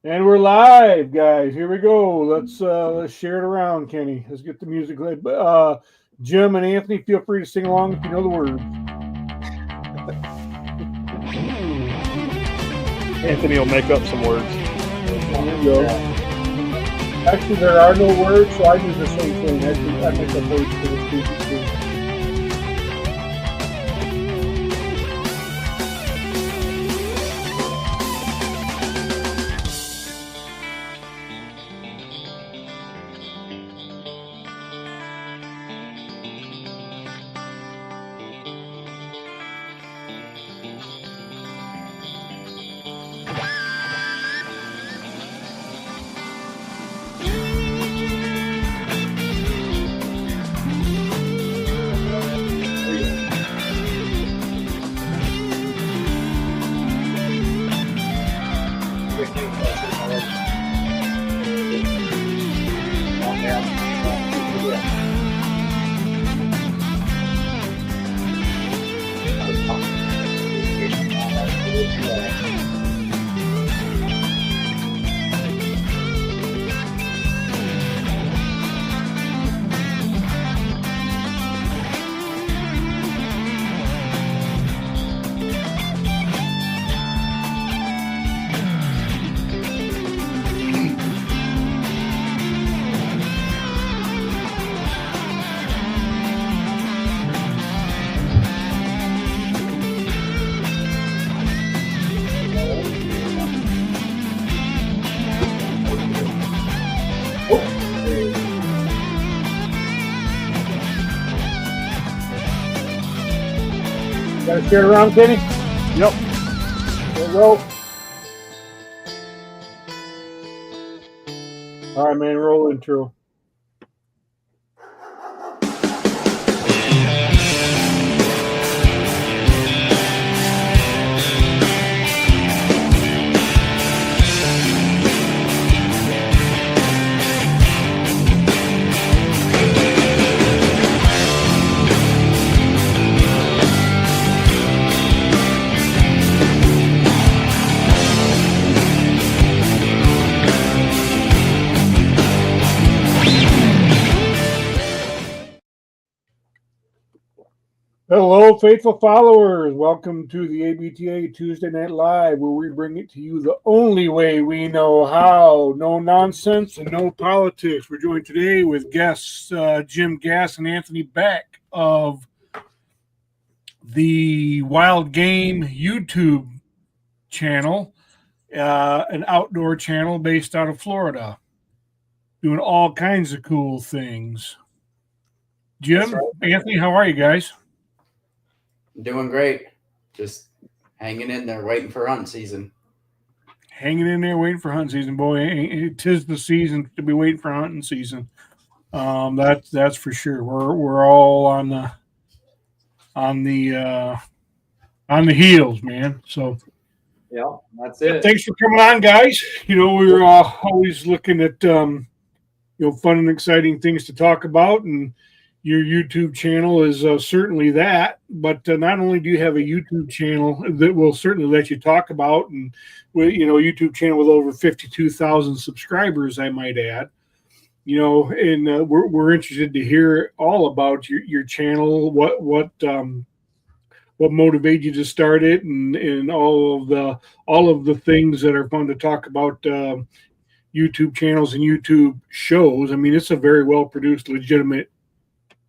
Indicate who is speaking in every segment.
Speaker 1: And we're live, guys. Here we go. Let's share it around, Kenny. Let's get the music lit. Jim and Anthony, feel free to sing along if you know the words.
Speaker 2: Anthony will make up some words.
Speaker 1: There you go. Actually, there are no words, so I do the same thing. I make up words for the speaking too. Got to share it around, Kenny?
Speaker 2: Yep.
Speaker 1: There we go. All right, man. Roll intro. Hello, faithful followers. Welcome to the ABTA Tuesday Night Live, where we bring it to you the only way we know how. No nonsense and no politics. We're joined today with guests Jim, Gast, and Anthony Beck of the Wild Game YouTube channel, an outdoor channel based out of Florida, doing all kinds of cool things. Jim, right. Anthony, how are you guys?
Speaker 3: Doing great. Just hanging in there, waiting for hunt season.
Speaker 1: Hanging in there, waiting for hunting season, boy. It is the season to be waiting for hunting season. That's for sure. We're all on the heels, man. So
Speaker 4: yeah, that's it.
Speaker 1: Thanks for coming on, guys. You know, we're always looking at fun and exciting things to talk about, and your YouTube channel is certainly that. But not only do you have a YouTube channel that will certainly let you talk about, and a YouTube channel with over 52,000 subscribers, I might add. And we're interested to hear all about your channel, what motivated you to start it, and all of the things that are fun to talk about. YouTube channels and YouTube shows. I mean, it's a very well produced, legitimate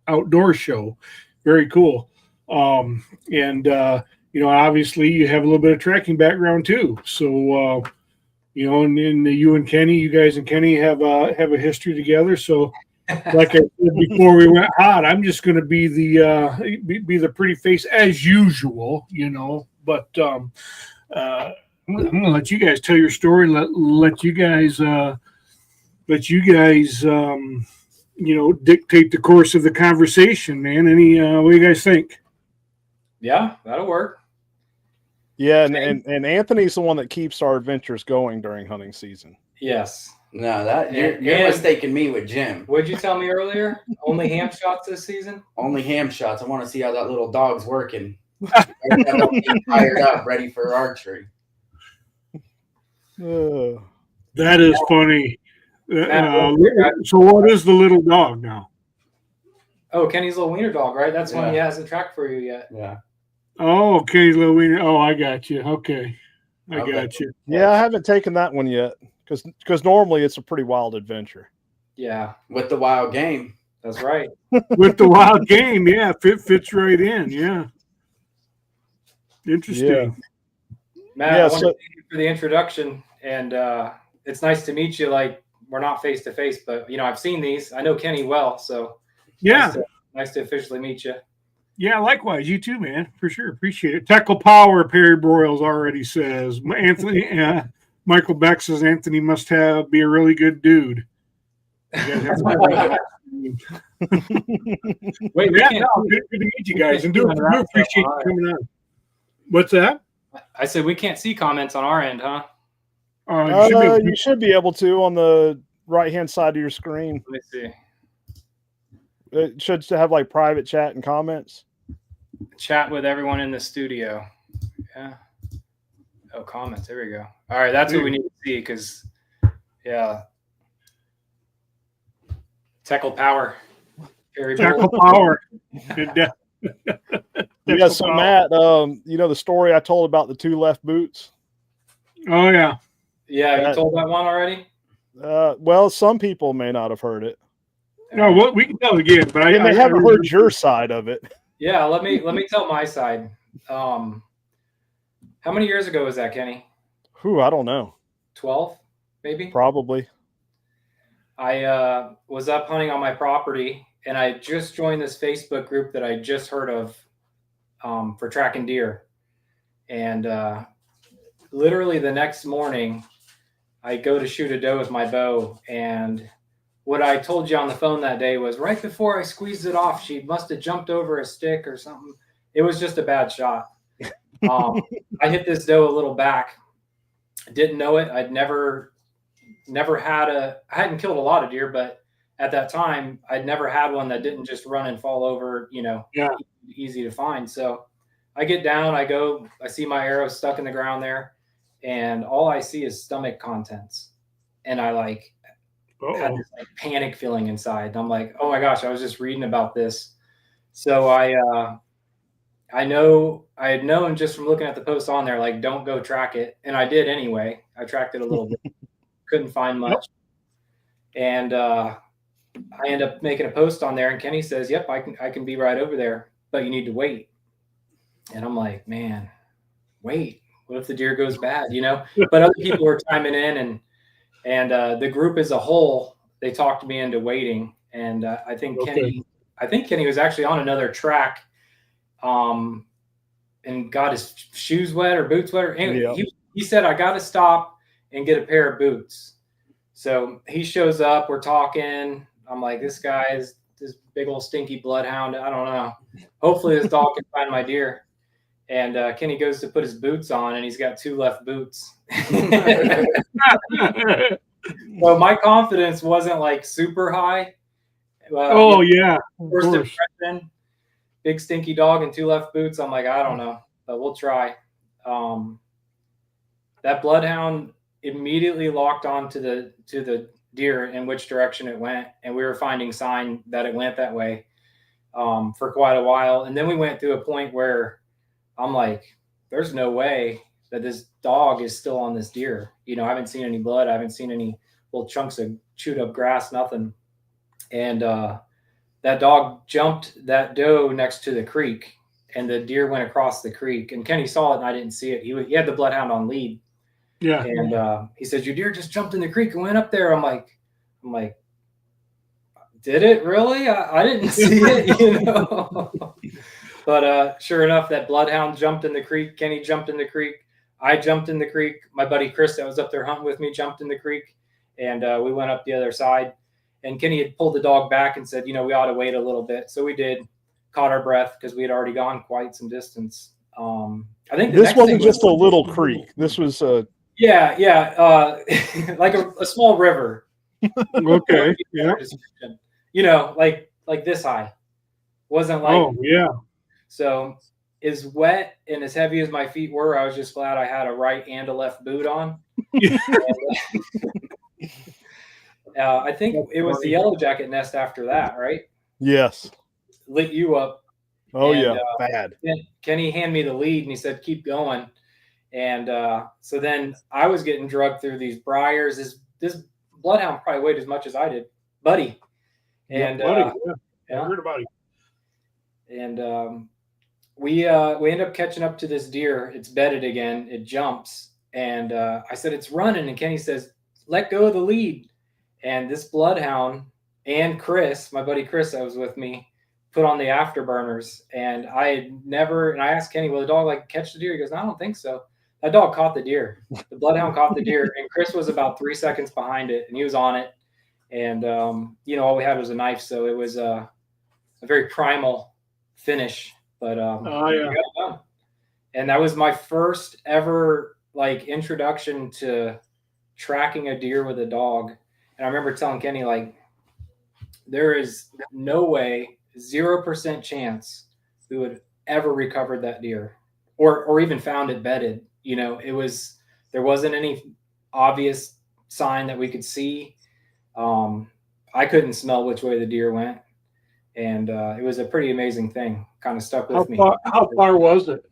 Speaker 1: outdoor show. Very cool. Obviously you have a little bit of trekking background too. So, and you and Kenny, you guys and Kenny have a history together. So like I said before we went hot, I'm just going to be the pretty face as usual, but, I'm going to let you guys tell your story. Let you guys dictate the course of the conversation, man. What do you guys think?
Speaker 4: Yeah, that'll work.
Speaker 2: Yeah, and Anthony's the one that keeps our adventures going during hunting season.
Speaker 4: Yes.
Speaker 3: No, you're mistaking me with Jim.
Speaker 4: What'd you tell me earlier? Only ham shots this season?
Speaker 3: Only ham shots. I want to see how that little dog's working. Fired up, ready for archery.
Speaker 1: That is funny.
Speaker 4: Matt,
Speaker 1: So what is the little dog now?
Speaker 4: oh, Kenny's little wiener dog, right? That's one he
Speaker 3: Yeah.
Speaker 4: hasn't tracked for you yet.
Speaker 3: Yeah.
Speaker 1: Oh, okay, little wiener. Oh, I got you. Okay, I
Speaker 3: Okay.
Speaker 1: got you.
Speaker 2: Yeah, I haven't taken that one yet because normally it's a pretty wild adventure.
Speaker 4: Yeah,
Speaker 3: With the wild game.
Speaker 4: that's right.
Speaker 1: With the wild game, yeah, fits right in. Yeah, interesting.
Speaker 4: Matt,
Speaker 2: Yeah,
Speaker 4: I want
Speaker 2: so-
Speaker 4: to thank you for the introduction, and it's nice to meet you. Like, we're not face to face, but I've seen these. I know Kenny well, so
Speaker 1: Yeah,
Speaker 4: nice to officially meet you.
Speaker 1: yeah. Likewise, you too, man. For sure, appreciate it. Tackle power. Perry Broyles already says. Anthony, Michael Beck says Anthony must be a really good dude. You guys have to-
Speaker 4: Wait, we
Speaker 1: Yeah,
Speaker 4: can't.
Speaker 1: no, good to meet you guys, and do appreciate you coming on. What's that?
Speaker 4: I said we can't see comments on our end, huh?
Speaker 1: You
Speaker 2: You should be able to on the right-hand side of your screen.
Speaker 4: Let me see.
Speaker 2: It should have like private chat and comments.
Speaker 4: Chat with everyone in the studio. Yeah. Oh, comments. There we go. All right, that's what we need to see because, yeah. Tackle power.
Speaker 1: Tackle power.
Speaker 2: Yeah, so Matt, the story I told about the two left boots.
Speaker 1: Oh yeah.
Speaker 4: Yeah, you told that one already?
Speaker 2: Well, some people may not have heard it.
Speaker 1: No, well, we can tell it again, but
Speaker 2: They haven't heard your side of it.
Speaker 4: Yeah, let me tell my side. How many years ago was that, Kenny?
Speaker 2: Whew, I don't know.
Speaker 4: 12, maybe?
Speaker 2: Probably.
Speaker 4: I was up hunting on my property, and I just joined this Facebook group that I just heard of for tracking deer. And literally the next morning, I go to shoot a doe with my bow, and what I told you on the phone that day was right before I squeezed it off, she must have jumped over a stick or something. It was just a bad shot. I hit this doe a little back. Didn't know it. I'd never had I hadn't killed a lot of deer, but at that time I'd never had one that didn't just run and fall over, easy to find. So I get down, I see my arrow stuck in the ground there, and all I see is stomach contents. And I had this panic feeling inside. And I'm like, oh my gosh, I was just reading about this. So I had known just from looking at the post on there, like, don't go track it. And I did anyway. I tracked it a little bit. Couldn't find much. And I end up making a post on there, and Kenny says, yep, I can be right over there, but you need to wait. And I'm like, man, wait. What if the deer goes bad, But other people were chiming in, and the group as a whole, they talked me into waiting. And I think Kenny was actually on another track, and got his shoes wet or boots wet. Anyway, he said, I got to stop and get a pair of boots. So he shows up, we're talking. I'm like, this guy is this big old stinky bloodhound. I don't know. Hopefully this dog can find my deer. And Kenny goes to put his boots on, and he's got two left boots. So my confidence wasn't like super high.
Speaker 1: Yeah.
Speaker 4: First impression, big stinky dog and two left boots. I'm like, I don't know, but we'll try. That bloodhound immediately locked on to the deer in which direction it went, and we were finding sign that it went that way for quite a while. And then we went through a point where I'm like, there's no way that this dog is still on this deer. I haven't seen any blood. I haven't seen any little chunks of chewed up grass, nothing. And that dog jumped that doe next to the creek, and the deer went across the creek. And Kenny saw it, and I didn't see it. He had the bloodhound on lead.
Speaker 1: Yeah.
Speaker 4: And he says, your deer just jumped in the creek and went up there. I'm like, did it really? I didn't see it, But sure enough, that bloodhound jumped in the creek. Kenny jumped in the creek. I jumped in the creek. My buddy Chris that was up there hunting with me jumped in the creek, and we went up the other side. And Kenny had pulled the dog back and said, we ought to wait a little bit. So we did, caught our breath because we had already gone quite some distance. I think
Speaker 2: this wasn't just a little creek. This was
Speaker 4: yeah, like a small river.
Speaker 1: Okay. Yeah.
Speaker 4: Like this high. Wasn't like.
Speaker 1: Oh yeah.
Speaker 4: So as wet and as heavy as my feet were, I was just glad I had a right and a left boot on. I think it was the yellow jacket nest after that, right?
Speaker 2: Yes.
Speaker 4: Lit you up.
Speaker 2: Oh
Speaker 4: And,
Speaker 2: yeah, bad.
Speaker 4: Kenny handed me the lead and he said, keep going. And so then I was getting drugged through these briars. This bloodhound probably weighed as much as I did, Buddy. And
Speaker 1: Buddy, I
Speaker 4: yeah.
Speaker 1: heard about it.
Speaker 4: And we end up catching up to this deer. It's bedded again. It jumps. And I said, it's running. And Kenny says, let go of the lead. And this bloodhound and Chris, my buddy Chris that was with me, put on the afterburners. And I asked Kenny, will the dog like catch the deer? He goes, no, I don't think so. That dog caught the deer. The bloodhound caught the deer. And Chris was about 3 seconds behind it. And he was on it. And, all we had was a knife. So it was a very primal finish. But we got it done. And that was my first ever like introduction to tracking a deer with a dog. And I remember telling Kenny, like, there is no way, 0% chance we would ever recovered that deer or even found it bedded. There wasn't any obvious sign that we could see. I couldn't smell which way the deer went. And it was a pretty amazing thing. Kind of stuck with me.
Speaker 1: How far was it?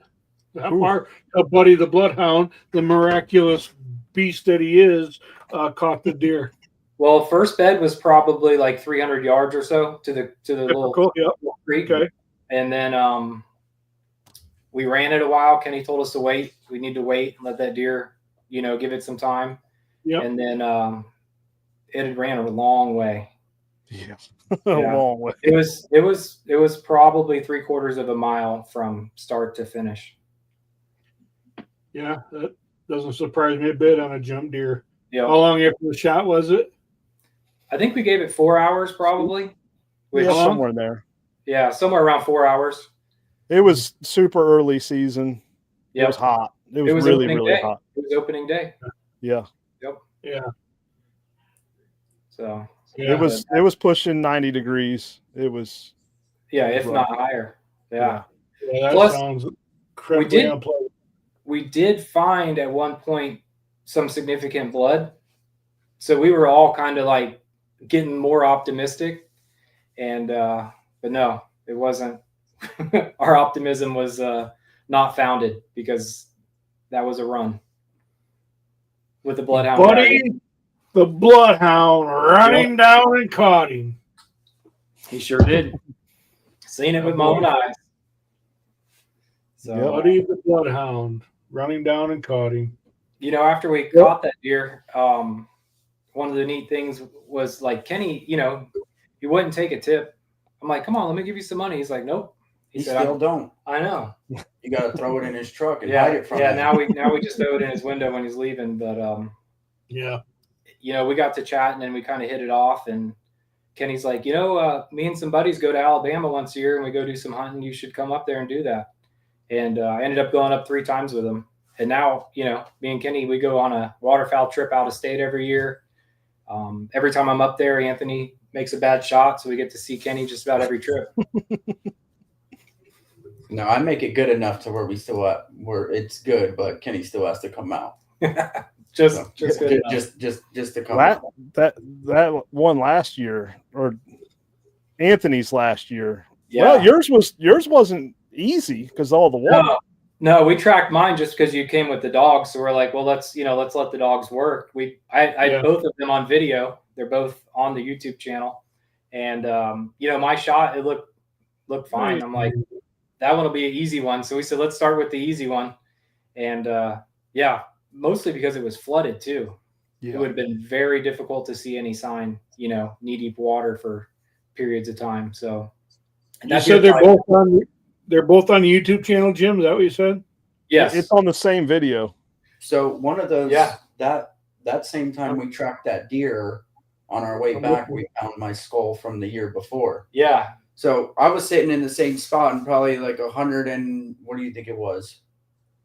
Speaker 1: How far Buddy the bloodhound, the miraculous beast that he is, caught the deer?
Speaker 4: Well, first bed was probably like 300 yards or so to the little creek.
Speaker 1: Okay.
Speaker 4: And then we ran it a while. Kenny told us to wait. We need to wait and let that deer, give it some time.
Speaker 1: Yeah.
Speaker 4: And then it had ran a long way.
Speaker 2: Yeah. Long way.
Speaker 4: It was probably 3/4 of a mile from start to finish.
Speaker 1: Yeah, that doesn't surprise me a bit on a jump deer.
Speaker 4: Yeah.
Speaker 1: How long after the shot was it?
Speaker 4: I think we gave it 4 hours probably.
Speaker 2: Somewhere there.
Speaker 4: Yeah, somewhere around 4 hours.
Speaker 2: It was super early season. It was hot. It was really, really hot.
Speaker 4: It was opening day.
Speaker 2: Yeah.
Speaker 4: Yep.
Speaker 1: Yeah.
Speaker 4: So
Speaker 2: it was pushing 90 degrees. It was
Speaker 4: if not higher. Yeah.
Speaker 1: Yeah, that
Speaker 4: Plus,
Speaker 1: sounds incredibly unpleasant.
Speaker 4: We did find at one point some significant blood. So we were all kind of like getting more optimistic. And but no, it wasn't. Our optimism was not founded because that was a run with the bloodhound.
Speaker 1: Buddy, the bloodhound running down and caught him.
Speaker 4: He sure did. Seen it with my own eyes. So,
Speaker 1: Buddy, the bloodhound running down and caught him.
Speaker 4: After we caught that deer, one of the neat things was like Kenny, he wouldn't take a tip. I'm like, come on, let me give you some money. He's like, nope.
Speaker 3: He still don't.
Speaker 4: I know.
Speaker 3: You got to throw it in his truck and hide it from him.
Speaker 4: Now we just throw it in his window when he's leaving. But we got to chatting and we kind of hit it off. And Kenny's like, me and some buddies go to Alabama once a year and we go do some hunting. You should come up there and do that. And I ended up going up 3 times with him. And now, me and Kenny, we go on a waterfowl trip out of state every year. Every time I'm up there, Anthony makes a bad shot, so we get to see Kenny just about every trip.
Speaker 3: No, I make it good enough to where where it's good, but Kenny still has to come out.
Speaker 4: just
Speaker 3: to come out.
Speaker 2: That one last year, or Anthony's last year.
Speaker 4: Yeah.
Speaker 2: Well, yours wasn't easy because all the water.
Speaker 4: No, we tracked mine just because you came with the dogs. So we're like, well, let's let the dogs work. I had both of them on video. They're both on the YouTube channel. And, my shot, it looked fine. I'm like, that one will be an easy one. So we said, let's start with the easy one. And, mostly because it was flooded too. Yeah. It would have been very difficult to see any sign, knee deep water for periods of time. So
Speaker 1: you said they're both on the YouTube channel, Jim. Is that what you said?
Speaker 4: Yes.
Speaker 2: It's on the same video.
Speaker 3: So one of those, that same time we tracked that deer on our way back, we found my skull from the year before.
Speaker 4: Yeah.
Speaker 3: So I was sitting in the same spot and probably like 100 and what do you think it was?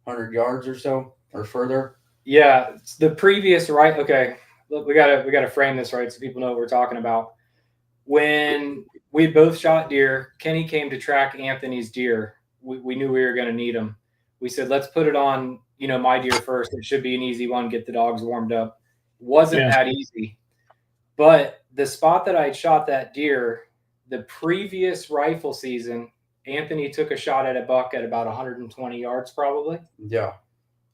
Speaker 3: 100 yards or so or further?
Speaker 4: Yeah. It's the previous, right? Okay. Look, we gotta frame this right so people know what we're talking about. When we both shot deer, Kenny came to track Anthony's deer. We knew we were going to need him. We said, let's put it on, my deer first. It should be an easy one. Get the dogs warmed up. Wasn't that easy. But the spot that I shot that deer, the previous rifle season, Anthony took a shot at a buck at about 120 yards probably.
Speaker 3: Yeah.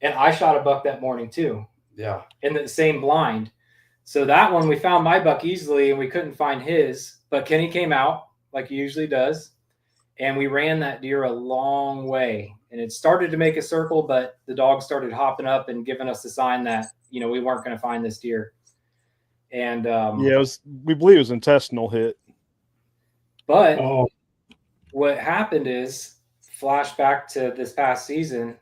Speaker 4: And I shot a buck that morning too.
Speaker 3: Yeah.
Speaker 4: In the same blind. So that one, we found my buck easily and we couldn't find his. But Kenny came out like he usually does. And we ran that deer a long way. And it started to make a circle, but the dog started hopping up and giving us the sign that, you know, we weren't going to find this deer. And
Speaker 2: yeah, we believe it was intestinal hit.
Speaker 4: But what happened is, flashback to this past season,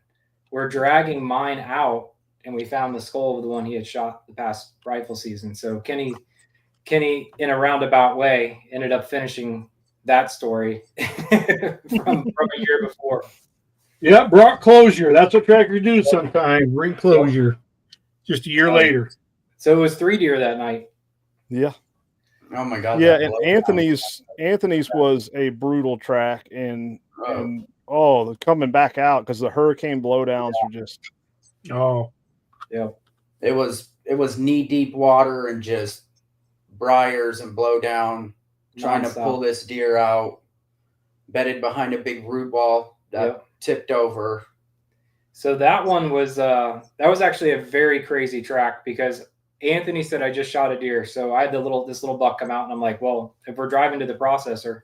Speaker 4: we're dragging mine out and we found the skull of the one he had shot the past rifle season. So Kenny, in a roundabout way, ended up finishing that story from a year before.
Speaker 1: Yeah, brought closure. That's what trackers do sometimes. Bring closure. Just a year later.
Speaker 4: So it was 3 deer that night.
Speaker 2: Yeah.
Speaker 3: Oh my God.
Speaker 2: Yeah, and Anthony's was a brutal track, and coming back out because the hurricane blowdowns were just.
Speaker 1: Oh.
Speaker 4: Yeah.
Speaker 3: It was knee deep water and just briars and blowdown, trying to pull this deer out, bedded behind a big root wall that tipped over.
Speaker 4: So that one was that was actually a very crazy track because Anthony said I just shot a deer. So I had this little buck come out and I'm like, well, if we're driving to the processor,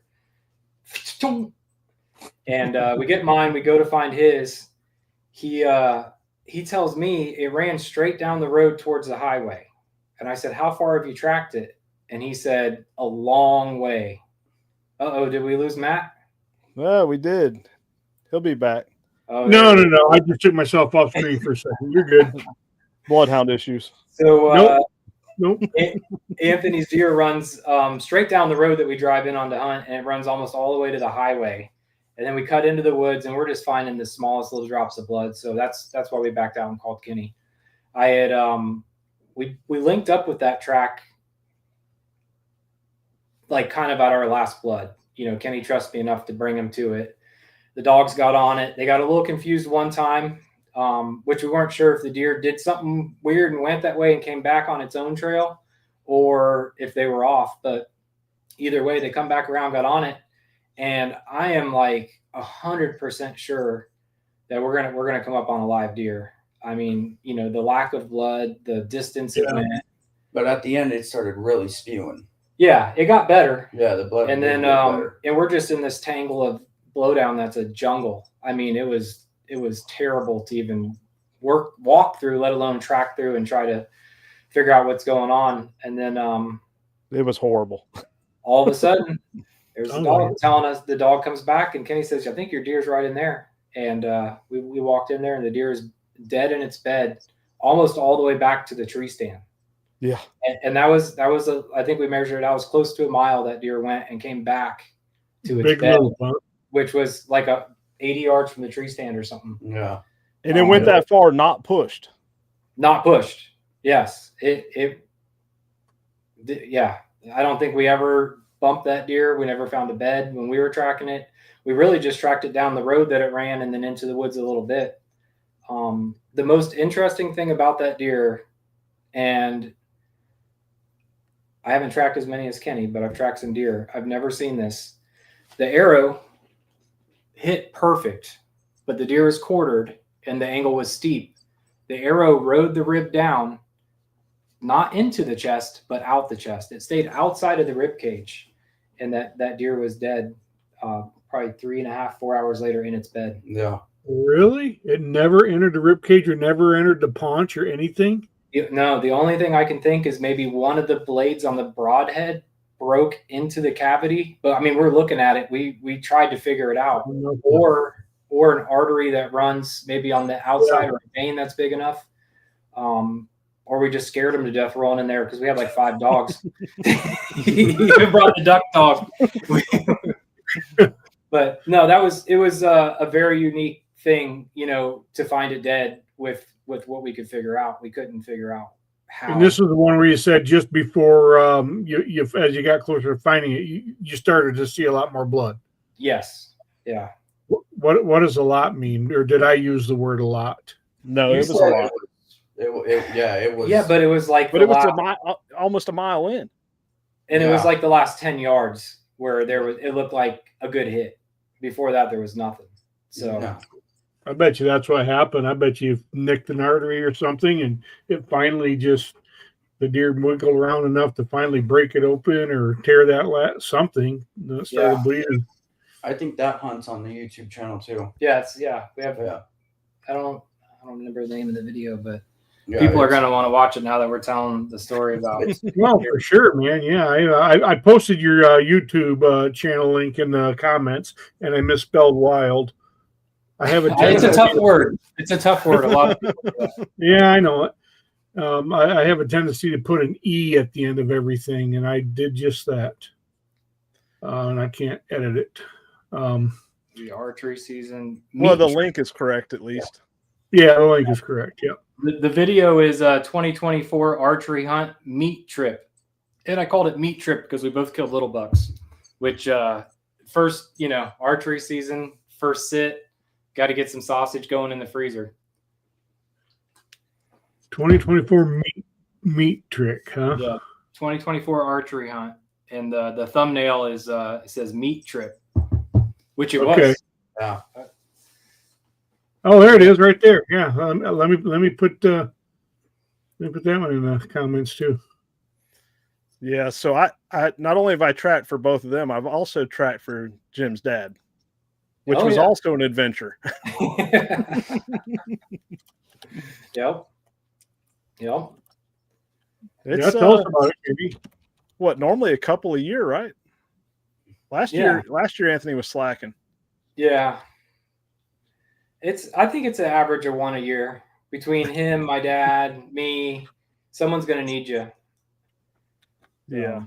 Speaker 4: and we get mine, we go to find his. He tells me it ran straight down the road towards the highway. And I said, how far have you tracked it? And he said, a long way. Uh-oh, did we lose Matt?
Speaker 2: Well, we did. He'll be back.
Speaker 1: Oh, no. I just took myself off screen for a second. You're good.
Speaker 2: Bloodhound issues.
Speaker 4: So
Speaker 1: nope.
Speaker 4: Anthony's deer runs straight down the road that we drive in on to hunt, and it runs almost all the way to the highway. And then we cut into the woods, and we're just finding the smallest little drops of blood. So that's why we backed out and called Kenny. I had we linked up with that track like kind of at our last blood. You know, Kenny trusts me enough to bring him to it. The dogs got on it. They got a little confused one time, which we weren't sure if the deer did something weird and went that way and came back on its own trail, or if they were off. But either way, they come back around, got on it. And I am like 100% sure that we're gonna come up on a live deer. I mean, you know, the lack of blood, the distance it went.
Speaker 3: But at the end, it started really spewing.
Speaker 4: Yeah, it got better.
Speaker 3: Yeah, the blood.
Speaker 4: And then, and we're just in this tangle of blowdown that's a jungle. I mean, it was terrible to even walk through, let alone track through and try to figure out what's going on. And then
Speaker 2: it was horrible.
Speaker 4: All of a sudden, there's a dog telling us. The dog comes back, and Kenny says, "I think your deer's right in there." And we walked in there, and the deer is dead in its bed, almost all the way back to the tree stand.
Speaker 2: Yeah,
Speaker 4: and that was I think we measured it. I was close to a mile. That deer went and came back to its bed, which was like 80 yards from the tree stand or something.
Speaker 3: Yeah,
Speaker 2: and it went that far, not pushed.
Speaker 4: Not pushed. Yes, yeah. I don't think we ever bumped that deer. We never found a bed when we were tracking it. We really just tracked it down the road that it ran and then into the woods a little bit. The most interesting thing about that deer, and I haven't tracked as many as Kenny, but I've tracked some deer. I've never seen this. The arrow hit perfect, but the deer was quartered and the angle was steep. The arrow rode the rib down, not into the chest, but out the chest. It stayed outside of the rib cage, and that deer was dead probably 3.5, 4 hours later in its bed.
Speaker 3: Yeah.
Speaker 1: Really? It never entered the rib cage or never entered the paunch or anything?
Speaker 4: No, the only thing I can think is maybe one of the blades on the broadhead broke into the cavity. But I mean, we're looking at it. We tried to figure it out. Or an artery that runs maybe on the outside, or a vein that's big enough. Or we just scared him to death rolling in there because we had like 5 dogs. He even brought the duck dog. But no, it was a very unique thing, you know, to find it dead with what we could figure out. We couldn't figure out how.
Speaker 1: And this was the one where you said just before you as you got closer to finding it, you started to see a lot more blood.
Speaker 4: Yes. Yeah.
Speaker 1: What does a lot mean? Or did I use the word a lot?
Speaker 2: No, it was a lot.
Speaker 3: It was.
Speaker 4: Yeah, but it was like,
Speaker 2: but it was almost a mile in.
Speaker 4: And it was like the last 10 yards where it looked like a good hit. Before that, there was nothing. So
Speaker 1: I bet you that's what happened. I bet you nicked an artery or something, and it finally just the deer wiggled around enough to finally break it open or tear that something that started bleeding.
Speaker 3: I think that hunt's on the YouTube channel too.
Speaker 4: Yeah, we have.
Speaker 3: Yeah.
Speaker 4: I don't remember the name of the video, but people are going to want to watch it now that we're telling the story about it.
Speaker 1: Well, for sure, man. Yeah, I posted your YouTube channel link in the comments, and I misspelled wild. I have a
Speaker 4: it's a tough word. It's a tough word. A lot of people do that.
Speaker 1: Yeah, I know it. I have a tendency to put an E at the end of everything, and I did just that. And I can't edit it.
Speaker 4: The archery season.
Speaker 2: Well, the link is correct at least.
Speaker 1: Yeah, the link is correct. Yeah.
Speaker 4: The video is 2024 archery hunt meat trip. And I called it meat trip because we both killed little bucks, which first, archery season, first sit, got to get some sausage going in the freezer.
Speaker 1: 2024 meat trick, huh?
Speaker 4: Yeah. 2024 archery hunt. And the thumbnail is it says meat trip, which it was.
Speaker 3: Yeah.
Speaker 1: Oh, there it is, right there. Yeah, let me put that one in the comments too.
Speaker 2: Yeah, so I not only have I tracked for both of them, I've also tracked for Jim's dad, which was also an adventure.
Speaker 4: Yep.
Speaker 1: It's tell us about it, maybe.
Speaker 2: What, normally a couple a year, right? Last year Anthony was slacking.
Speaker 4: Yeah. I think it's an average of one a year between him, my dad, me. Someone's going to need you.
Speaker 2: Yeah.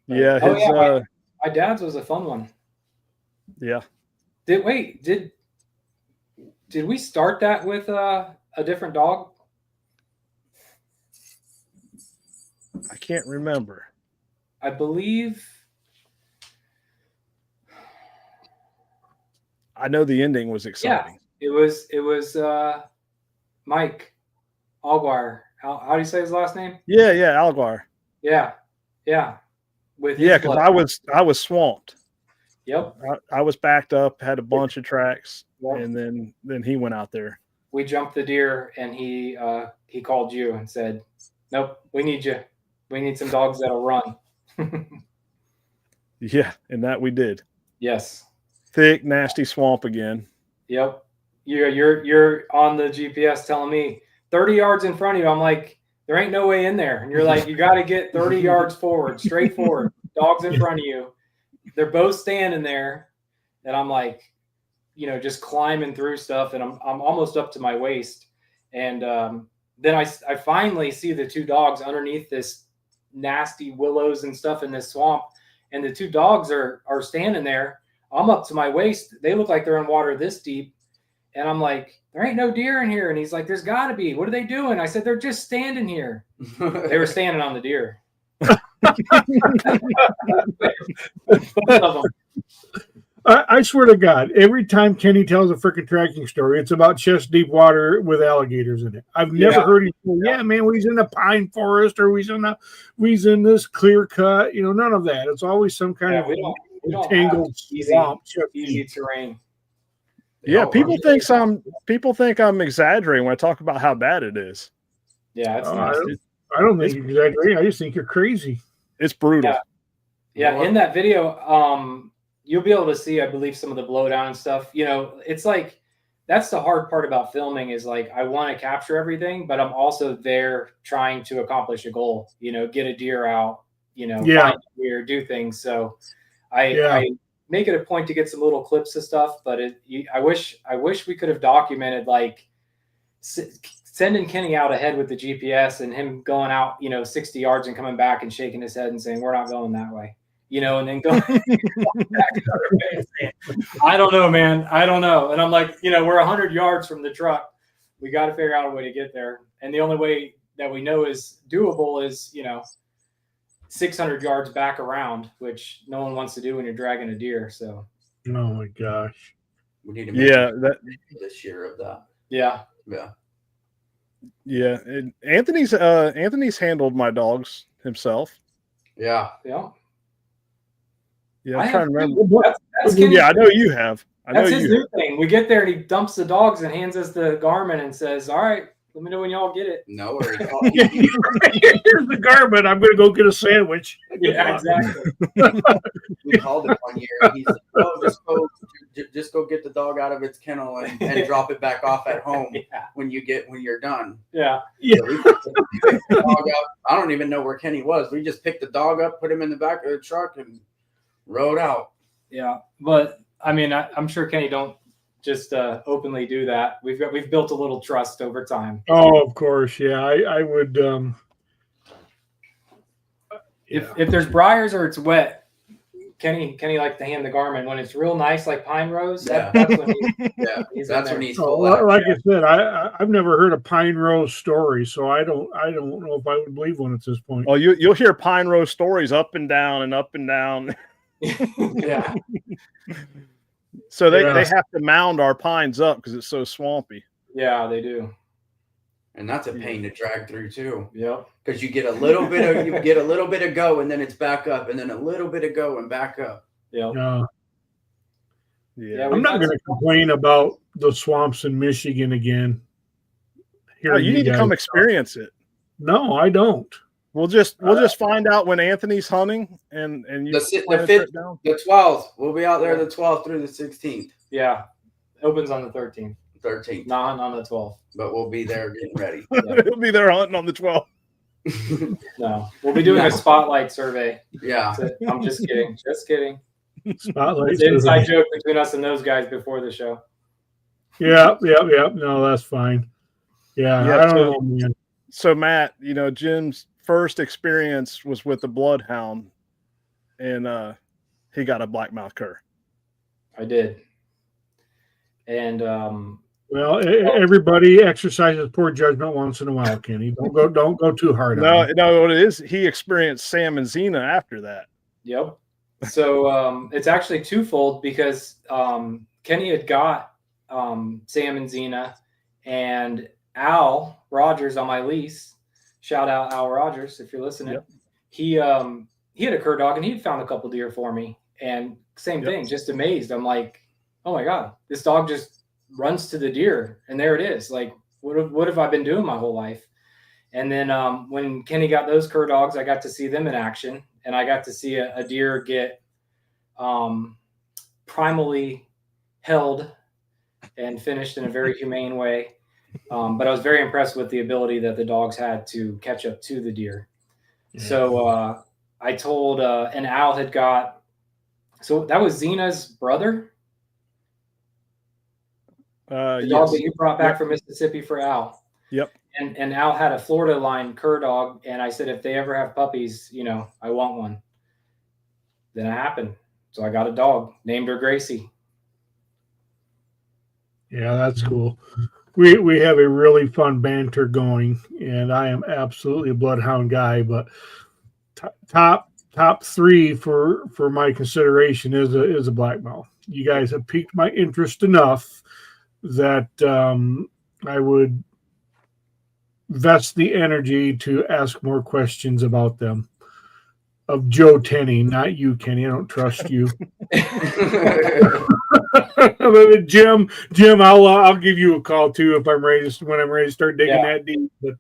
Speaker 2: Yeah.
Speaker 4: My dad's was a fun one.
Speaker 2: Yeah.
Speaker 4: Did we start that with a different dog?
Speaker 2: I can't remember.
Speaker 4: I believe.
Speaker 2: I know the ending was exciting.
Speaker 4: Yeah, it was Mike Alguire. How do you say his last name?
Speaker 2: Yeah, Alguire.
Speaker 4: Yeah.
Speaker 2: Because I was swamped.
Speaker 4: Yep.
Speaker 2: I was backed up, had a bunch of tracks, and then he went out there.
Speaker 4: We jumped the deer, and he called you and said, "Nope, we need you. We need some dogs that'll run."
Speaker 2: Yeah, and that we did.
Speaker 4: Yes.
Speaker 2: Thick, nasty swamp again.
Speaker 4: Yep. You're on the GPS telling me 30 yards in front of you. I'm like, there ain't no way in there. And you're like, you got to get 30 yards forward, straight forward. Dogs in front of you. They're both standing there. And I'm like, just climbing through stuff. And I'm almost up to my waist. And then I finally see the two dogs underneath this nasty willows and stuff in this swamp. And the two dogs are standing there. I'm up to my waist. They look like they're in water this deep. And I'm like, there ain't no deer in here. And he's like, there's got to be. What are they doing? I said, they're just standing here. They were standing on the deer. Both of them.
Speaker 1: I swear to God, every time Kenny tells a freaking tracking story, it's about chest deep water with alligators in it. I've never heard him say, "Yeah, man, he's in the pine forest," or he's in this clear cut. None of that. It's always some kind of tangled swamp,
Speaker 4: easy terrain.
Speaker 2: Yeah, people think I'm exaggerating when I talk about how bad it is.
Speaker 4: Yeah, it's
Speaker 1: I don't think you're exaggerating. I just think you're crazy.
Speaker 2: It's brutal.
Speaker 4: Yeah, in that video, you'll be able to see, I believe, some of the blowdown and stuff. It's like that's the hard part about filming is like I want to capture everything, but I'm also there trying to accomplish a goal. Get a deer out. Find a deer, do things. So I make it a point to get some little clips of stuff, but I wish we could have documented like sending Kenny out ahead with the GPS and him going out 60 yards and coming back and shaking his head and saying we're not going that way. And then going back another way and saying, I don't know, man. I don't know. And I'm like, we're 100 yards from the truck. We got to figure out a way to get there. And the only way that we know is doable is, 600 yards back around, which no one wants to do when you're dragging a deer. So,
Speaker 1: oh my gosh,
Speaker 3: we need to make this year of that.
Speaker 4: Yeah.
Speaker 2: And Anthony's handled my dogs himself.
Speaker 3: Yeah.
Speaker 4: Yeah.
Speaker 2: Yeah, I'm trying to remember.
Speaker 4: That's
Speaker 2: I know you have.
Speaker 4: That's his new thing. We get there and he dumps the dogs and hands us the Garmin and says, "All right, let me know when y'all get it."
Speaker 3: No, or
Speaker 1: Here's the Garmin. I'm going to go get a sandwich.
Speaker 4: Yeah, exactly.
Speaker 3: we called it one year. He's like, "Oh, just go get the dog out of its kennel and drop it back off at home when you're done."
Speaker 4: Yeah.
Speaker 3: So we picked the dog up. I don't even know where Kenny was. We just picked the dog up, put him in the back of the truck, and rode out.
Speaker 4: Yeah, but I mean, I'm sure Kenny don't just openly do that. We've built a little trust over time.
Speaker 1: Oh, of course, yeah. I would.
Speaker 4: If there's briars or it's wet, Kenny likes to hand the Garmin. When it's real nice, like pine rose, that's when he's
Speaker 1: full. Like I said, I've never heard a pine rose story, so I don't know if I would believe one at this point.
Speaker 2: Well, you'll hear pine rose stories up and down and up and down.
Speaker 4: Yeah.
Speaker 2: So they have to mound our pines up because it's so swampy.
Speaker 4: Yeah, they do.
Speaker 3: And that's a pain to drag through too.
Speaker 4: Yep.
Speaker 3: Because you get a little bit of go and then it's back up, and then a little bit of go and back up.
Speaker 4: Yep.
Speaker 1: Yeah. I'm not going to complain about the swamps in Michigan again.
Speaker 2: You need to come experience it.
Speaker 1: No, I don't.
Speaker 2: We'll just find out when Anthony's hunting and you
Speaker 3: the 12th. We'll be out there the 12th through the 16th.
Speaker 4: Yeah. Opens on the 13th.
Speaker 3: 13th.
Speaker 4: Not on the 12th.
Speaker 3: But we'll be there getting ready.
Speaker 2: We'll be there hunting on the 12th.
Speaker 4: No. We'll be doing a spotlight survey.
Speaker 3: Yeah.
Speaker 4: I'm just kidding. Just kidding.
Speaker 1: Spotlight.
Speaker 4: It's an inside joke between us and those guys before the show.
Speaker 1: Yeah. No, that's fine. Yeah. I don't know, man.
Speaker 2: So Matt, Jim's first experience was with the bloodhound, and he got a blackmouth cur.
Speaker 4: I did. And
Speaker 1: well, everybody exercises poor judgment once in a while, Kenny. Don't go too hard on it.
Speaker 2: No, what it is, he experienced Sam and Zena after that.
Speaker 4: Yep. So it's actually twofold because Kenny had got Sam and Zena, and Al Rogers on my lease. Shout out Al Rogers if you're listening. Yep. He had a cur dog and he had found a couple deer for me, and same thing, just amazed. I'm like, oh my God, this dog just runs to the deer and there it is. Like, what have I been doing my whole life? And then when Kenny got those cur dogs, I got to see them in action, and I got to see a deer get primally held and finished in a very humane way. But I was very impressed with the ability that the dogs had to catch up to the deer. Yeah. So I told, and Al had got, so that was Zena's brother. The dog that you brought back from Mississippi for Al.
Speaker 2: Yep.
Speaker 4: And Al had a Florida line cur dog, and I said, if they ever have puppies, I want one. Then it happened. So I got a dog, named her Gracie.
Speaker 1: Yeah, that's cool. We have a really fun banter going, and I am absolutely a bloodhound guy, but top three for my consideration is a blackmouth. You guys have piqued my interest enough that I would vest the energy to ask more questions about them. Of Joe Tenney, not you, Kenny. I don't trust you. Jim, I'll give you a call too if I'm ready when I'm ready to start digging that deep. But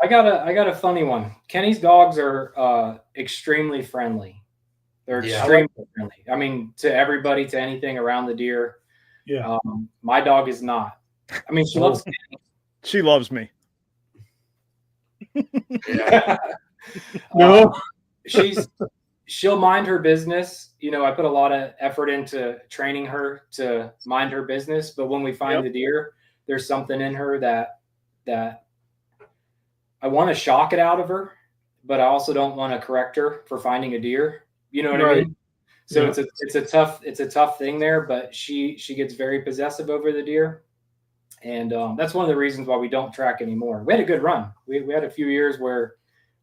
Speaker 1: I
Speaker 4: got a funny one. Kenny's dogs are extremely friendly. They're extremely friendly. I mean, to everybody, to anything around the deer.
Speaker 1: Yeah.
Speaker 4: My dog is not. I mean, she loves Kenny.
Speaker 2: She loves me.
Speaker 3: Yeah.
Speaker 1: No.
Speaker 4: She'll mind her business. I put a lot of effort into training her to mind her business. But when we find the deer, there's something in her that I want to shock it out of her, but I also don't want to correct her for finding a deer. You know what I mean? So it's a tough thing there, but she gets very possessive over the deer. And that's one of the reasons why we don't track anymore. We had a good run. We had a few years where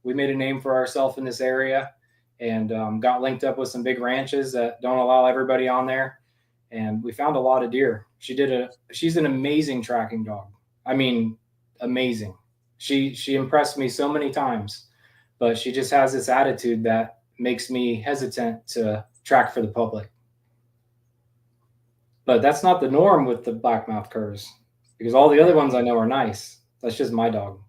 Speaker 4: we made a name for ourselves in this area, and got linked up with some big ranches that don't allow everybody on there. And we found a lot of deer. She's an amazing tracking dog. I mean, amazing. She impressed me so many times, but she just has this attitude that makes me hesitant to track for the public. But that's not the norm with the blackmouth curs, because all the other ones I know are nice. That's just my dog.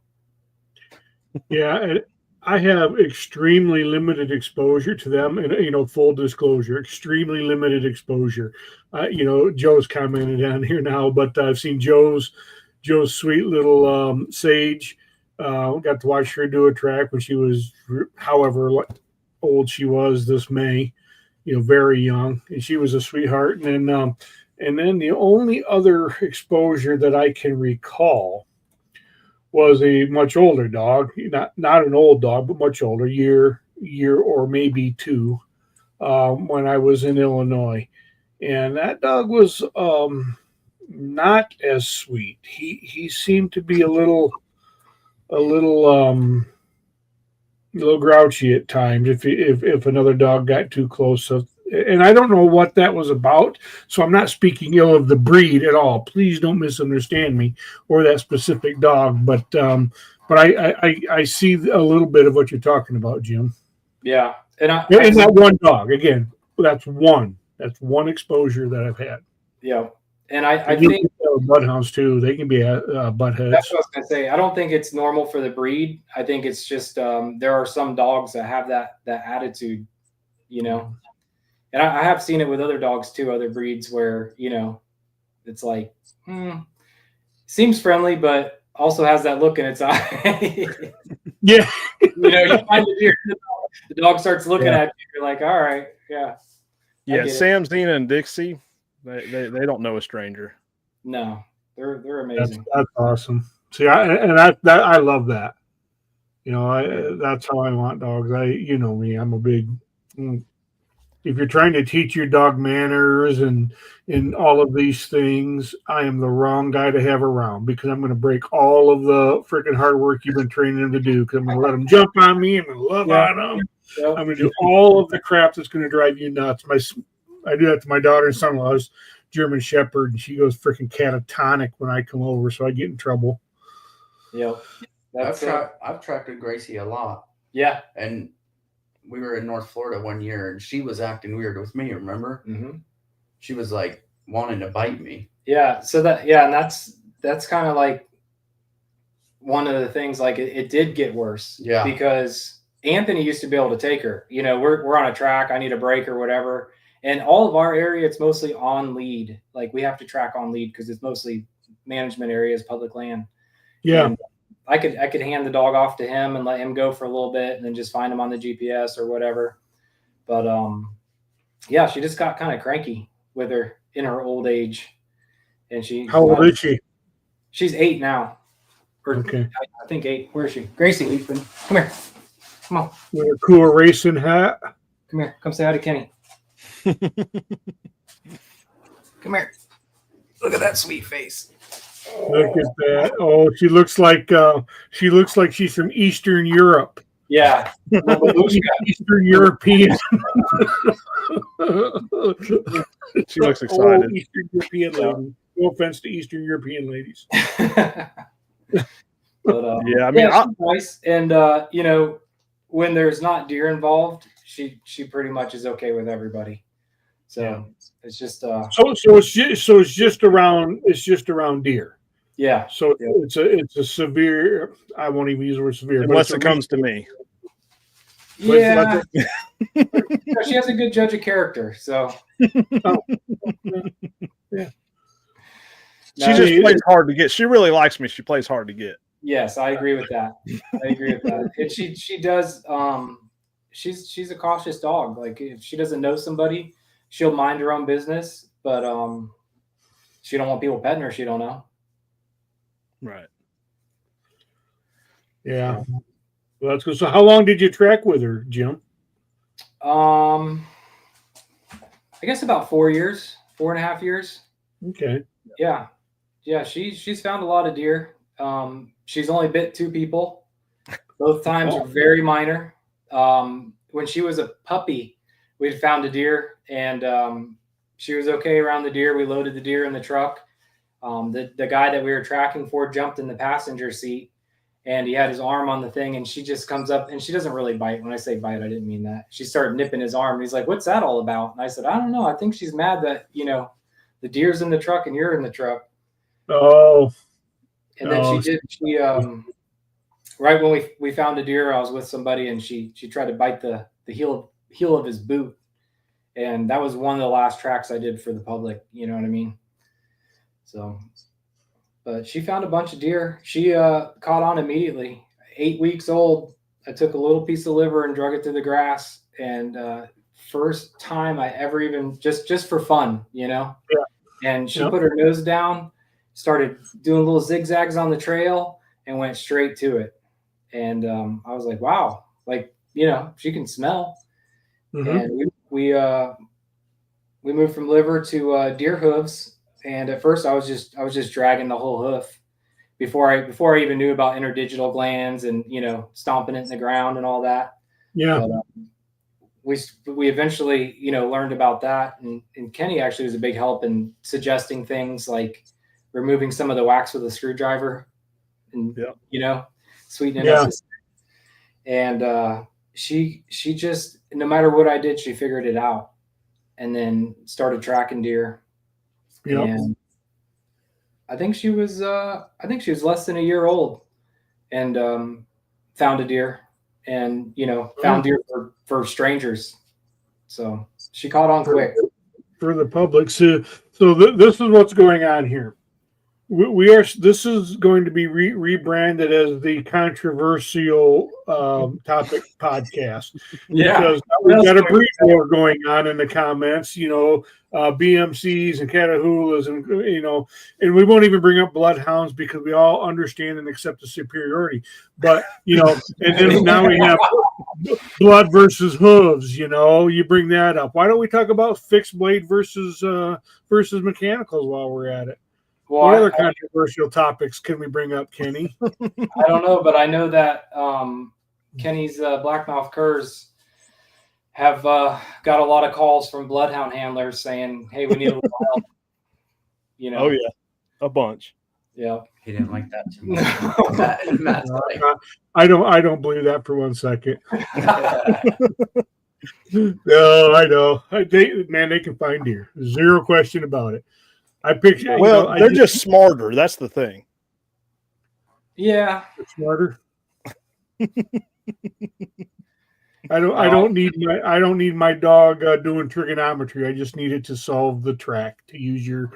Speaker 1: Yeah, and I have extremely limited exposure to them, and full disclosure, extremely limited exposure. Joe's commented on here now, but I've seen Joe's sweet little Sage. Got to watch her do a track when she was, however old she was this May, very young, and she was a sweetheart. And then the only other exposure that I can recall was a much older dog, not an old dog, but much older, year or maybe two, when I was in Illinois, and that dog was not as sweet. He seemed to be a little grouchy at times if another dog got too close. So, and I don't know what that was about. So I'm not speaking ill of the breed at all. Please don't misunderstand me or that specific dog. But I see a little bit of what you're talking about, Jim.
Speaker 4: Yeah, and
Speaker 1: that one dog again. That's one exposure that I've had.
Speaker 4: Yeah, and I think
Speaker 1: bloodhounds too. They can be butt heads.
Speaker 4: That's what I was gonna say. I don't think it's normal for the breed. I think it's just there are some dogs that have that attitude, And I have seen it with other dogs too, other breeds where it's like seems friendly, but also has that look in its eye.
Speaker 1: Yeah,
Speaker 4: you find the deer, the dog starts looking at you. You're like, all right, yeah.
Speaker 2: Yeah, Sam, Zena, and Dixie, they don't know a stranger.
Speaker 4: No, they're amazing.
Speaker 1: That's awesome. See, I love that. That's how I want dogs. Me, I'm a big. If you're trying to teach your dog manners and all of these things, I am the wrong guy to have around, because I'm going to break all of the freaking hard work you've been training them to do. Because I'm going to let them jump on me. I'm going to love on them. Yep. I'm going to do all of the crap that's going to drive you nuts. I do that to my daughter and son-in-law's German Shepherd, and she goes freaking catatonic when I come over, so I get in trouble.
Speaker 4: Yep.
Speaker 3: I've tracked with Gracie a lot.
Speaker 4: Yeah.
Speaker 3: And we were in North Florida one year, and she was acting weird with me, remember?
Speaker 4: Mm-hmm.
Speaker 3: She was like wanting to bite me.
Speaker 4: Yeah. So and that's kind of like one of the things, like it did get worse.
Speaker 3: Yeah.
Speaker 4: Because Anthony used to be able to take her. We're on a track, I need a break or whatever. And all of our area, it's mostly on lead. Like we have to track on lead because it's mostly management areas, public land.
Speaker 1: Yeah.
Speaker 4: And I could hand the dog off to him and let him go for a little bit and then just find him on the GPS or whatever. But yeah, she just got kind of cranky with her in her old age. And
Speaker 1: how old is she?
Speaker 4: She's 8 now.
Speaker 1: Okay.
Speaker 4: I think 8. Where is she? Gracie, come here. Come on.
Speaker 1: With a cool racing hat.
Speaker 4: Come here. Come say hi to Kenny. Come here. Look at that sweet face.
Speaker 1: Look at that. Oh, she looks like she's from Eastern Europe.
Speaker 4: Yeah.
Speaker 1: Eastern European.
Speaker 2: She looks excited.
Speaker 1: Eastern European lady. No offense to Eastern European ladies.
Speaker 4: But,
Speaker 2: yeah, I mean,
Speaker 4: she's nice. And when there's not deer involved, she pretty much is okay with everybody. So it's just
Speaker 1: so it's just around deer.
Speaker 4: Yeah.
Speaker 1: So it's a severe. I won't even use the word severe
Speaker 2: unless it comes to me.
Speaker 4: Yeah. She has a good judge of character, so.
Speaker 1: Yeah.
Speaker 2: She just plays hard to get. She really likes me. She plays hard to get.
Speaker 4: Yes, I agree with that. And she does. She's a cautious dog. Like if she doesn't know somebody, she'll mind her own business. But she don't want people petting her she don't know.
Speaker 2: Right.
Speaker 1: Yeah. Well, that's good. So how long did you track with her, Jim?
Speaker 4: I guess about 4 years, 4.5 years.
Speaker 1: Okay.
Speaker 4: Yeah. She's found a lot of deer. She's only bit 2 people. Both times were very minor. When she was a puppy, we'd found a deer, and she was okay around the deer. We loaded the deer in the truck. The guy that we were tracking for jumped in the passenger seat, and he had his arm on the thing, and she just comes up, and she doesn't really bite. When I say bite, I didn't mean that. She started nipping his arm. And he's like, "What's that all about?" And I said, "I don't know. I think she's mad that, the deer's in the truck and you're in the truck."
Speaker 1: Oh.
Speaker 4: And then she right when we found a deer, I was with somebody, and she tried to bite the heel of his boot. And that was one of the last tracks I did for the public. You know what I mean? So, but she found a bunch of deer. She caught on immediately. 8 weeks old. I took a little piece of liver and drug it through the grass. And first time I ever even just for fun,
Speaker 1: Yeah.
Speaker 4: And she put her nose down, started doing little zigzags on the trail, and went straight to it. And I was like, wow, like, she can smell.
Speaker 1: Mm-hmm.
Speaker 4: And we moved from liver to deer hooves. And at first I was just dragging the whole hoof before I even knew about interdigital glands and, stomping it in the ground and all that.
Speaker 1: Yeah.
Speaker 4: But, we eventually, learned about that. And Kenny actually was a big help in suggesting things like removing some of the wax with a screwdriver and, sweetening up the stick. And she just, no matter what I did, she figured it out and then started tracking deer.
Speaker 1: Yep.
Speaker 4: And I think she was less than a year old and found a deer and, found deer for strangers. So she caught on quick.
Speaker 1: For the public. So this is what's going on here. This is going to be rebranded as the controversial topic podcast.
Speaker 4: Yeah.
Speaker 1: Because we've got a brief war going on in the comments, BMCs and Catahoulas, and we won't even bring up bloodhounds because we all understand and accept the superiority. But, and then now we have blood versus hooves, you bring that up. Why don't we talk about fixed blade versus mechanicals while we're at it?
Speaker 4: Well,
Speaker 1: what other controversial topics can we bring up, Kenny?
Speaker 4: I don't know, but I know that Kenny's blackmouth curs have got a lot of calls from bloodhound handlers saying, "Hey, we need a little help."
Speaker 2: Oh yeah, a bunch.
Speaker 4: Yeah,
Speaker 3: he didn't like that too much. Matt's like,
Speaker 1: I don't believe that for 1 second. No, I know. They can find deer. Zero question about it. I picture.
Speaker 2: Well, they're just smarter. That's the thing.
Speaker 4: Yeah,
Speaker 1: they're smarter. I don't need my dog doing trigonometry. I just need it to solve the track. To use your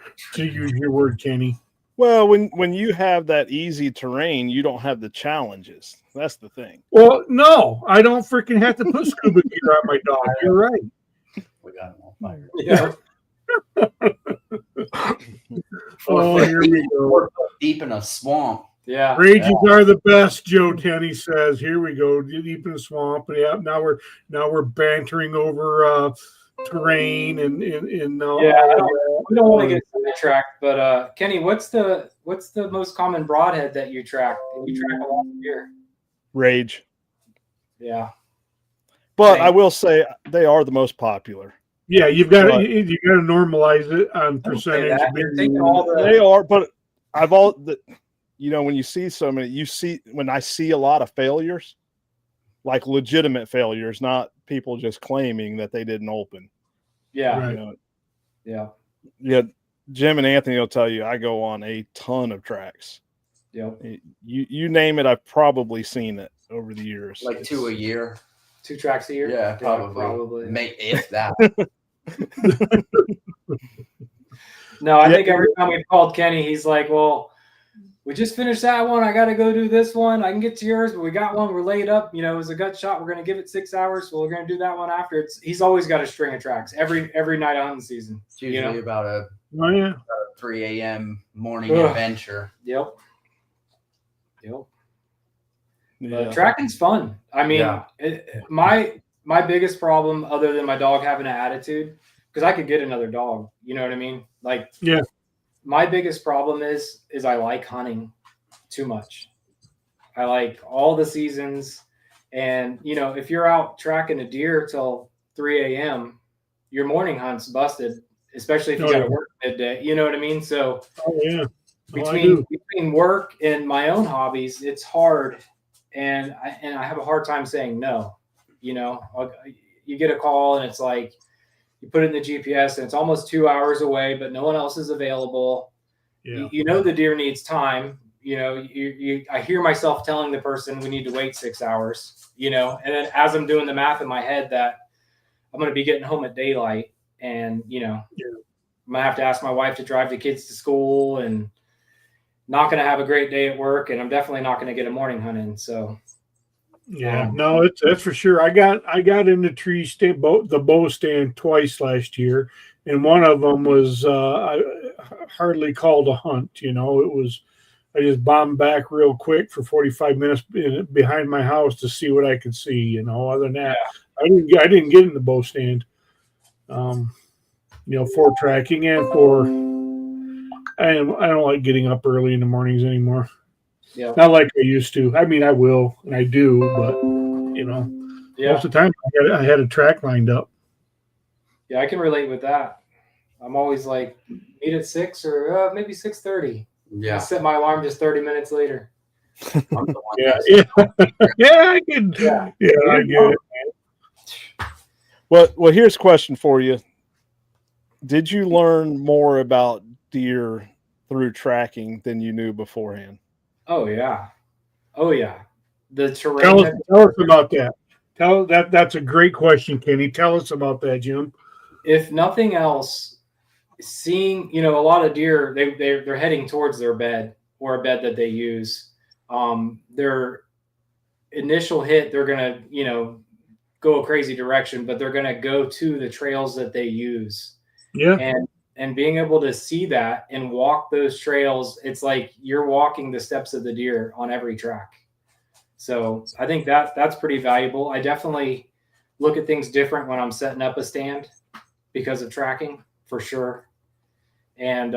Speaker 1: word, Kenny.
Speaker 2: Well, when you have that easy terrain, you don't have the challenges. That's the thing.
Speaker 1: Well, no, I don't freaking have to put scuba gear on my dog. You're right.
Speaker 3: We got him on fire.
Speaker 4: Yeah.
Speaker 1: Oh, here we go.
Speaker 3: Deep in a swamp.
Speaker 4: Yeah.
Speaker 1: Rages are the best, Joe Tenney says. Here we go. Deep in the swamp. Yeah, now we're bantering over terrain and
Speaker 4: we don't want to get sidetracked, but Kenny, what's the most common broadhead that you track? You track a lot of deer.
Speaker 2: Rage.
Speaker 4: Yeah.
Speaker 2: But I will say they are the most popular.
Speaker 1: Yeah, you got to normalize it on percentage.
Speaker 2: They are, but when you see so many, when I see a lot of failures, like legitimate failures, not people just claiming that they didn't open.
Speaker 4: Yeah.
Speaker 1: Right.
Speaker 2: Yeah. Jim and Anthony will tell you I go on a ton of tracks.
Speaker 4: Yep.
Speaker 2: You name it, I've probably seen it over the years.
Speaker 3: Like 2 a year.
Speaker 4: 2 tracks a year?
Speaker 3: Yeah, probably. If that.
Speaker 4: No, I think every time we've called Kenny, he's like, well, we just finished that one. I got to go do this one. I can get to yours, but we got one. We're laid up. It was a gut shot. We're going to give it 6 hours. So we're going to do that one after. He's always got a string of tracks every night of hunting season.
Speaker 3: It's usually about a 3 a.m. morning adventure.
Speaker 4: Yep. But tracking's fun. I mean, my biggest problem, other than my dog having an attitude, because I could get another dog. You know what I mean? Like,
Speaker 1: yeah.
Speaker 4: My biggest problem is I like hunting too much. I like all the seasons. And, if you're out tracking a deer till 3 a.m., your morning hunt's busted, especially if you got to work midday. You know what I mean? So between work and my own hobbies, it's hard, and I have a hard time saying no. You know, you get a call and it's like you put it in the GPS and it's almost 2 hours away, but no one else is available.
Speaker 1: Yeah.
Speaker 4: You know the deer needs time. You know, I hear myself telling the person we need to wait 6 hours. You know, and then as I'm doing the math in my head that I'm going to be getting home at daylight, and you know, I'm gonna have to ask my wife to drive the kids to school, and not going to have a great day at work, and I'm definitely not going to get a morning hunt in. So,
Speaker 1: yeah, no, that's for sure. I got in the the bow stand twice last year, and one of them was I hardly called a hunt. You know, it was I just bombed back real quick for 45 minutes behind my house to see what I could see. You know, other than that, I didn't get in the bow stand. You know, for tracking and for I don't like getting up early in the mornings anymore.
Speaker 4: yeah,
Speaker 1: Not like I used to. I mean, I will and I do, but you know, most of the time I had a track lined up.
Speaker 4: Yeah, I can relate with that. I'm always like meet at 6 or maybe 6:30.
Speaker 3: Yeah,
Speaker 4: I set my alarm just 30 minutes later.
Speaker 3: I'm the one
Speaker 1: Yeah, I can. Yeah, I get it.
Speaker 2: Well, here's a question for you. Did you learn more about deer through tracking than you knew beforehand?
Speaker 4: Oh yeah. The terrain.
Speaker 1: Tell us about that. That's a great question, Kenny. Tell us about that, Jim.
Speaker 4: If nothing else, seeing, you know, a lot of deer, they're heading towards their bed or a bed that they use. Their initial hit, they're gonna, you know, go a crazy direction, but they're gonna go to the trails that they use.
Speaker 1: Yeah.
Speaker 4: And being able to see that and walk those trails, it's like you're walking the steps of the deer on every track. So I think that's pretty valuable. I definitely look at things different when I'm setting up a stand because of tracking, for sure. And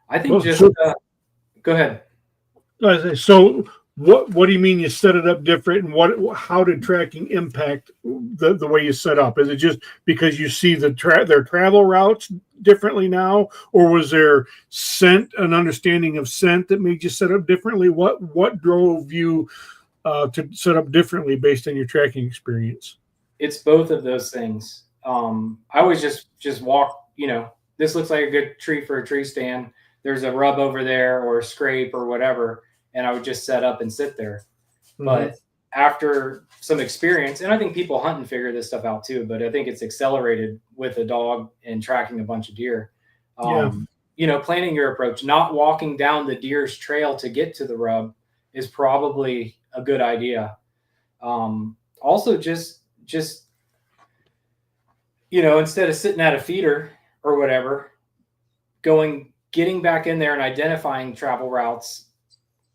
Speaker 4: I think go ahead.
Speaker 1: So what do you mean you set it up different, and how did tracking impact the way you set up? Is it just because you see their travel routes differently now, or was there an understanding of scent that made you set up differently? What drove you to set up differently based on your tracking experience?
Speaker 4: It's both of those things. I always just walk, you know, this looks like a good tree for a tree stand. There's a rub over there or a scrape or whatever. And I would just set up and sit there. Mm-hmm. But after some experience, and I think people hunt and figure this stuff out too, but I think it's accelerated with a dog and tracking a bunch of deer. You know, planning your approach, not walking down the deer's trail to get to the rub is probably a good idea. Also just, you know, instead of sitting at a feeder or whatever, getting back in there and identifying travel routes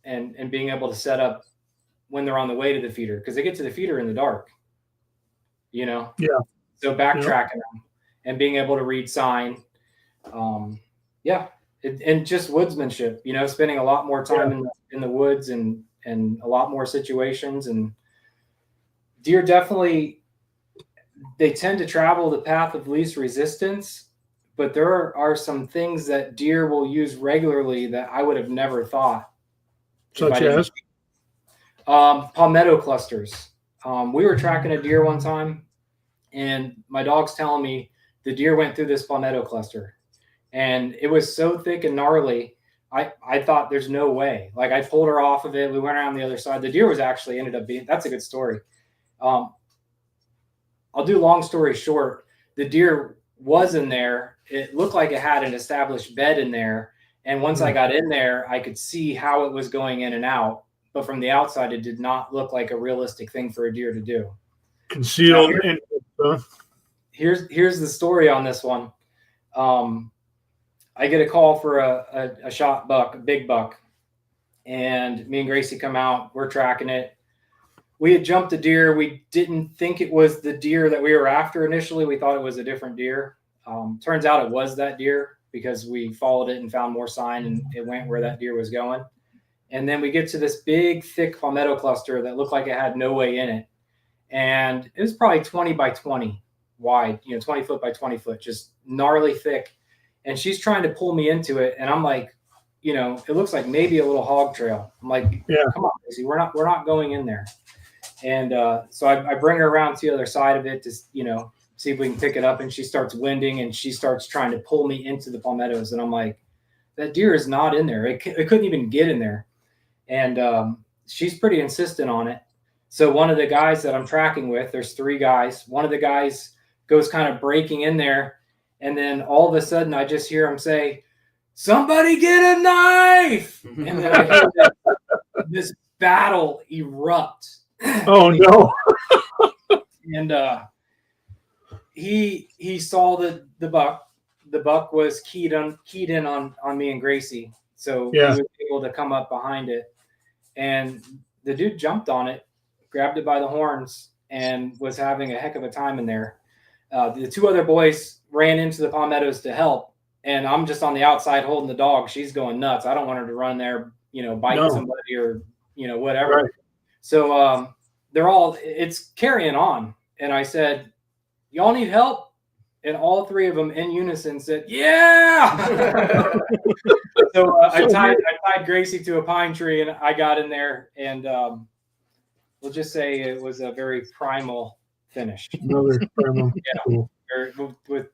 Speaker 4: and being able to set up when they're on the way to the feeder, because they get to the feeder in the dark, you know?
Speaker 1: Yeah.
Speaker 4: So backtracking them and being able to read sign. And just woodsmanship, you know, spending a lot more time in the woods and a lot more situations. And deer definitely, they tend to travel the path of least resistance, but there are some things that deer will use regularly that I would have never thought.
Speaker 1: Such as
Speaker 4: palmetto clusters. We were tracking a deer one time, and my dog's telling me the deer went through this palmetto cluster, and it was so thick and gnarly. I thought there's no way. Like, I pulled her off of it. We went around the other side. The deer was actually ended up being, that's a good story. I'll do long story short. The deer was in there. It looked like it had an established bed in there. And once I got in there, I could see how it was going in and out. But from the outside, it did not look like a realistic thing for a deer to do.
Speaker 1: Concealed.
Speaker 4: Here's the story on this one. I get a call for a shot buck, a big buck. And me and Gracie come out. We're tracking it. We had jumped a deer. We didn't think it was the deer that we were after initially. We thought it was a different deer. Turns out it was that deer, because we followed it and found more sign, and it went where that deer was going. And then we get to this big, thick palmetto cluster that looked like it had no way in it. And it was probably 20 by 20 wide, you know, 20 foot by 20 foot, just gnarly thick. and she's trying to pull me into it, and I'm like, you know, it looks like maybe a little hog trail. I'm like,
Speaker 1: Yeah.
Speaker 4: Come on, Gracie, we're not going in there. And so I bring her around to the other side of it to, you know, see if we can pick it up, and she starts winding, and she starts trying to pull me into the palmettos, and I'm like, that deer is not in there. It couldn't even get in there. And she's pretty insistent on it. So one of the guys that I'm tracking with, there's 3 guys. One of the guys goes kind of breaking in there, and then all of a sudden I just hear him say, "Somebody get a knife!" And then I hear this battle erupt.
Speaker 1: Oh no!
Speaker 4: And he saw the buck. The buck was keyed in on me and Gracie, so
Speaker 1: Yeah.
Speaker 4: he was able to come up behind it. And the dude jumped on it, grabbed it by the horns, and was having a heck of a time in there. The 2 other boys ran into the palmettos to help, and I'm just on the outside holding the dog. She's going nuts. I don't want her to run there, you know, bite somebody or, you know, whatever.
Speaker 1: Right.
Speaker 4: So it's carrying on. And I said, "Y'all need help?" And all 3 of them in unison said, "Yeah." So I tied Gracie to a pine tree, and I got in there, and we'll just say it was a very primal finish.
Speaker 1: Another primal.
Speaker 4: Cool. With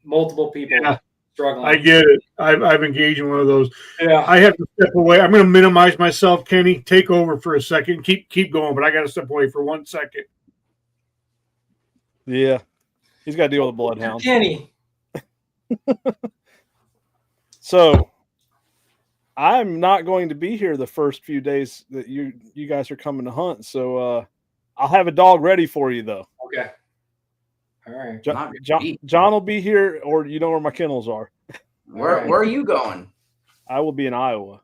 Speaker 4: multiple people struggling.
Speaker 1: I get it. I've engaged in one of those.
Speaker 4: Yeah.
Speaker 1: I have to step away. I'm going to minimize myself, Kenny. Take over for a second. Keep going, but I got to step away for 1 second.
Speaker 2: Yeah. He's got to deal with the bloodhound.
Speaker 4: Kenny.
Speaker 2: So I'm not going to be here the first few days that you guys are coming to hunt. So I'll have a dog ready for you, though.
Speaker 4: Okay. All right.
Speaker 2: John will be here, or you know where my kennels are.
Speaker 3: Where are you going?
Speaker 2: I will be in Iowa.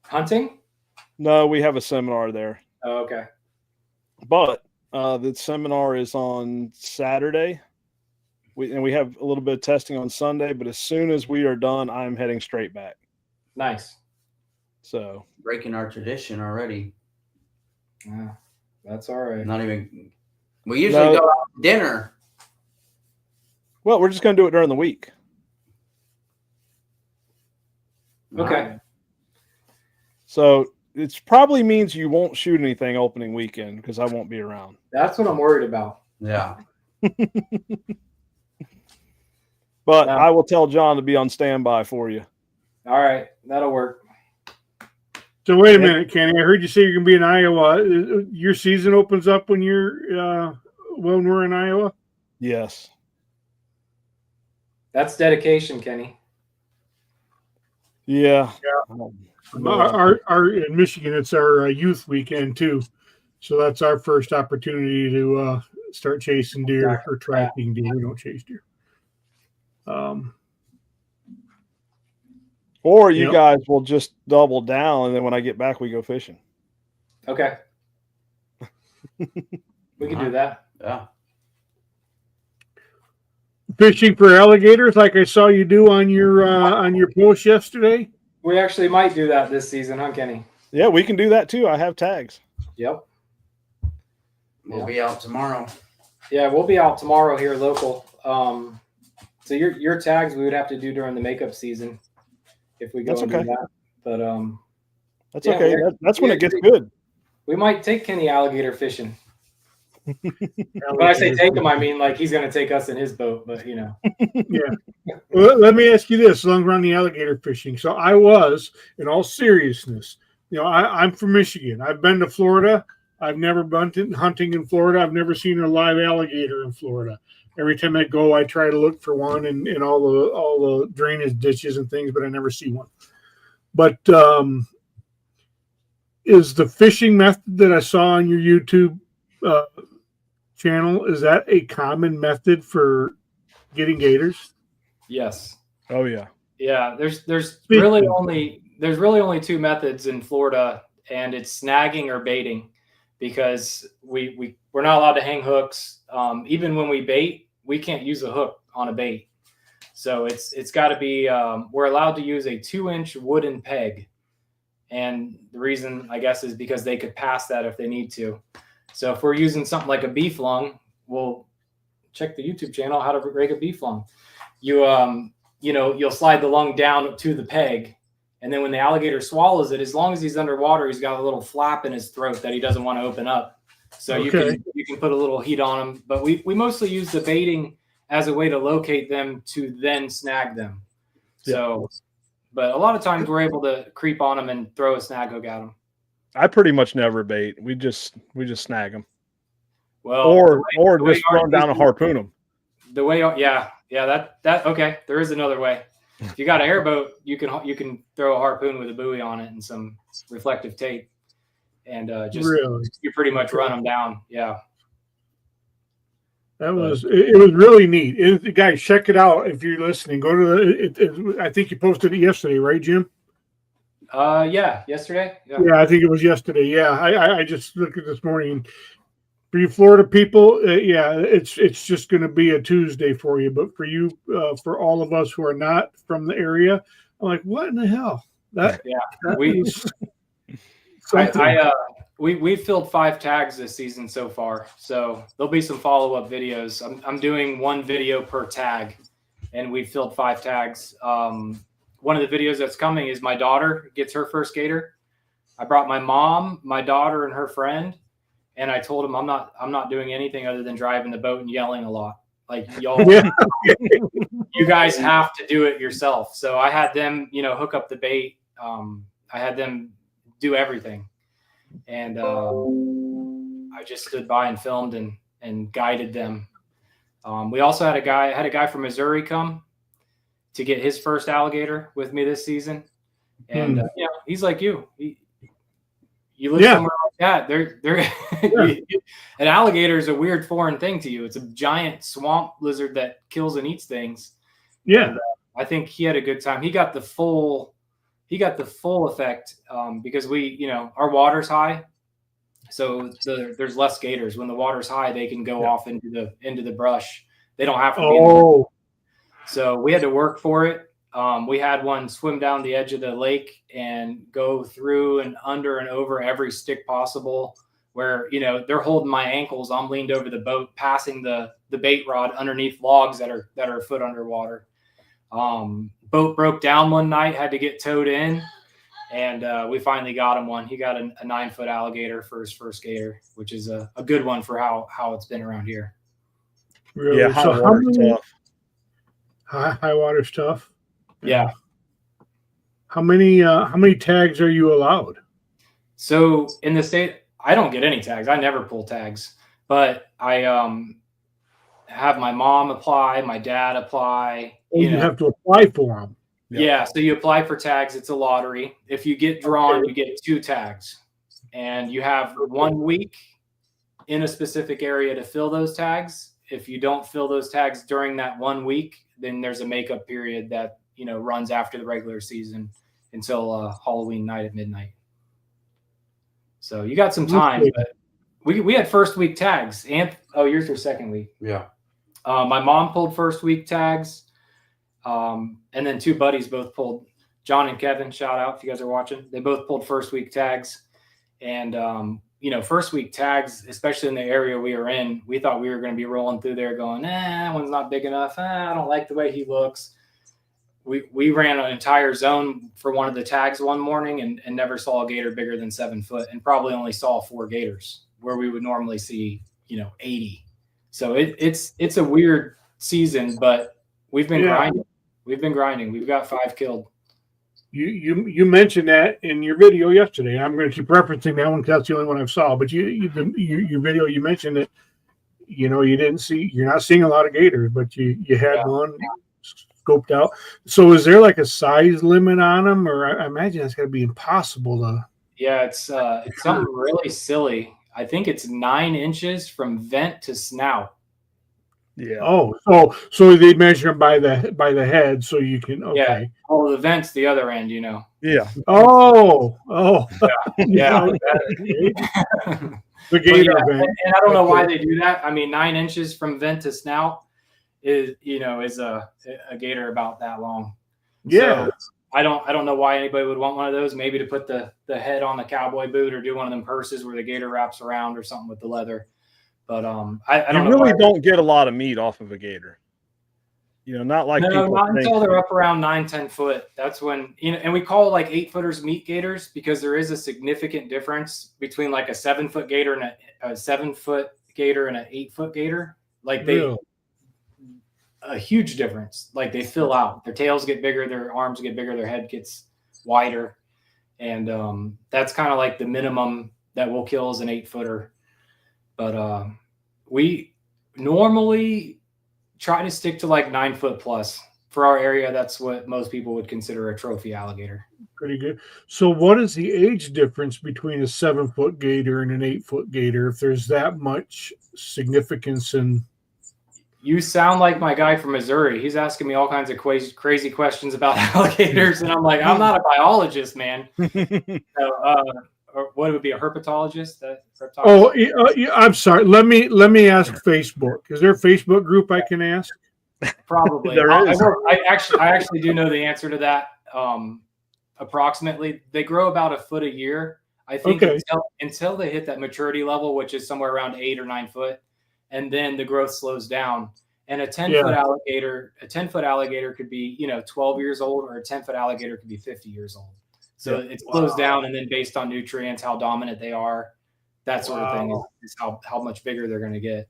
Speaker 4: Hunting?
Speaker 2: No, we have a seminar there.
Speaker 4: Oh, okay.
Speaker 2: But the seminar is on Saturday. We have a little bit of testing on Sunday, but as soon as we are done, I'm heading straight back.
Speaker 4: Nice.
Speaker 2: So
Speaker 3: breaking our tradition already.
Speaker 4: Yeah, that's all right.
Speaker 3: Not even. We usually go out to dinner.
Speaker 2: Well, we're just going to do it during the week.
Speaker 4: Okay.
Speaker 2: So it probably means you won't shoot anything opening weekend because I won't be around.
Speaker 4: That's what I'm worried about.
Speaker 3: Yeah.
Speaker 2: But I will tell John to be on standby for you.
Speaker 4: All right. That'll work.
Speaker 1: So wait a minute, Kenny. I heard you say you're going to be in Iowa. Your season opens up when when we're in Iowa?
Speaker 2: Yes.
Speaker 4: That's dedication, Kenny.
Speaker 2: Yeah.
Speaker 1: Our in Michigan, it's our youth weekend too. So that's our first opportunity to start chasing deer or tracking deer. We don't chase deer.
Speaker 2: Or you guys will just double down, and then when I get back, we go fishing.
Speaker 4: Okay. We can do that.
Speaker 3: Yeah.
Speaker 1: Fishing for alligators, like I saw you do on your post yesterday.
Speaker 4: We actually might do that this season, huh, Kenny?
Speaker 2: Yeah, we can do that too. I have tags.
Speaker 4: Yep.
Speaker 3: We'll be out tomorrow.
Speaker 4: Yeah, we'll be out tomorrow here local. So your tags we would have to do during the makeup season if we go and do that. But
Speaker 2: that's okay. That's when it gets good.
Speaker 4: We might take Kenny alligator fishing. When I say take him, I mean like he's going to take us in his boat, but you know.
Speaker 1: Yeah. Well, let me ask you this: as long as we're on the alligator fishing, so I was, in all seriousness, I'm from Michigan. I've been to Florida. I've never been hunting in Florida. I've never seen a live alligator in Florida. Every time I go, I try to look for one in all the drainage ditches and things, but I never see one. But is the fishing method that I saw on your YouTube channel, is that a common method for getting gators?
Speaker 4: Yes.
Speaker 2: Oh yeah.
Speaker 4: Yeah. There's really only 2 methods in Florida, and it's snagging or baiting, because we're not allowed to hang hooks. Even when we bait, we can't use a hook on a bait. So it's got to be, we're allowed to use a 2-inch wooden peg. And the reason, I guess, is because they could pass that if they need to. So if we're using something like a beef lung, we'll check the YouTube channel, how to break a beef lung. You you'll slide the lung down to the peg. And then when the alligator swallows it, as long as he's underwater, he's got a little flap in his throat that he doesn't want to open up. So you can put a little heat on them. But we mostly use the baiting as a way to locate them to then snag them. So, but a lot of times we're able to creep on them and throw a snag hook at them.
Speaker 2: I pretty much never bait. We just snag them.
Speaker 4: Well,
Speaker 2: or just throw them down and harpoon them.
Speaker 4: The way, that okay. There is another way. If you got an airboat, you can throw a harpoon with a buoy on it and some reflective tape, and you pretty much run them down. Yeah,
Speaker 1: it was really neat. Guys, check it out if you're listening. Go to I think you posted it yesterday, right, Jim?
Speaker 4: Yesterday.
Speaker 1: Yeah, I think it was yesterday. Yeah, I just looked at this morning. For you Florida people, it's just going to be a Tuesday for you. But for you, for all of us who are not from the area, I'm like, what in the hell?
Speaker 4: We've filled 5 tags this season so far. So there'll be some follow-up videos. I'm doing 1 video per tag, and we've filled 5 tags. One of the videos that's coming is my daughter gets her first gator. I brought my mom, my daughter, and her friend. And I told him I'm not doing anything other than driving the boat and yelling a lot. Like, y'all, you guys have to do it yourself. So I had them, hook up the bait. I had them do everything. And I just stood by and filmed and guided them. We also had a guy from Missouri come to get his first alligator with me this season. And he's like you. You live somewhere like that. An alligator is a weird foreign thing to you. It's a giant swamp lizard that kills and eats things.
Speaker 1: Yeah,
Speaker 4: and, I think he had a good time. He got the full effect because our water's high, so there's less gators. When the water's high, they can go off into the brush. They don't have to be in the brush. So we had to work for it. We had one swim down the edge of the lake and go through and under and over every stick possible where, they're holding my ankles. I'm leaned over the boat, passing the bait rod underneath logs that are a foot underwater. Boat broke down one night, had to get towed in, and we finally got him one. He got a 9-foot alligator for his first gator, which is a good one for how it's been around here.
Speaker 1: Really?
Speaker 2: Yeah, high water's tough.
Speaker 1: High water's tough.
Speaker 4: Yeah.
Speaker 1: How many tags are you allowed?
Speaker 4: So in the state, I don't get any tags. I never pull tags, but I have my mom apply, my dad apply.
Speaker 1: You have to apply for them.
Speaker 4: Yeah. So you apply for tags. It's a lottery. If you get drawn, you get 2 tags, and you have 1 week in a specific area to fill those tags. If you don't fill those tags during that 1 week, then there's a makeup period that runs after the regular season until Halloween night at midnight. So you got some time, but we had first week tags. Yours were second week.
Speaker 3: Yeah.
Speaker 4: My mom pulled first week tags. And then 2 buddies both pulled. John and Kevin, shout out if you guys are watching. They both pulled first week tags. And, first week tags, especially in the area we were in, we thought we were going to be rolling through there going, that one's not big enough. I don't like the way he looks. We ran an entire zone for one of the tags one morning and never saw a gator bigger than 7 foot, and probably only saw 4 gators where we would normally see, 80. So it's a weird season, but we've been grinding. We've got 5 killed.
Speaker 1: You mentioned that in your video yesterday. I'm going to keep referencing that one because that's the only one I saw. But your video, you mentioned that you're not seeing a lot of gators, but you had one scoped out. So is there like a size limit on them, or I imagine that's got to be impossible to?
Speaker 4: Yeah, it's something really silly. I think it's 9 inches from vent to snout.
Speaker 2: Yeah.
Speaker 1: Oh, so they measure them by the head, so you can. Okay.
Speaker 4: Yeah. Oh, the vent's the other end,
Speaker 2: Yeah.
Speaker 1: Oh.
Speaker 4: Yeah.
Speaker 1: The gator vent.
Speaker 4: And I don't know why they do that. I mean, 9 inches from vent to snout is a gator about that long.
Speaker 1: Yeah.
Speaker 4: So I don't know why anybody would want one of those. Maybe to put the head on the cowboy boot, or do one of them purses where the gator wraps around, or something with the leather. But I don't know.
Speaker 2: You really don't get a lot of meat off of a gator. Not like
Speaker 4: no,
Speaker 2: people
Speaker 4: not
Speaker 2: think.
Speaker 4: until they're up around 9-10 foot. That's when, and we call like 8-footers meat gators because there is a significant difference between like a 7-foot gator and a 7-foot gator and an 8-foot gator. Like a huge difference. Like they fill out, their tails get bigger, their arms get bigger, their head gets wider. And that's kind of like the minimum that we'll kill as an 8-footer. But we normally try to stick to like 9 foot plus. For our area, that's what most people would consider a trophy alligator.
Speaker 1: Pretty good. So what is the age difference between a 7-foot gator and an 8-foot gator, if there's that much significance in?
Speaker 4: You sound like my guy from Missouri. He's asking me all kinds of crazy questions about alligators, and I'm like, I'm not a biologist, man. Or what would be a herpetologist?
Speaker 1: I'm sorry. Let me ask Facebook. Is there a Facebook group I can ask?
Speaker 4: Probably.
Speaker 2: There is.
Speaker 4: I actually do know the answer to that. Approximately, they grow about a foot a year. I think until they hit that maturity level, which is somewhere around 8 or 9 foot, and then the growth slows down. And a 10-foot alligator could be 12 years old, or a 10-foot alligator could be 50 years old. So it slows down, and then based on nutrients, how dominant they are, that sort of thing is how much bigger they're going to get.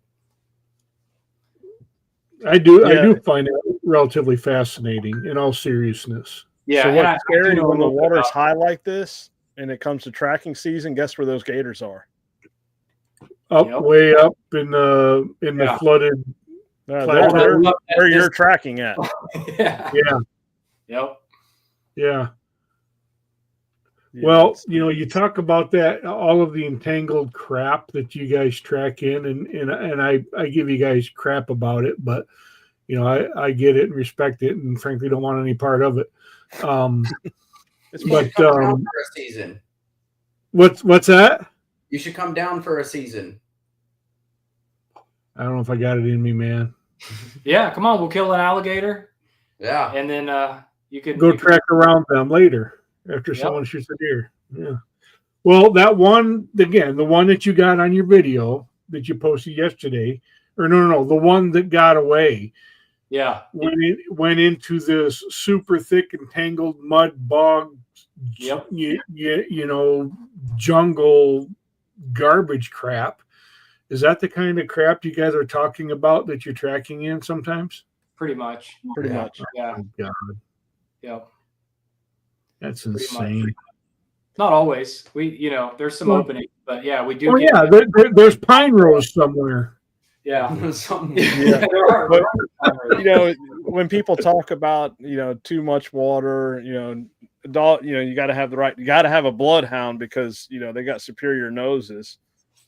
Speaker 1: I do find it relatively fascinating, in all seriousness.
Speaker 4: Yeah.
Speaker 2: So what's scary when the water's high like this and it comes to tracking season, guess where those gators are?
Speaker 1: Way up in the flooded.
Speaker 2: Where you're tracking at.
Speaker 4: Yeah. Yep.
Speaker 1: Yeah. Well, you talk about that, all of the entangled crap that you guys track in, and I give you guys crap about it, but I get it and respect it, and frankly don't want any part of it.
Speaker 3: But for a season.
Speaker 1: What's that?
Speaker 3: You should come down for a season.
Speaker 1: I don't know if I got it in me, man.
Speaker 4: Yeah, come on, we'll kill an alligator.
Speaker 3: Yeah,
Speaker 4: and then you can
Speaker 1: track around them later. After someone shoots a deer. Yeah. Well, that one, again, the one that you got on your video that you posted yesterday, or no, the one that got away.
Speaker 4: Yeah.
Speaker 1: Went into this super thick and tangled mud bog, jungle garbage crap. Is that the kind of crap you guys are talking about that you're tracking in sometimes?
Speaker 4: Pretty much. Yeah.
Speaker 1: Oh, God.
Speaker 4: Yep.
Speaker 1: That's insane.
Speaker 4: Not always. There's some opening, but yeah, we do.
Speaker 1: There's pine rows somewhere.
Speaker 4: Yeah.
Speaker 2: But, when people talk about too much water, dog, you got to have you got to have a bloodhound because they got superior noses.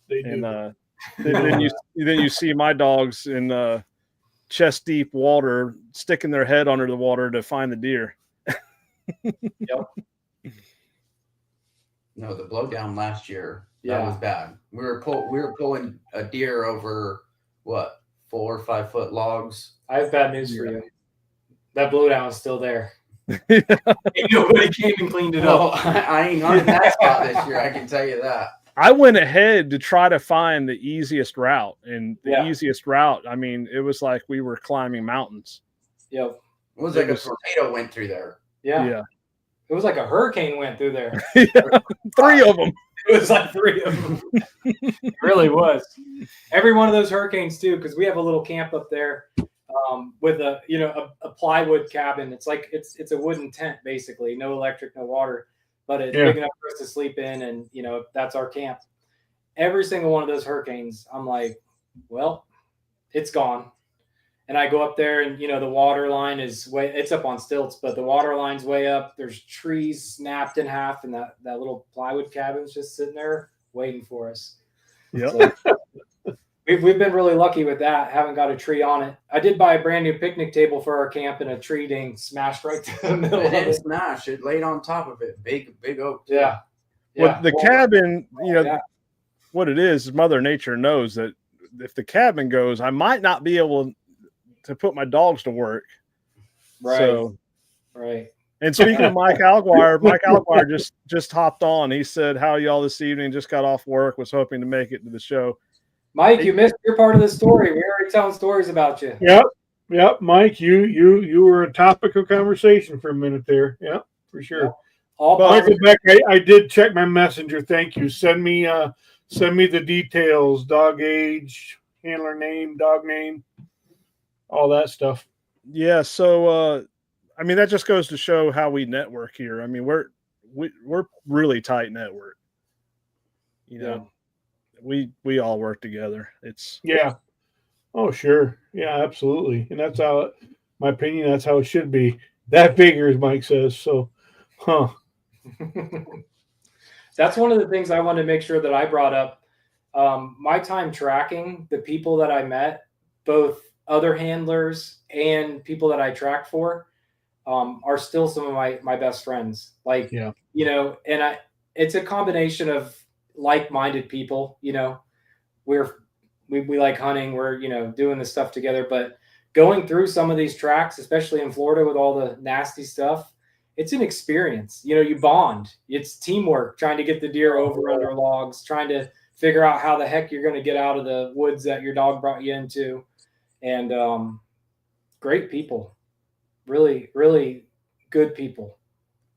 Speaker 1: They do.
Speaker 2: And then you see my dogs in chest deep water sticking their head under the water to find the deer.
Speaker 4: Yep.
Speaker 3: No, the blowdown last year that was bad. We were pulling a deer over 4 or 5 foot logs.
Speaker 4: I have bad news for you. That blowdown is still there. Nobody came and cleaned it up.
Speaker 3: I ain't on that spot this year. I can tell you that.
Speaker 2: I went ahead to try to find the easiest route, and the easiest route. I mean, it was like we were climbing mountains.
Speaker 4: Yep.
Speaker 3: It was like a tornado went through there.
Speaker 4: Yeah. It was like a hurricane went through there.
Speaker 2: 3 of them.
Speaker 4: It was like 3 of them. It really was. Every one of those hurricanes too, because we have a little camp up there with a plywood cabin. It's like it's a wooden tent basically, no electric, no water, but it's big enough for us to sleep in, and that's our camp. Every single one of those hurricanes, I'm like, well, it's gone. And I go up there, and the water line it's up on stilts, but the water line's way up. There's trees snapped in half, and that little plywood cabin's just sitting there waiting for us.
Speaker 2: Yeah.
Speaker 4: So we've been really lucky with that. Haven't got a tree on it. I did buy a brand new picnic table for our camp, and a tree dang smashed right through the middle.
Speaker 3: It didn't smash. It laid on top of it. Big oak.
Speaker 4: Yeah.
Speaker 2: Well, the cabin, what it is Mother Nature knows that if the cabin goes, I might not be able to put my dogs to work.
Speaker 4: Right.
Speaker 2: So,
Speaker 4: right.
Speaker 2: And speaking of Mike Alguire just hopped on. He said, "How are y'all this evening? Just got off work. Was hoping to make it to the show."
Speaker 4: Mike, you missed your part of the story. We're already telling stories about you.
Speaker 1: Yep. Yep, Mike, you were a topic of conversation for a minute there. Yeah, for sure.
Speaker 4: Yep. All
Speaker 1: Michael Beck, I did check my messenger. Thank you. Send me the details, dog age, handler name, dog name, all that stuff.
Speaker 2: Yeah. So, I mean, that just goes to show how we network here. I mean, we're really tight network. You know, we all work together. It's
Speaker 1: yeah. Oh, sure. Yeah, absolutely. And that's how, my opinion, that's how it should be. That figures, Mike says. So, huh.
Speaker 4: That's one of the things I wanted to make sure that I brought up. My time tracking, the people that I met, both other handlers and people that I tracked for, are still some of my best friends. Like,
Speaker 1: yeah.
Speaker 4: You know, and it's a combination of like-minded people. You know, we like hunting. We're, you know, doing this stuff together. But going through some of these tracks, especially in Florida with all the nasty stuff, it's an experience. You know, you bond. It's teamwork, trying to get the deer over under logs, trying to figure out how the heck you're going to get out of the woods that your dog brought you into. And great people, really, really good people.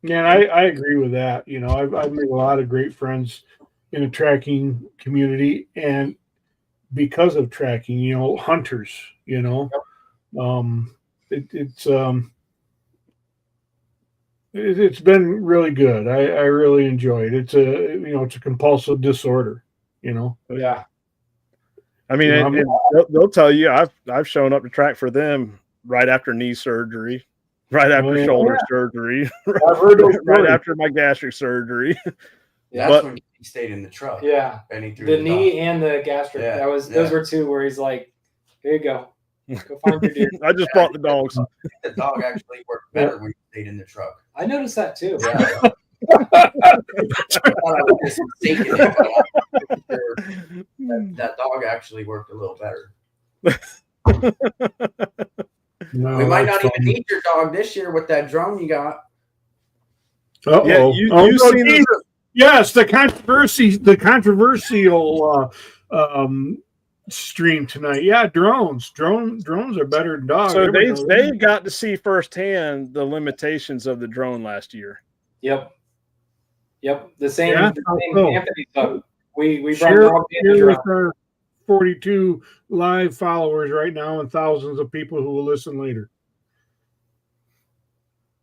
Speaker 1: Yeah, and I agree with that. You know, I've made a lot of great friends in the tracking community, and because of tracking, you know, hunters, you know, it's been really good. I really enjoy it. It's a compulsive disorder, you know.
Speaker 4: Yeah.
Speaker 2: I mean, and they'll tell you I've shown up to track for them right after knee surgery, right after shoulder surgery,
Speaker 1: I've heard
Speaker 2: right after my gastric surgery.
Speaker 3: Yeah, that's when he stayed in the truck.
Speaker 4: Yeah, the knee and the gastric. Yeah. Those were two where he's like, "Here you go, go find your deer."
Speaker 2: I just brought the dogs.
Speaker 3: The dog actually worked better when he stayed in the truck.
Speaker 4: I noticed that too.
Speaker 3: Yeah. I thought I was just mistaken it, but that dog actually worked a little better.
Speaker 1: No,
Speaker 3: we might not even need your dog this year with that drone you got.
Speaker 2: Yeah, you seen this?
Speaker 1: Yes, the controversial stream tonight. Yeah, drones are better than dogs.
Speaker 2: So they got to see firsthand the limitations of the drone last year.
Speaker 4: Yep. The same Anthony took. We brought
Speaker 1: share
Speaker 4: dogs in
Speaker 1: with our 42 live followers right now and thousands of people who will listen later.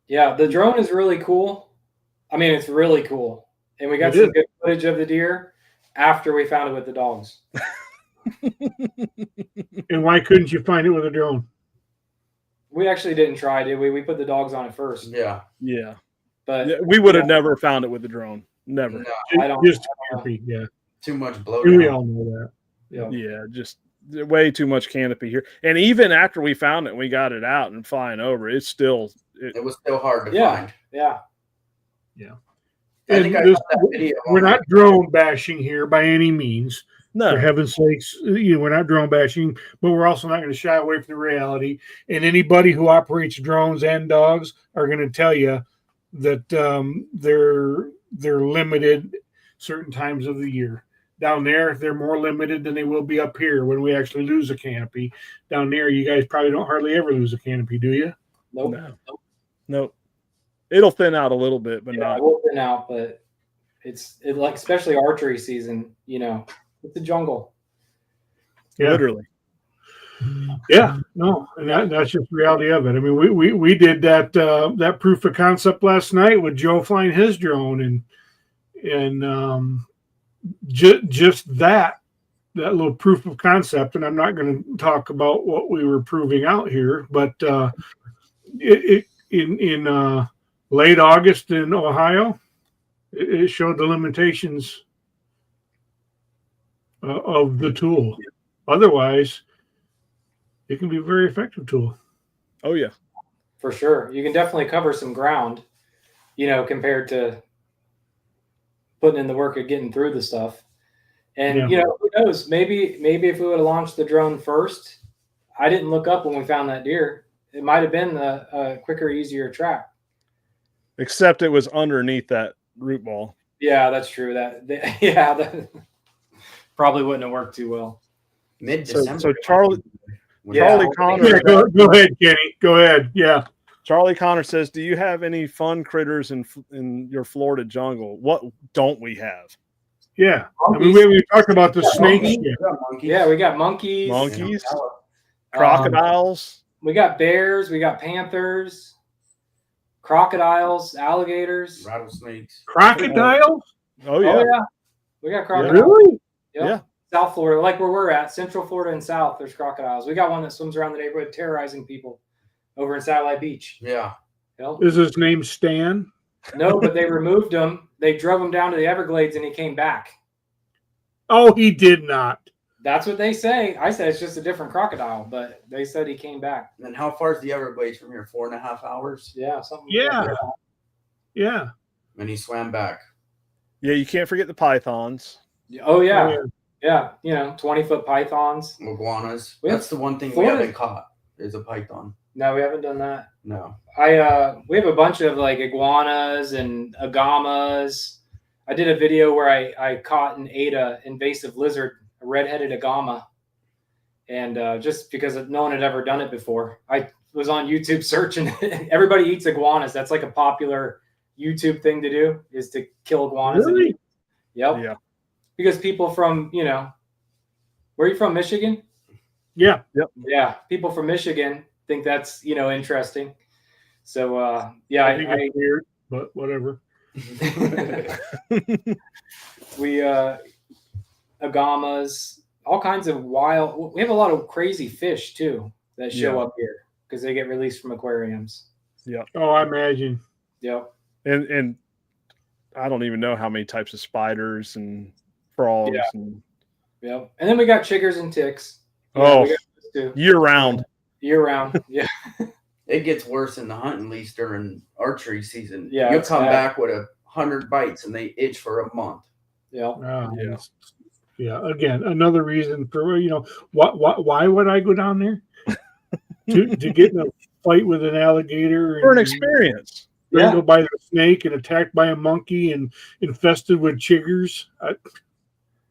Speaker 4: Yeah, the drone is really cool. I mean, it's really cool. And we got some good footage of the deer after we found it with the dogs.
Speaker 1: And why couldn't you find it with a drone?
Speaker 4: We actually didn't try, did we? We put the dogs on it first.
Speaker 3: Yeah.
Speaker 4: But
Speaker 2: we would have never found it with the drone. Never.
Speaker 3: No,
Speaker 4: I don't.
Speaker 1: Just canopy, yeah.
Speaker 3: Too much blow.
Speaker 1: We all know that.
Speaker 2: Yeah, just way too much canopy here. And even after we found it, we got it out and flying over. It was still
Speaker 3: hard to find.
Speaker 4: Yeah.
Speaker 3: I think I saw that video.
Speaker 1: We're not drone bashing here by any means.
Speaker 2: No.
Speaker 1: For heaven's sakes, we're not drone bashing, but we're also not going to shy away from the reality. And anybody who operates drones and dogs are going to tell you that they're limited certain times of the year. Down there, they're more limited than they will be up here when we actually lose a canopy. Down there, you guys probably don't hardly ever lose a canopy, do you?
Speaker 2: Nope. It'll thin out a little bit, but not.
Speaker 4: It will thin out, but it's like especially archery season. You know, it's the jungle.
Speaker 1: Yeah.
Speaker 2: Literally.
Speaker 1: Yeah, no, and that's just the reality of it. I mean, we did that proof of concept last night with Joe flying his drone, and just that little proof of concept. And I'm not going to talk about what we were proving out here, but in late August in Ohio, it showed the limitations of the tool. Otherwise, it can be a very effective tool.
Speaker 2: Oh, yeah.
Speaker 4: For sure. You can definitely cover some ground, compared to putting in the work of getting through the stuff. And, who knows? Maybe if we would have launched the drone first, I didn't look up when we found that deer. It might have been a quicker, easier track.
Speaker 2: Except it was underneath that root ball.
Speaker 4: Yeah, that's true. That probably wouldn't have worked too well.
Speaker 3: Mid-December.
Speaker 2: So Charlie Connor.
Speaker 1: Yeah, go ahead, Kenny. Go ahead. Yeah.
Speaker 2: Charlie Connor says, "Do you have any fun critters in your Florida jungle? What don't we have?"
Speaker 1: Yeah. I mean, we talked about the snakes.
Speaker 4: Yeah, we got monkeys.
Speaker 2: Monkeys. Crocodiles.
Speaker 4: We got bears. We got panthers. Crocodiles. Alligators.
Speaker 3: Rattlesnakes.
Speaker 1: Crocodiles?
Speaker 2: Oh yeah.
Speaker 4: Oh, yeah. We got crocodiles.
Speaker 1: Really?
Speaker 4: Yep.
Speaker 2: Yeah.
Speaker 4: South Florida, like where we're at, Central Florida and South, there's crocodiles. We got one that swims around the neighborhood terrorizing people over in Satellite Beach.
Speaker 3: Yeah.
Speaker 4: Yep.
Speaker 1: Is his name Stan?
Speaker 4: No, but they removed him. They drove him down to the Everglades and he came back.
Speaker 1: Oh, he did not.
Speaker 4: That's what they say. I said it's just a different crocodile, but they said he came back.
Speaker 3: And then how far is the Everglades from here? 4.5 hours?
Speaker 4: Yeah, something.
Speaker 1: Yeah.
Speaker 4: Like that.
Speaker 1: Yeah.
Speaker 3: And he swam back.
Speaker 2: Yeah, you can't forget the pythons.
Speaker 4: Oh, yeah. Yeah. 20-foot pythons.
Speaker 3: Iguanas.
Speaker 4: We have
Speaker 3: That's the one thing we
Speaker 4: Florida-
Speaker 3: haven't caught is a python.
Speaker 4: No, we haven't done that.
Speaker 3: No.
Speaker 4: We have a bunch of like iguanas and agamas. I did a video where I caught and ate a invasive lizard, a red-headed agama, and just because no one had ever done it before, I was on YouTube searching. Everybody eats iguanas. That's like a popular YouTube thing to do, is to kill iguanas.
Speaker 1: Really?
Speaker 4: Yep.
Speaker 2: Yeah.
Speaker 4: Because people from where are you from, Michigan?
Speaker 1: Yeah.
Speaker 4: Yeah, people from Michigan think that's interesting. So
Speaker 1: I think it's weird, but whatever.
Speaker 4: We agamas, all kinds of wild. We have a lot of crazy fish too that show up here because they get released from aquariums.
Speaker 2: Yeah.
Speaker 1: Oh, I imagine.
Speaker 4: Yep.
Speaker 2: And I don't even know how many types of spiders and frogs.
Speaker 4: Yeah.
Speaker 2: And
Speaker 4: Yep. And then we got chiggers and ticks.
Speaker 2: Oh,
Speaker 4: we got those too.
Speaker 2: year round.
Speaker 4: Year round. Yeah.
Speaker 3: It gets worse in the hunting lease during archery season.
Speaker 4: Yeah,
Speaker 3: You'll
Speaker 4: it's
Speaker 3: come
Speaker 4: bad.
Speaker 3: back with 100 bites and they itch for a month.
Speaker 4: Yep.
Speaker 2: Yeah.
Speaker 1: Yeah. Again, another reason for why would I go down there to get in a fight with an alligator
Speaker 2: For an experience.
Speaker 1: Strangled by the snake and attacked by a monkey and infested with chiggers.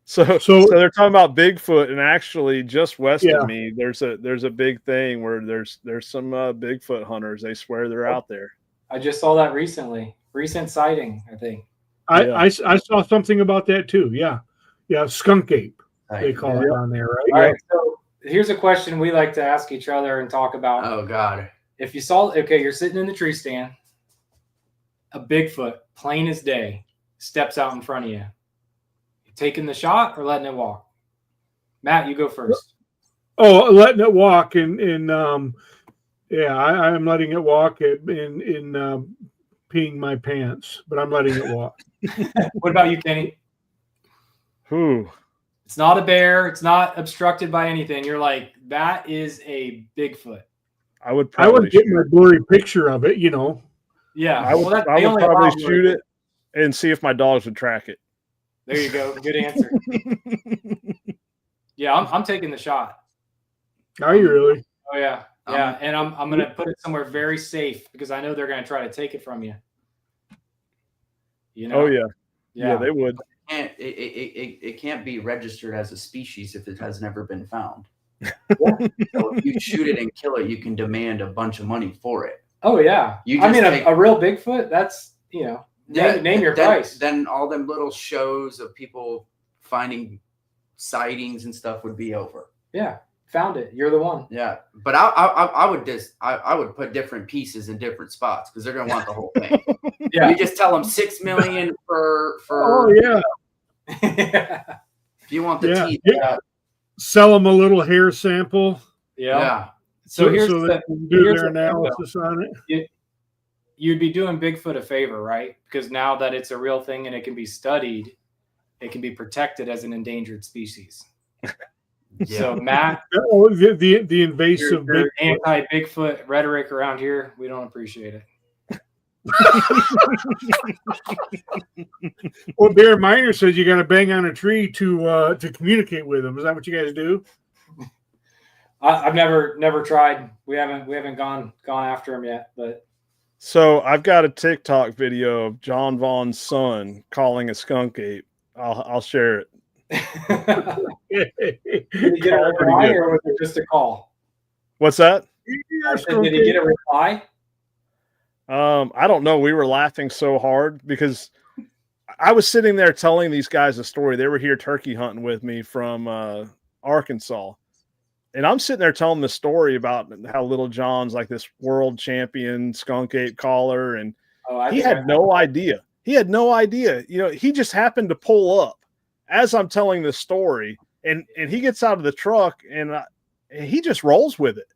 Speaker 2: So
Speaker 1: So-
Speaker 2: they're talking about Bigfoot, and actually just west
Speaker 1: Yeah.
Speaker 2: of me, there's a big thing where there's some Bigfoot hunters. They swear they're out there.
Speaker 4: I just saw that recently. Recent sighting, I think.
Speaker 1: I saw something about that too. Yeah. Yeah. Skunk ape, they call it
Speaker 2: Yeah.
Speaker 1: down there, right?
Speaker 4: All right. So here's a question we like to ask each other and talk about.
Speaker 3: Oh, God.
Speaker 4: If you saw, you're sitting in the tree stand, a Bigfoot, plain as day, steps out in front of you. You taking the shot or letting it walk? Matt, you go first.
Speaker 1: Oh, letting it walk and I'm letting it walk in peeing my pants, but I'm letting it walk.
Speaker 4: What about you, Kenny?
Speaker 2: Whew.
Speaker 4: It's not a bear. It's not obstructed by anything. You're like, that is a Bigfoot.
Speaker 2: I would
Speaker 1: I
Speaker 2: probably
Speaker 1: would get my blurry picture of it,
Speaker 4: Yeah.
Speaker 2: I would,
Speaker 4: that's
Speaker 2: I
Speaker 4: the
Speaker 2: would
Speaker 4: only
Speaker 2: probably
Speaker 4: problem
Speaker 2: shoot
Speaker 4: with
Speaker 2: it and see if my dogs would track it.
Speaker 4: There you go. Good answer. Yeah, I'm taking the shot.
Speaker 1: Are you really?
Speaker 4: Oh yeah. Yeah. And I'm gonna put it somewhere very safe because I know they're gonna try to take it from you.
Speaker 2: Oh yeah.
Speaker 4: Yeah.
Speaker 2: They would.
Speaker 3: It can't be registered as a species if it has never been found. So if you shoot it and kill it, you can demand a bunch of money for it.
Speaker 4: Oh yeah.
Speaker 3: You
Speaker 4: I
Speaker 3: just
Speaker 4: mean,
Speaker 3: take-
Speaker 4: a real Bigfoot. That's name your price.
Speaker 3: Then all them little shows of people finding sightings and stuff would be over.
Speaker 4: Yeah. Found it. You're the one.
Speaker 3: Yeah, but I would put different pieces in different spots because they're gonna want the whole thing.
Speaker 4: Yeah.
Speaker 3: You just tell them $6 million for.
Speaker 1: Oh yeah.
Speaker 3: If you want the
Speaker 1: Yeah.
Speaker 3: teeth.
Speaker 1: Yeah. Sell them a little hair sample.
Speaker 3: Yeah.
Speaker 4: So here's
Speaker 1: so they can do
Speaker 4: here's
Speaker 1: their
Speaker 4: the thing, though.
Speaker 1: analysis on it.
Speaker 4: You'd be doing Bigfoot a favor, right? Because now that it's a real thing and it can be studied, it can be protected as an endangered species.
Speaker 3: Yeah.
Speaker 4: So Matt,
Speaker 1: Oh, the invasive.
Speaker 4: your anti-Bigfoot rhetoric around here, we don't appreciate it.
Speaker 1: Well, Bear Miner says you got to bang on a tree to communicate with them. Is that what you guys do?
Speaker 4: I've never tried. We haven't gone after him yet, but
Speaker 2: So I've got a TikTok video of John Vaughn's son calling a skunk ape. I'll share it.
Speaker 4: did you get a reply or was it just a call?
Speaker 2: What's that?
Speaker 4: I said, did he get a reply?
Speaker 2: I don't know. We were laughing so hard because I was sitting there telling these guys a story. They were here turkey hunting with me from Arkansas. And I'm sitting there telling the story about how Little John's like this world champion skunk ape caller. And he had no idea. He had no idea. You know, he just happened to pull up as I'm telling this story. And he gets out of the truck and he just rolls with it.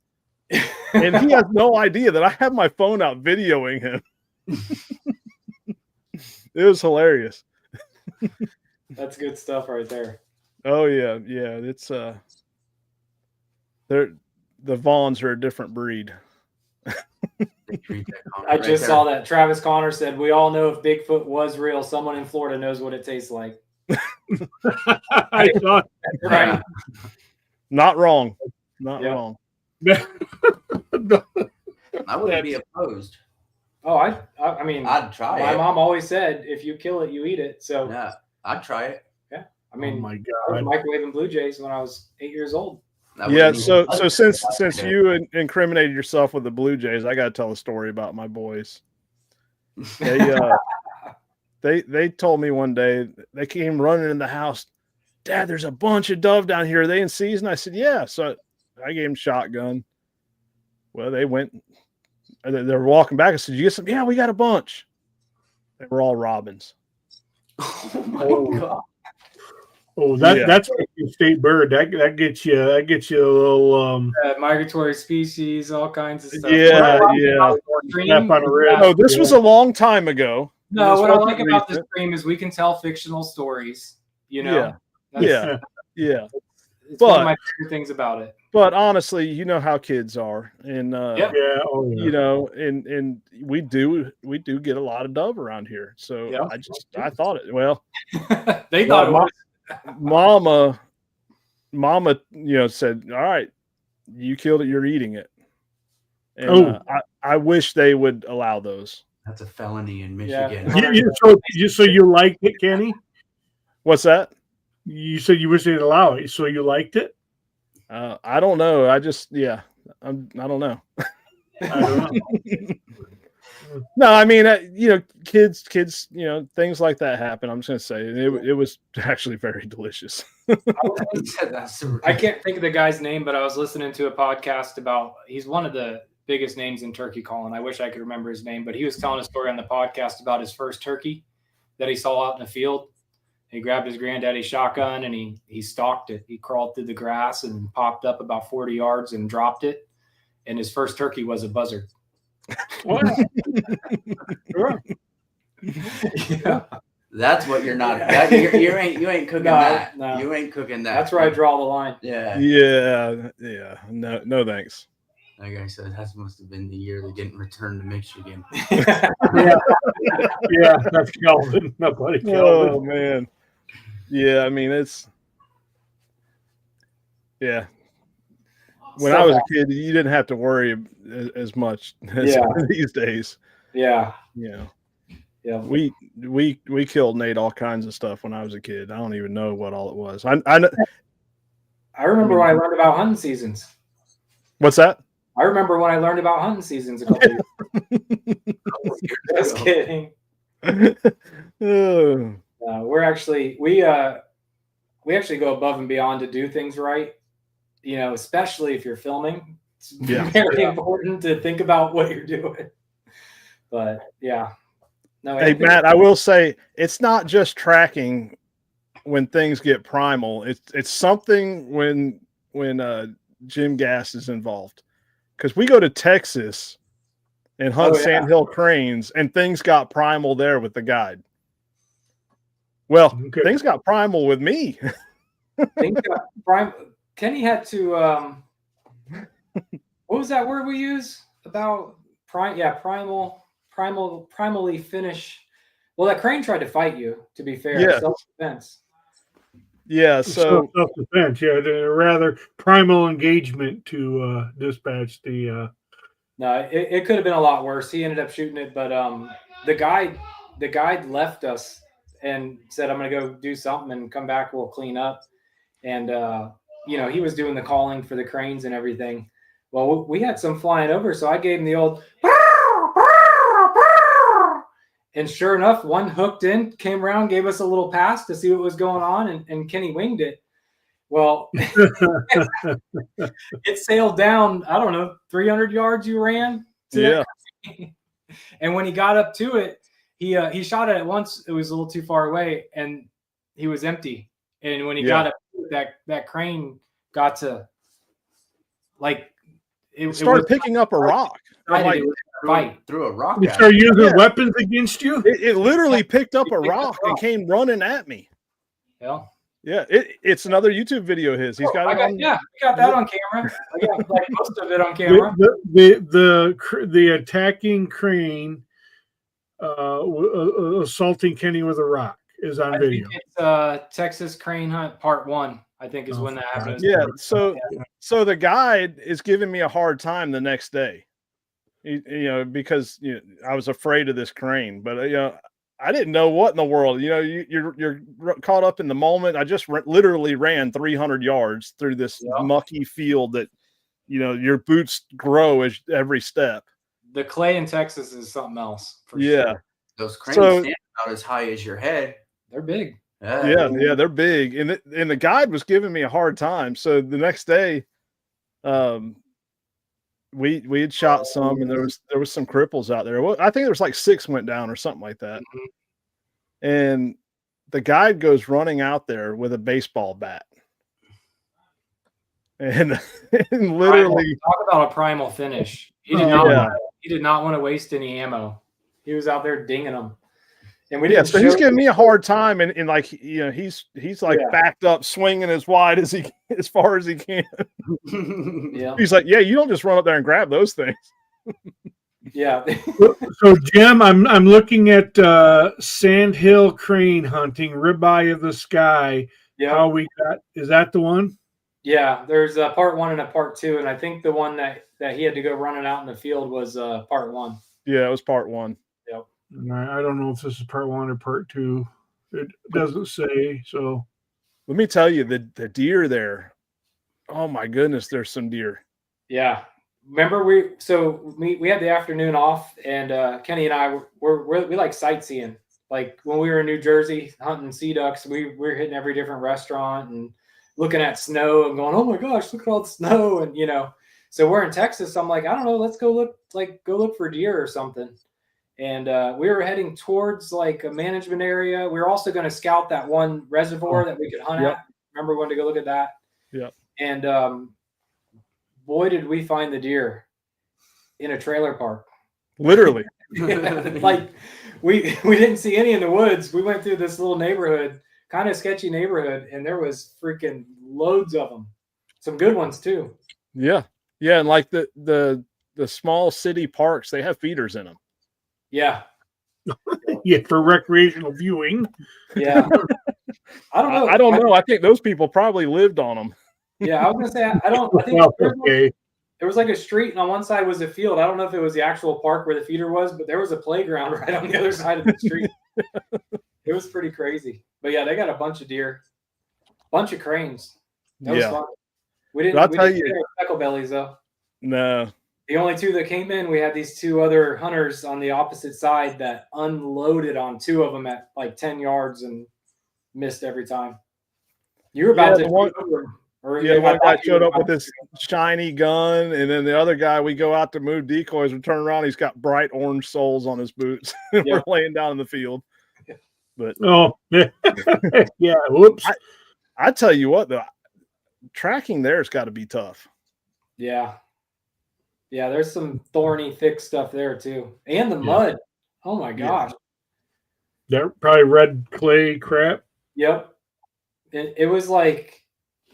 Speaker 2: And he has no idea that I have my phone out videoing him. It was hilarious.
Speaker 4: That's good stuff right there.
Speaker 2: Oh yeah. Yeah. It's the Vaughns are a different breed.
Speaker 4: I just saw that Travis Connor said, we all know if Bigfoot was real, someone in Florida knows what it tastes like.
Speaker 1: I thought
Speaker 4: right.
Speaker 2: Not wrong. Not wrong.
Speaker 3: I wouldn't be opposed.
Speaker 4: Oh, I mean,
Speaker 3: I'd try it.
Speaker 4: My mom always said, if you kill it, you eat it. So
Speaker 3: yeah, I'd try it.
Speaker 4: Yeah. I mean,
Speaker 1: oh my
Speaker 4: I was
Speaker 1: God.
Speaker 4: microwaving Blue Jays when I was 8 years old.
Speaker 2: Yeah, so since you incriminated yourself with the Blue Jays, I got to tell a story about my boys. They told me one day they came running in the house. Dad, there's a bunch of dove down here. Are they in season? I said, yeah. So I gave them shotgun. Well, they went. They were walking back. I said, "You get some?" Yeah, we got a bunch. They were all robins.
Speaker 3: Oh my God.
Speaker 1: Oh, that's a state bird. That gets you a little
Speaker 4: migratory species, all kinds of stuff.
Speaker 2: Yeah.
Speaker 1: No,
Speaker 2: this was a long time ago.
Speaker 4: No, what I like about this stream is we can tell fictional stories. You know.
Speaker 2: Yeah.
Speaker 4: It's one of my favorite things about it.
Speaker 2: But honestly, you know how kids are, and
Speaker 1: you
Speaker 2: know, and we do get a lot of dove around here. So I thought it. Well,
Speaker 4: they thought it was.
Speaker 2: Mama, you know, said, "All right, you killed it. You're eating it." And I wish they would allow those.
Speaker 3: That's a felony in Michigan.
Speaker 1: So you liked it, Kenny?
Speaker 2: What's that?
Speaker 1: You said you wish they'd allow it. So you liked it?
Speaker 2: I don't know. I don't know.
Speaker 1: I don't know.
Speaker 2: No, I mean, you know, kids, you know, things like that happen. I'm just going to say it was actually very delicious.
Speaker 4: I can't think of the guy's name, but I was listening to a podcast about, he's one of the biggest names in turkey calling. I wish I could remember his name, but he was telling a story on the podcast about his first turkey that he saw out in the field. He grabbed his granddaddy's shotgun and he stalked it. He crawled through the grass and popped up about 40 yards and dropped it. And his first turkey was a buzzard.
Speaker 1: Sure.
Speaker 3: Yeah. That's what you're not. You ain't cooking that.
Speaker 4: No.
Speaker 3: You ain't cooking that.
Speaker 4: That's where I draw the line.
Speaker 3: Yeah.
Speaker 2: Yeah. No thanks.
Speaker 3: Like I said, that must have been the year they didn't return to Michigan.
Speaker 1: Yeah, that's Kelvin. Nobody Kelvin.
Speaker 2: Oh man. Yeah, I mean it's. Yeah. When I was a kid, you didn't have to worry as much as these days.
Speaker 4: Yeah.
Speaker 2: Yeah.
Speaker 4: Yeah.
Speaker 2: We killed and ate all kinds of stuff when I was a kid. I don't even know what all it was. I
Speaker 4: remember when I learned about hunting seasons.
Speaker 2: What's that?
Speaker 4: I remember when I learned about hunting seasons a couple years ago. Just kidding. We actually go above and beyond to do things right. You know, especially if you're filming, it's very important to think about what you're doing. But no.
Speaker 2: Hey Matt, I will say it's not just tracking when things get primal. It's something when Jim Gast is involved, because we go to Texas and hunt sandhill cranes, and things got primal there with the guide. Well, things got primal with me.
Speaker 4: Things got primal. Kenny had to what was that word we use about primally finish. Well, that crane tried to fight you, to be fair. Self-defense.
Speaker 2: Yeah, so
Speaker 1: self-defense, rather primal engagement to dispatch the
Speaker 4: No, it could have been a lot worse. He ended up shooting it, but the guide left us and said, I'm gonna go do something and come back, we'll clean up. And you know, he was doing the calling for the cranes and everything. Well, we had some flying over, so I gave him the old, and sure enough, one hooked in, came around, gave us a little pass to see what was going on, and Kenny winged it. Well, it sailed down, I don't know, 300 yards you ran to that. And when he got up to it, he shot it at once. It was a little too far away, and he was empty. And when he got up to it, that crane got to, like, it
Speaker 2: started picking up a rock.
Speaker 3: Like, threw a rock.
Speaker 1: You start using weapons against you?
Speaker 2: It literally picked up a rock and came running at me.
Speaker 4: Yeah.
Speaker 2: Yeah, it's another YouTube video of his. He's got it on.
Speaker 4: Yeah, we got that on camera. I got like most of it on camera.
Speaker 1: The attacking crane assaulting Kenny with a rock is on video.
Speaker 4: It's Texas Crane Hunt Part 1, I think, is when that happened.
Speaker 2: Yeah, so the guide is giving me a hard time the next day, because I was afraid of this crane, but I didn't know what in the world. You're caught up in the moment. I just literally ran 300 yards through this mucky field that, your boots grow as every step.
Speaker 4: The clay in Texas is something else. For
Speaker 2: sure.
Speaker 3: Those cranes stand out as high as your head.
Speaker 4: They're big.
Speaker 2: Yeah, they're big. And the guide was giving me a hard time. So the next day, we had shot some, and there was some cripples out there. Well, I think there was like 6 went down or something like that. Mm-hmm. And the guide goes running out there with a baseball bat. And literally
Speaker 4: talk about a primal finish. He did not want to waste any ammo. He was out there dinging them. And we didn't.
Speaker 2: So he's giving me a hard time, and like he's like backed up, swinging as wide as far as he can.
Speaker 4: Yeah.
Speaker 2: He's like, you don't just run up there and grab those things.
Speaker 4: Yeah.
Speaker 1: So Jim, I'm looking at Sandhill Crane Hunting, Ribeye of the Sky.
Speaker 4: Yeah.
Speaker 1: How we got? Is that the one?
Speaker 4: Yeah. There's a Part 1 and a Part 2, and I think the one that he had to go running out in the field was Part 1.
Speaker 2: Yeah, it was Part 1.
Speaker 4: Yep.
Speaker 1: I don't know if this is Part 1 or Part 2. It doesn't say. So
Speaker 2: let me tell you, the deer there. Oh my goodness, there's some deer.
Speaker 4: Yeah. Remember we had the afternoon off, and Kenny and I we like sightseeing. Like when we were in New Jersey hunting sea ducks, we were hitting every different restaurant and looking at snow and going, oh my gosh, look at all the snow. And so we're in Texas. I'm like, I don't know, let's go look for deer or something. And we were heading towards like a management area. We were also going to scout that one reservoir that we could hunt at. Remember, we wanted to go look at that.
Speaker 2: Yeah.
Speaker 4: And boy, did we find the deer in a trailer park.
Speaker 2: Literally.
Speaker 4: Like we didn't see any in the woods. We went through this little neighborhood, kind of sketchy neighborhood, and there was freaking loads of them. Some good ones too.
Speaker 2: Yeah. Yeah. And like the small city parks, they have feeders in them.
Speaker 4: Yeah.
Speaker 1: Yeah, for recreational viewing.
Speaker 4: Yeah. I don't know.
Speaker 2: I don't know. I think those people probably lived on them.
Speaker 4: Yeah, I was gonna say I think there was like a street, and on one side was a field. I don't know if it was the actual park where the feeder was, but there was a playground right on the other side of the street. It was pretty crazy. But yeah, they got a bunch of deer, bunch of cranes. That was fun. We didn't get speckle bellies though.
Speaker 2: No.
Speaker 4: The only two that came in, we had these two other hunters on the opposite side that unloaded on 2 of them at like 10 yards and missed every time. You were about to.
Speaker 2: One guy showed up with this shiny gun, and then the other guy, we go out to move decoys, we turn around, he's got bright orange soles on his boots. We're laying down in the field. But
Speaker 1: yeah, whoops.
Speaker 2: I tell you what, the tracking there's got to be tough.
Speaker 4: Yeah. Yeah, there's some thorny, thick stuff there too. And the mud. Oh my gosh.
Speaker 1: They're probably red clay crap.
Speaker 4: Yep. It was like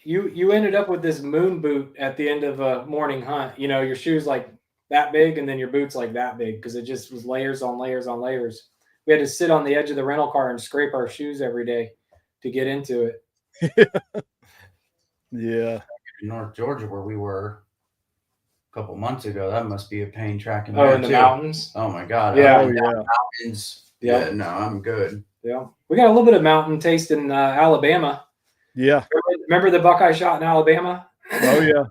Speaker 4: you ended up with this moon boot at the end of a morning hunt. Your shoes like that big, and then your boots like that big, because it just was layers on layers on layers. We had to sit on the edge of the rental car and scrape our shoes every day to get into it.
Speaker 2: Yeah.
Speaker 3: In North Georgia, where we were a couple months ago, that must be a pain tracking.
Speaker 4: Oh, in the mountains.
Speaker 3: Oh my god.
Speaker 4: Yeah.
Speaker 3: Mountains. Yeah. No, I'm good.
Speaker 4: Yeah. We got a little bit of mountain taste in Alabama.
Speaker 2: Yeah.
Speaker 4: Remember the buck I shot in Alabama?
Speaker 2: Oh yeah.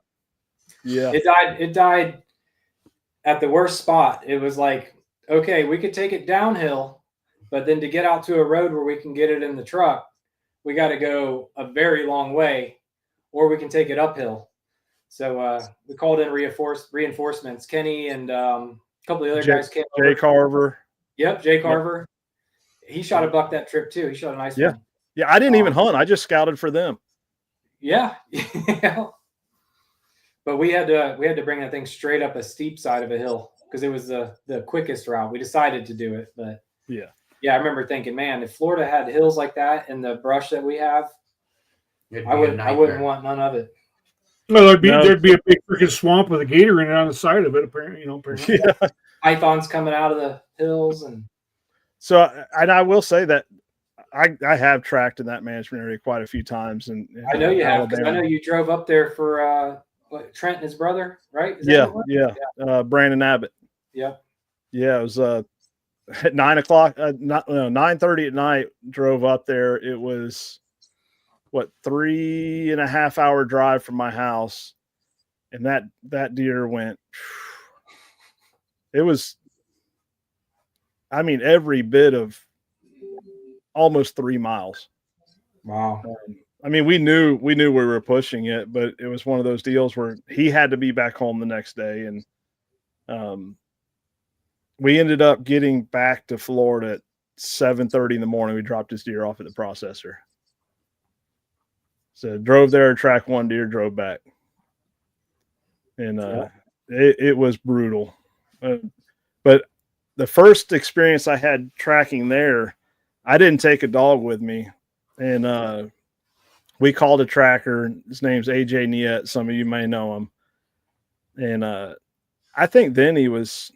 Speaker 2: Yeah.
Speaker 4: It died at the worst spot. It was like, okay, we could take it downhill, but then to get out to a road where we can get it in the truck, we got to go a very long way, or we can take it uphill. So we called in reinforcements. Kenny and a couple of the other guys came over.
Speaker 2: Jay Carver.
Speaker 4: Yep, Jay Carver. He shot a buck that trip too. He shot a nice one.
Speaker 2: Yeah, I didn't even hunt. I just scouted for them.
Speaker 4: Yeah. But we had to bring that thing straight up a steep side of a hill because it was the quickest route. We decided to do it, but I remember thinking, man, if Florida had hills like that and the brush that we have, I wouldn't want none of it.
Speaker 1: Well, there'd be a big freaking swamp with a gator in it on the side of it. Apparently.
Speaker 2: Yeah.
Speaker 4: Pythons coming out of the hills, and
Speaker 2: so, and I will say that I have tracked in that management area quite a few times, and
Speaker 4: I know you have, because I know you drove up there for Trent and his brother, right?
Speaker 2: Brandon Abbott.
Speaker 4: Yep.
Speaker 2: Yeah, it was at 9:00, 9:30 at night. Drove up there. It was 3.5 hour drive from my house, and that deer went. It was, I mean, every bit of almost 3 miles.
Speaker 4: Wow.
Speaker 2: I mean, we knew we were pushing it, but it was one of those deals where he had to be back home the next day. And we ended up getting back to Florida at 7:30 in the morning. We dropped his deer off at the processor. So drove there, tracked one deer, drove back. And it was brutal. But the first experience I had tracking there, I didn't take a dog with me. And we called a tracker. His name's AJ Niet. Some of you may know him. And I think then he was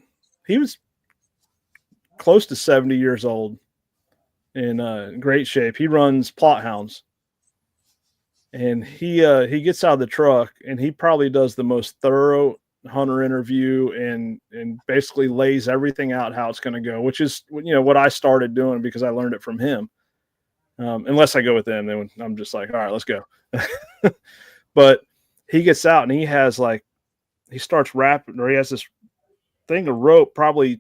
Speaker 2: close to 70 years old, in great shape. He runs plot hounds. And he gets out of the truck, and he probably does the most thorough hunter interview and basically lays everything out how it's going to go, which is, what I started doing because I learned it from him. Unless I go with them, then I'm just like, all right, let's go. But he gets out and he starts wrapping, or he has this thing of rope, probably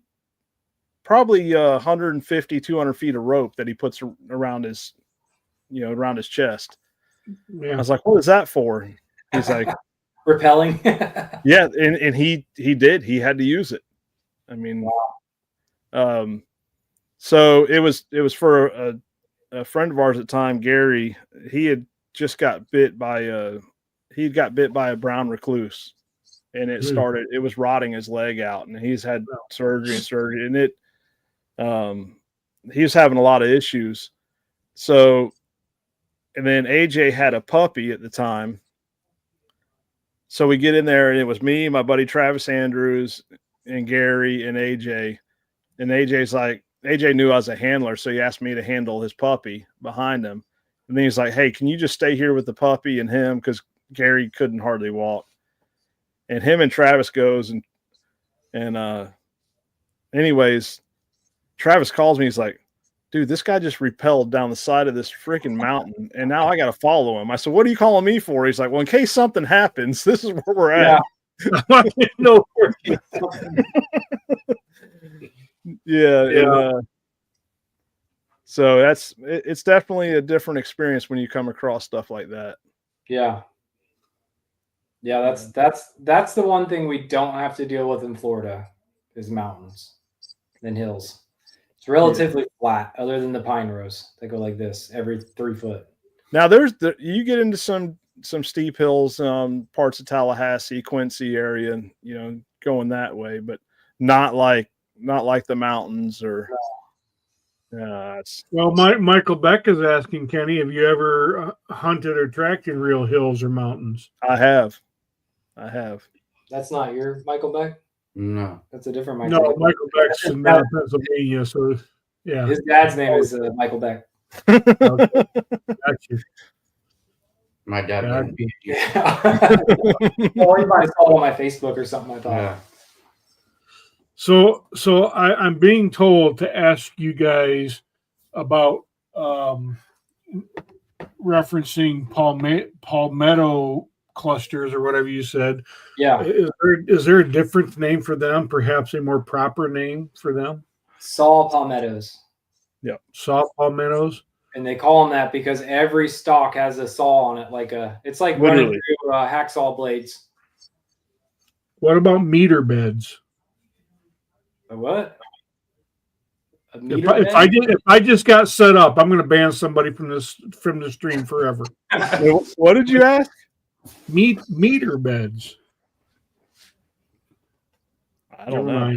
Speaker 2: 150, 200 feet of rope that he puts around his, around his chest. Yeah. I was like, what is that for? He's like,
Speaker 4: repelling.
Speaker 2: Yeah. And he did, he had to use it. I mean, wow. So it was for a friend of ours at the time, Gary. He had just got bit by a brown recluse, and it was rotting his leg out, and he's had surgery, and he was having a lot of issues. So, and then AJ had a puppy at the time. So we get in there, and it was me, my buddy Travis Andrews, and Gary and AJ. And AJ knew I was a handler, so he asked me to handle his puppy behind him. And then he's like, hey, can you just stay here with the puppy and him? Because Gary couldn't hardly walk. And him and Travis goes, and anyways, Travis calls me. He's like, dude, this guy just rappelled down the side of this freaking mountain, and now I got to follow him. I said, what are you calling me for? He's like, well, in case something happens, this is where we're at. Yeah. So it's definitely a different experience when you come across stuff like that.
Speaker 4: Yeah. Yeah, that's the one thing we don't have to deal with in Florida is mountains and hills. It's relatively flat, other than the pine rows that go like this every 3 foot.
Speaker 2: Now you get into some steep hills, parts of Tallahassee, Quincy area, and going that way, but not like the mountains or.
Speaker 1: Well, Michael Beck is asking, Kenny, have you ever hunted or tracked in real hills or mountains?
Speaker 2: I have.
Speaker 4: That's not your Michael Beck?
Speaker 3: No.
Speaker 4: That's a different Michael Beck.
Speaker 1: No, Michael Beck's in Pennsylvania, so yeah.
Speaker 4: His dad's name is Michael Beck.
Speaker 1: Okay. Gotcha.
Speaker 3: My dad wouldn't be.
Speaker 4: Well, he might have saw it on my Facebook or something, I thought.
Speaker 3: Yeah.
Speaker 1: So I'm being told to ask you guys about referencing Palmetto clusters or whatever you said.
Speaker 4: Yeah.
Speaker 1: Is there a different name for them? Perhaps a more proper name for them?
Speaker 4: Saw palmettos.
Speaker 2: Yep.
Speaker 1: Saw palmettos.
Speaker 4: And they call them that because every stalk has a saw on it, it's like running through hacksaw blades.
Speaker 1: What about meter beds?
Speaker 4: A what? A meter
Speaker 1: if I just got set up, I'm going to ban somebody from the stream forever.
Speaker 2: What did you ask?
Speaker 1: Meter beds.
Speaker 2: I don't know.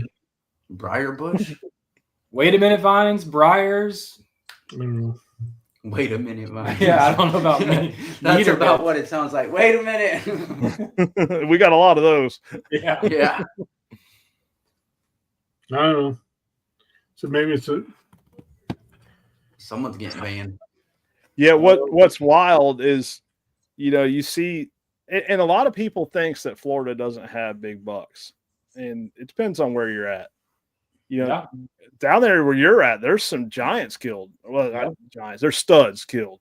Speaker 3: Briar bush.
Speaker 4: Wait a minute, vines, briars.
Speaker 1: I don't know.
Speaker 3: Wait a minute, vines.
Speaker 4: Yeah, I don't know about me.
Speaker 3: That's about what it sounds like. Wait a minute.
Speaker 2: We got a lot of those.
Speaker 4: Yeah.
Speaker 3: Yeah.
Speaker 1: I don't know. So maybe it's
Speaker 3: someone's getting banned.
Speaker 2: Yeah, what's wild is, you see, and a lot of people thinks that Florida doesn't have big bucks, and it depends on where you're at. Down there where you're at, there's some giants killed. Well, not giants, there's studs killed.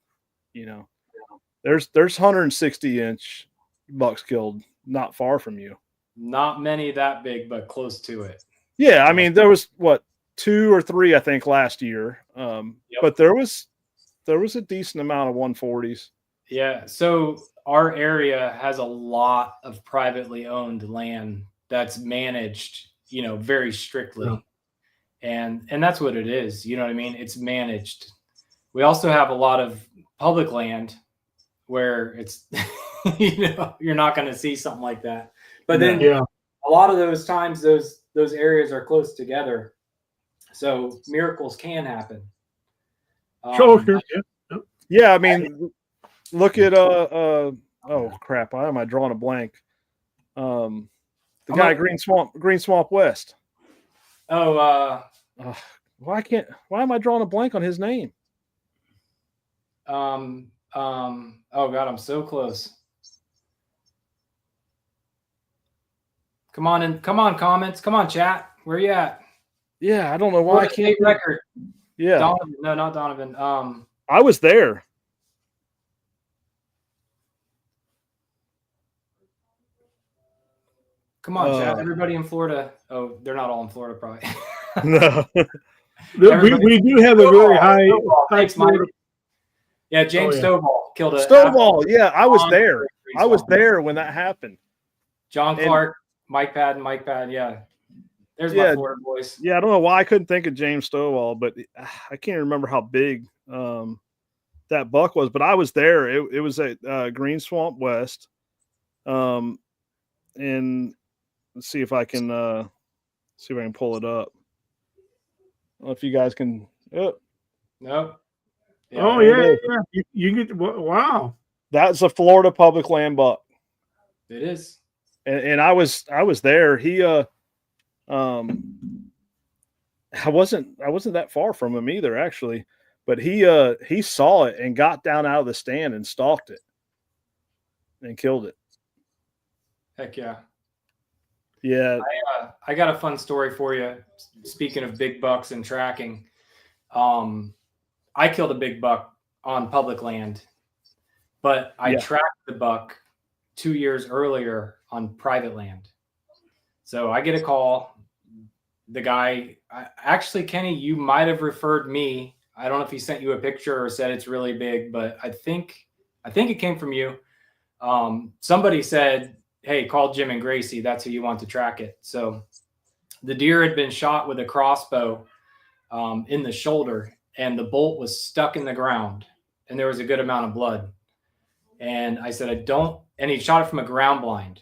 Speaker 2: There's 160-inch bucks killed not far from you.
Speaker 4: Not many that big, but close to it.
Speaker 2: Yeah, I mean, there was 2 or 3, I think, last year. But there was a decent amount of 140s.
Speaker 4: Yeah. So our area has a lot of privately owned land that's managed, very strictly. Yeah. And that's what it is. You know what I mean? It's managed. We also have a lot of public land where it's, you're not going to see something like that. But then a lot of those times, those areas are close together. So miracles can happen.
Speaker 1: Sure.
Speaker 2: Yeah, I mean, look at oh crap! Why am I drawing a blank? The guy Green Swamp West.
Speaker 4: Oh,
Speaker 2: why am I drawing a blank on his name?
Speaker 4: Oh God, I'm so close. Come on, comments. Come on, chat. Where you at?
Speaker 2: Yeah, I don't know why I can't.
Speaker 4: Record.
Speaker 2: Yeah.
Speaker 4: Donovan. No, not Donovan.
Speaker 2: I was there.
Speaker 4: Come on, chat. Everybody in Florida. Oh, they're not all in Florida, probably.
Speaker 2: No.
Speaker 1: we do have a very high.
Speaker 4: Thanks, Mike. Yeah, James Stovall killed a
Speaker 2: Stovall. Yeah, I was there. I was there when that happened.
Speaker 4: John Clark, Mike Pad. Yeah. There's my Florida boys.
Speaker 2: Yeah, I don't know why I couldn't think of James Stovall, but I can't remember how big that buck was. But I was there. It was at Green Swamp West. And let's see if I can pull it up. I don't know if you guys can.
Speaker 4: No.
Speaker 1: Yeah, yeah. You get wow.
Speaker 2: That's a Florida public land buck.
Speaker 4: It is.
Speaker 2: And I was there. He I wasn't that far from him either, actually. But he saw it and got down out of the stand and stalked it and killed it.
Speaker 4: Heck yeah.
Speaker 2: Yeah.
Speaker 4: I got a fun story for you. Speaking of big bucks and tracking, I killed a big buck on public land, but I tracked the buck 2 years earlier on private land. So I get a call. The guy, actually, Kenny, you might have referred me. I don't know if he sent you a picture or said it's really big, but I think it came from you. Somebody said, hey, call Jim and Gracie. That's who you want to track it. So the deer had been shot with a crossbow in the shoulder, and the bolt was stuck in the ground, and there was a good amount of blood. And I said, and he shot it from a ground blind.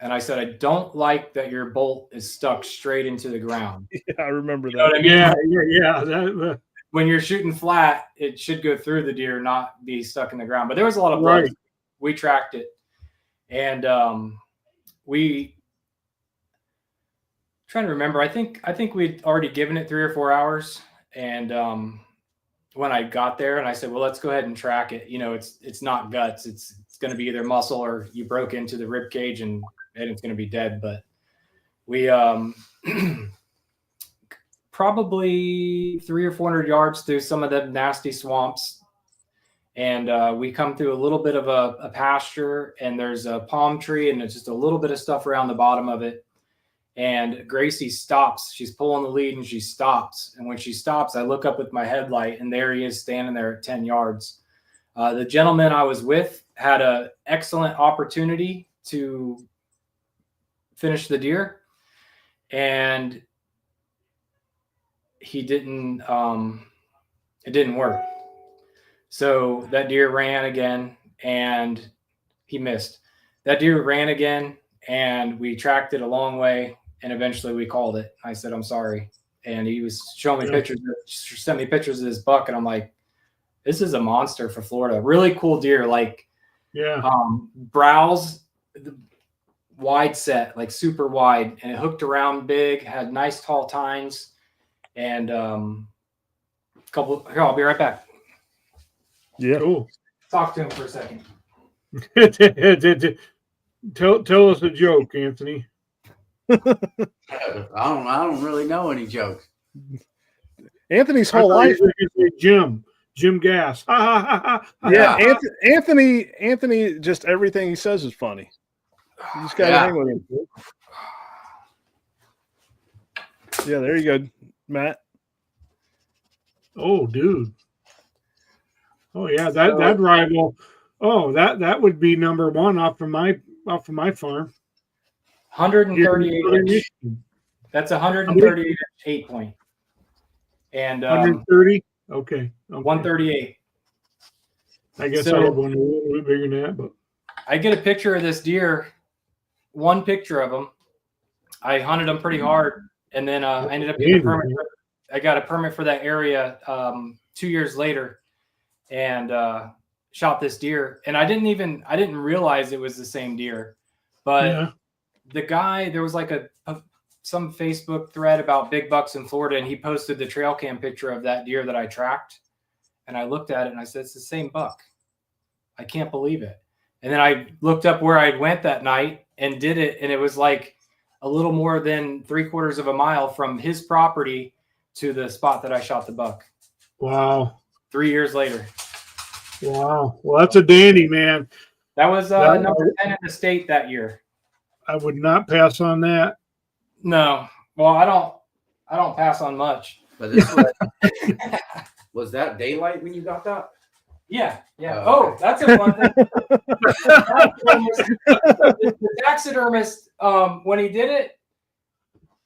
Speaker 4: And I said, I don't like that your bolt is stuck straight into the ground.
Speaker 2: Yeah, I remember that.
Speaker 4: You know what I mean?
Speaker 1: Yeah.
Speaker 4: When you're shooting flat, it should go through the deer, not be stuck in the ground. But there was a lot of blood. Right. We tracked it. And trying to remember, I think we'd already given it 3 or 4 hours. And when I got there and I said, well, let's go ahead and track it. It's not guts. It's going to be either muscle or you broke into the rib cage and it's going to be dead. But we probably 300 or 400 yards through some of the nasty swamps. And we come through a little bit of a pasture, and there's a palm tree, and it's just a little bit of stuff around the bottom of it. And Gracie stops. She's pulling the lead, and she stops. And when she stops, I look up with my headlight, and there he is standing there at 10 yards. The gentleman I was with had an excellent opportunity to finish the deer, and he didn't. It didn't work. So that deer ran again, and he missed. That deer ran again, and we tracked it a long way, and eventually we called it. I said, "I'm sorry," and he was showing me pictures. Sent me pictures of this buck, and I'm like, "This is a monster for Florida. Really cool deer. Like, brows, wide set, like super wide, and it hooked around big. Had nice tall tines, and couple. Here, I'll be right back.
Speaker 2: Yeah.
Speaker 1: Cool.
Speaker 4: Talk to him for a second.
Speaker 1: Tell us a joke, Anthony.
Speaker 3: I don't really know any jokes.
Speaker 2: Anthony's whole life.
Speaker 1: Jim Gast.
Speaker 2: Yeah, Anthony, just everything he says is funny. You just gotta hang with him. Yeah, there you go, Matt.
Speaker 1: Oh, dude. Oh yeah, that rival. Oh, that would be number one off of my farm.
Speaker 4: 138 inch. That's 138 inch 8-point. And
Speaker 1: 130. Okay.
Speaker 4: 138.
Speaker 1: I guess I have one a little bit bigger than that, but
Speaker 4: I get a picture of this deer. One picture of him. I hunted him pretty hard, and then I ended up getting a permit. I got a permit for that area 2 years later, and shot this deer. And I didn't realize it was the same deer, but the guy, there was like some Facebook thread about big bucks in Florida, and he posted the trail cam picture of that deer that I tracked. And I looked at it and I said, "It's the same buck. I can't believe it." And then I looked up where I went that night and did it, and it was like a little more than 3/4 of a mile from his property to the spot that I shot the buck.
Speaker 1: Wow.
Speaker 4: 3 years later.
Speaker 1: Wow. Well, that's a dandy, man.
Speaker 4: That was number 10 in the state that year.
Speaker 1: I would not pass on that.
Speaker 4: No. Well, I don't pass on much.
Speaker 3: But this was that daylight when you got that?
Speaker 4: Yeah.
Speaker 3: Oh, okay.
Speaker 4: That's a fun thing. The taxidermist, when he did it,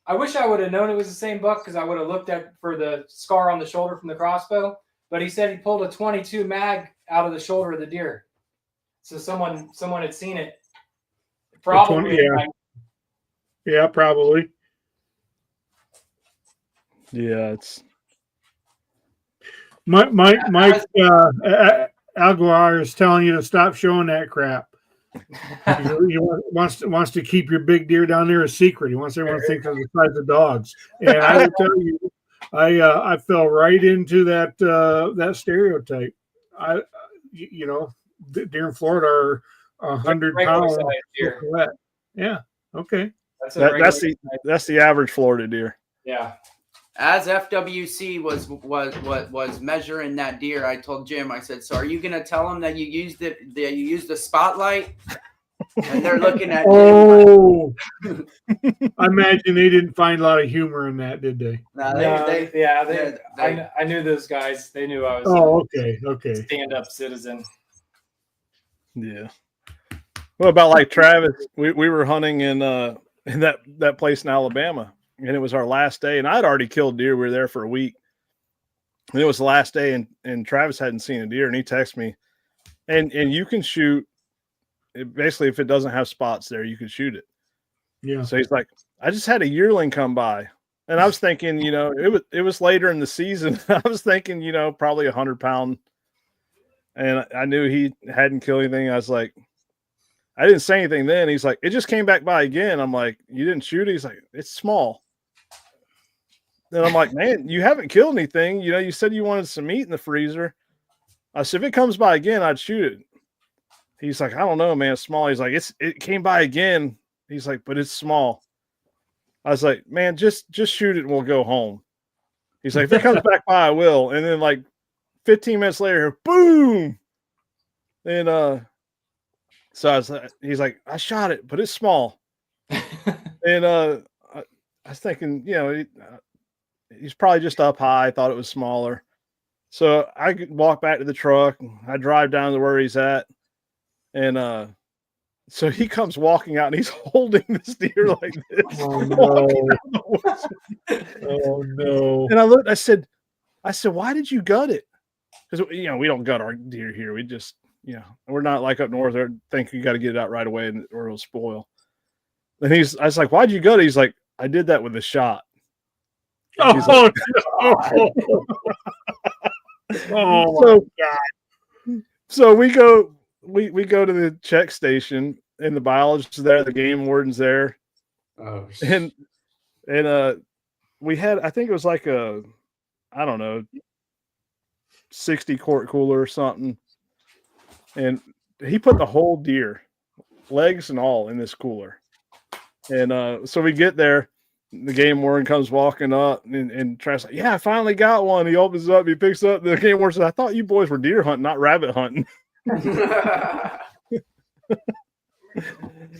Speaker 4: I wish I would have known it was the same buck, because I would have looked for the scar on the shoulder from the crossbow. But he said he pulled a 22 mag out of the shoulder of the deer. So someone had seen it. Probably.
Speaker 1: Yeah, probably.
Speaker 2: Yeah, it's
Speaker 1: Mike Alguar is telling you to stop showing that crap. He wants to keep your big deer down there a secret. He wants everyone to think they're the size of dogs. And I will tell you, I fell right into that stereotype. Deer in Florida are 100 pounds. Yeah. Okay.
Speaker 2: That's the average Florida deer.
Speaker 4: Yeah.
Speaker 3: As FWC was measuring that deer, I told Jim, I said, "So are you gonna tell him that you used the spotlight?" And they're looking at
Speaker 1: Oh, I imagine they didn't find a lot of humor in that, did they?
Speaker 4: I knew those guys. They knew I was.
Speaker 1: Oh, okay.
Speaker 4: Stand-up citizen.
Speaker 2: Yeah. What about like Travis? We were hunting in that place in Alabama, and it was our last day, and I'd already killed deer. We were there for a week, and it was the last day, and Travis hadn't seen a deer, and he texted me, and you can shoot. Basically, if it doesn't have spots there, you can shoot it.
Speaker 1: Yeah.
Speaker 2: So he's like, "I just had a yearling come by," and I was thinking, it was later in the season. I was thinking, probably 100-pound, and I knew he hadn't killed anything. I was like, I didn't say anything then. He's like, "It just came back by again." I'm like, "You didn't shoot it?" He's like, "It's small." Then I'm like, "Man, you haven't killed anything. You said you wanted some meat in the freezer." I said, "If it comes by again, I'd shoot it." He's like, "I don't know, man. It's small." He's like, "It came by again." He's like, "But it's small." I was like, "Man, just shoot it and we'll go home." He's like, "If it comes back by, I will." And then like 15 minutes later, boom, And so he's like, I shot it, but it's small. And I was thinking, he's probably just up high. I thought it was smaller. So I walk back to the truck. I drive down to where he's at. And so he comes walking out and he's holding this deer like this.
Speaker 1: Oh, no. Oh, no.
Speaker 2: And I looked, I said, why did you gut it? Because, we don't gut our deer here. We just, we're not like up north or think you got to get it out right away or it'll spoil. And I was like, why'd you gut it? He's like, I did that with a shot. He's
Speaker 1: Oh,
Speaker 2: like,
Speaker 1: no. Oh,
Speaker 2: so,
Speaker 1: God.
Speaker 2: So we go to the check station and the biologist's there, the game warden's there.
Speaker 3: Oh,
Speaker 2: and we had, I think it was like a, I don't know, 60 quart cooler or something. And he put the whole deer, legs and all, in this cooler. And so we get there, the game warden comes walking up and tries like, yeah, I finally got one. He opens up, he picks up, the game warden says, I thought you boys were deer hunting, not rabbit hunting.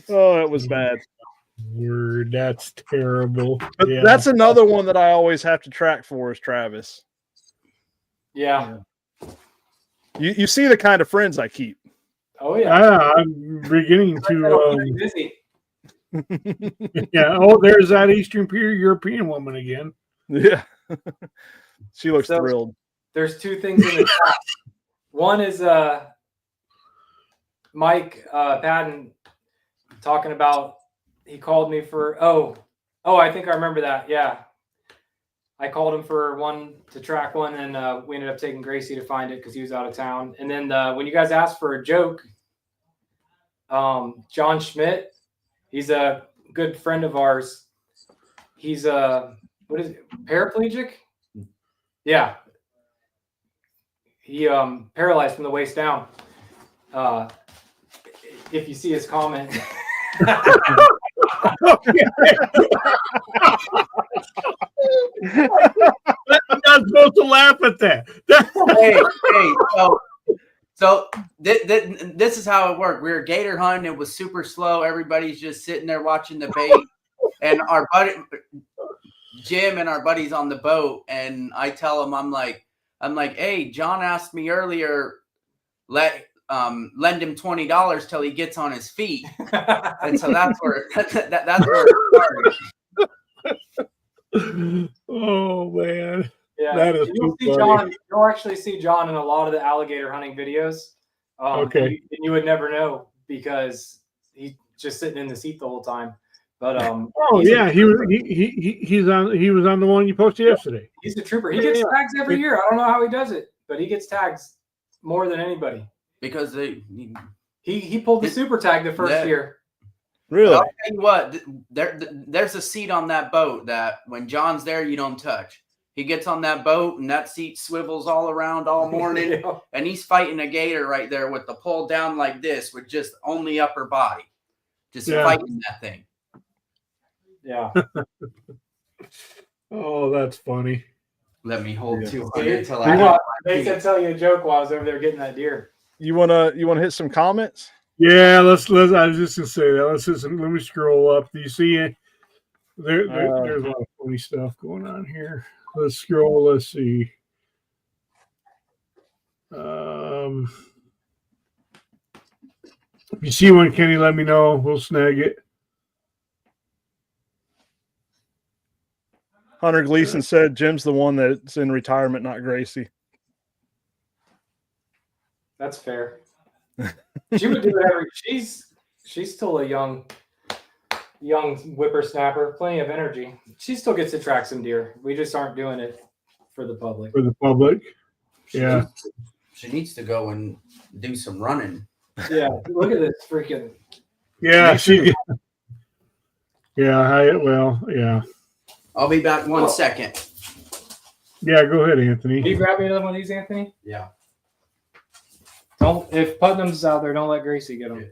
Speaker 2: Oh, that was bad.
Speaker 1: Word, that's terrible.
Speaker 2: But
Speaker 1: Yeah.
Speaker 2: that's another one that I always have to track for is Travis.
Speaker 4: Yeah.
Speaker 2: You see the kind of friends I keep.
Speaker 4: Oh yeah.
Speaker 1: I'm beginning to.
Speaker 4: Busy.
Speaker 1: Yeah. Oh, there's that Eastern European woman again.
Speaker 2: Yeah. She looks thrilled.
Speaker 4: There's two things in the chat. One is Mike Patton talking about, he called me for I think I remember that. Yeah. I called him for one to track one, and we ended up taking Gracie to find it because he was out of town. And then when you guys asked for a joke, John Schmidt, he's a good friend of ours. He's what is it, paraplegic? Yeah. He paralyzed from the waist down. If you see his comment.
Speaker 1: I'm not supposed to laugh at that.
Speaker 3: So this is how it worked. We were gator hunting. It was super slow. Everybody's just sitting there watching the bait, and our buddy Jim and our buddies on the boat. And I tell him, I'm like, hey, John asked me earlier, lend him $20 till he gets on his feet. And so that's where that's where it started.
Speaker 1: Oh man.
Speaker 4: Yeah,
Speaker 1: that is
Speaker 4: you'll actually see John in a lot of the alligator hunting videos.
Speaker 1: Okay.
Speaker 4: And you would never know because he's just sitting in the seat the whole time. But
Speaker 1: he was on the one you posted yesterday.
Speaker 4: He's a trooper. He gets tags every year. I don't know how he does it, but he gets tags more than anybody.
Speaker 3: Because
Speaker 4: he pulled the super tag the first year.
Speaker 2: Really?
Speaker 3: I'll tell you what, there's a seat on that boat that when John's there, you don't touch. He gets on that boat and that seat swivels all around all morning.
Speaker 4: Yeah.
Speaker 3: And he's fighting a gator right there with the pull down like this with just only upper body. Just fighting that thing.
Speaker 4: Yeah.
Speaker 1: Oh, that's funny.
Speaker 3: Let me hold 200 until
Speaker 4: They said tell you a joke while I was over there getting that deer.
Speaker 2: You wanna hit some comments?
Speaker 1: Yeah, let's. I was just gonna say that. Let me scroll up. Do you see it? There's a lot of funny stuff going on here. Let's scroll. Let's see. If you see one, Kenny, let me know. We'll snag it.
Speaker 2: Hunter Gleason said Jim's the one that's in retirement, not Gracie.
Speaker 4: That's fair. She would do whatever. She's still a young whippersnapper, plenty of energy. She still gets to track some deer. We just aren't doing it for the public.
Speaker 1: For the public. Yeah.
Speaker 3: She needs to go and do some running.
Speaker 4: Yeah. Look at this freaking.
Speaker 1: Yeah. Yeah.
Speaker 3: I'll be back 1 second.
Speaker 1: Yeah, go ahead, Anthony.
Speaker 4: Can you grab me another one of these, Anthony?
Speaker 3: Yeah.
Speaker 4: If Putnam's out there, don't let Gracie get them.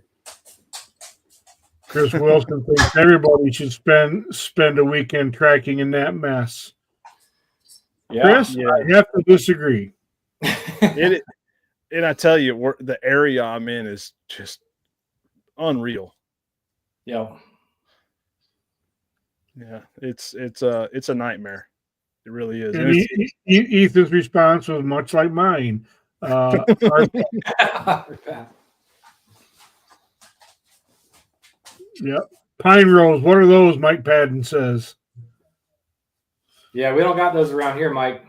Speaker 1: Chris Wilson thinks everybody should spend a weekend tracking in that mess.
Speaker 4: Yeah.
Speaker 1: Chris, I have to disagree.
Speaker 2: It and I tell you, the area I'm in is just unreal.
Speaker 4: Yeah.
Speaker 2: Yeah, it's a nightmare. It really is.
Speaker 1: And Ethan's response was much like mine. Yep. Pine Rose. What are those? Mike Padden says.
Speaker 4: Yeah, we don't got those around here, Mike.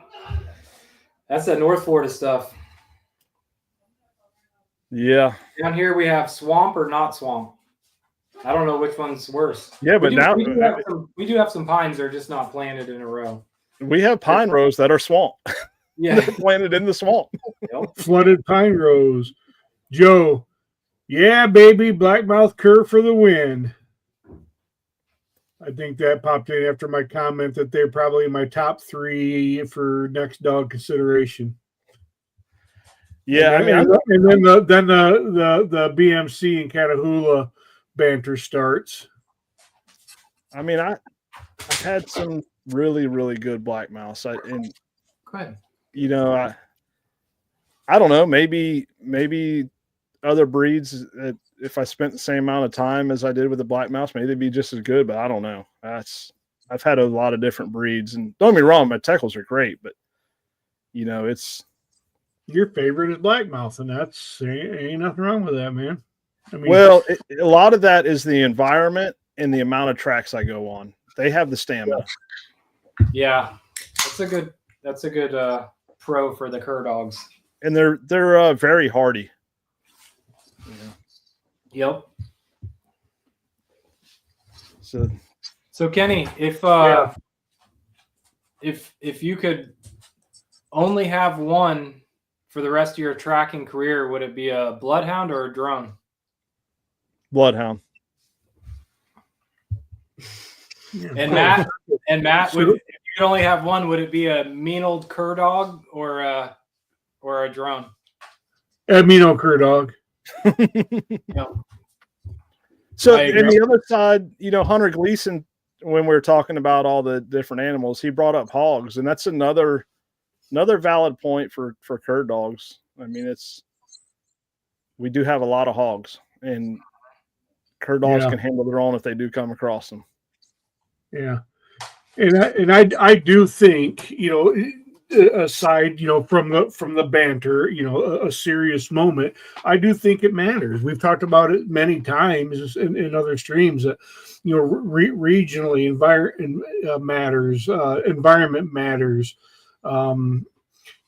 Speaker 4: That's that North Florida stuff.
Speaker 2: Yeah.
Speaker 4: Down here we have swamp or not swamp. I don't know which one's worse.
Speaker 2: Yeah, but
Speaker 4: we do have some pines that are just not planted in a row.
Speaker 2: We have pine rows that are swamp.
Speaker 4: Yeah.
Speaker 2: They're planted in the swamp.
Speaker 4: Yep.
Speaker 1: Flooded pine rows. Joe. Yeah, baby. Blackmouth cur for the win. I think that popped in after my comment that they're probably my top 3 for next dog consideration.
Speaker 2: Yeah,
Speaker 1: and then the BMC and Catahoula banter starts.
Speaker 2: I mean, I've had some really, really good black mouse.
Speaker 4: Go ahead.
Speaker 2: You know, I don't know. Maybe other breeds, if I spent the same amount of time as I did with the black mouse, maybe they'd be just as good. But I don't know. I've had a lot of different breeds, and don't get me wrong, my Teckles are great, but you know, it's
Speaker 1: your favorite is blackmouth, and that's ain't nothing wrong with that, man. I mean,
Speaker 2: well, a lot of that is the environment and the amount of tracks I go on. They have the stamina.
Speaker 4: Yeah, that's a good pro for the cur dogs.
Speaker 2: And they're very hardy.
Speaker 4: Yeah.
Speaker 2: Yep.
Speaker 4: So Kenny, if you could only have one for the rest of your tracking career, would it be a bloodhound or a drone?
Speaker 2: Bloodhound.
Speaker 4: And Matt, if you could only have one, would it be a mean old cur dog or a drone?
Speaker 1: A mean old cur dog.
Speaker 4: Yeah.
Speaker 2: So, and the other side, you know, Hunter Gleason, when we were talking about all the different animals, he brought up hogs, and that's another valid point for cur dogs. I mean, we do have a lot of hogs, and cur dogs can handle their own if they do come across them.
Speaker 1: Yeah, and I do think, you know, aside, you know, from the banter, you know, a serious moment, I do think it matters. We've talked about it many times in other streams that, you know, regionally matters, environment matters, you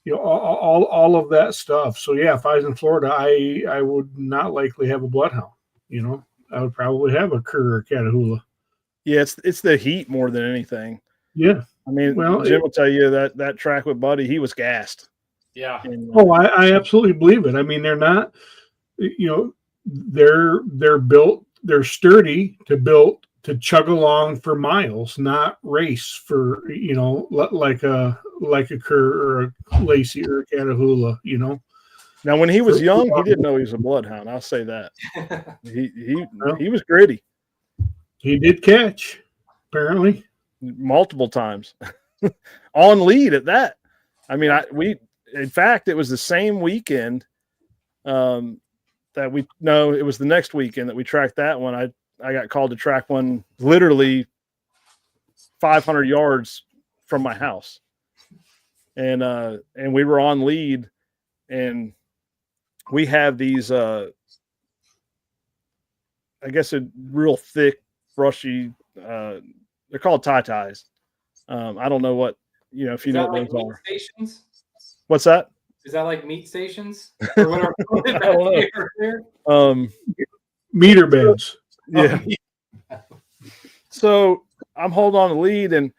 Speaker 1: know, all of that stuff. So yeah, if I was in Florida, I would not likely have a bloodhound. You know, I would probably have a cur or Catahoula.
Speaker 2: Yeah, it's the heat more than anything.
Speaker 1: Yeah.
Speaker 2: I mean, Jim will tell you that track with Buddy, he was gassed.
Speaker 4: Yeah.
Speaker 2: And,
Speaker 1: I absolutely believe it. I mean, they're not, you know, they're built, they're sturdy to chug along for miles, not race for, you know, like a cur or a Lacey or a Catahoula, you know.
Speaker 2: Now, when he was young, he didn't know he was a bloodhound. I'll say that. He was gritty.
Speaker 1: He did catch, apparently.
Speaker 2: Multiple times on lead at that. I mean, in fact, it was the same weekend it was the next weekend that we tracked that one. I got called to track one literally 500 yards from my house. And we were on lead, and we have these, I guess a real thick, brushy, they're called tie-ties. I don't know what, you know, if you know what those are.
Speaker 4: Stations?
Speaker 2: What's that?
Speaker 4: Is that like meat stations? Or whatever?
Speaker 1: Meter beds.
Speaker 2: Yeah. So I'm holding on to lead, and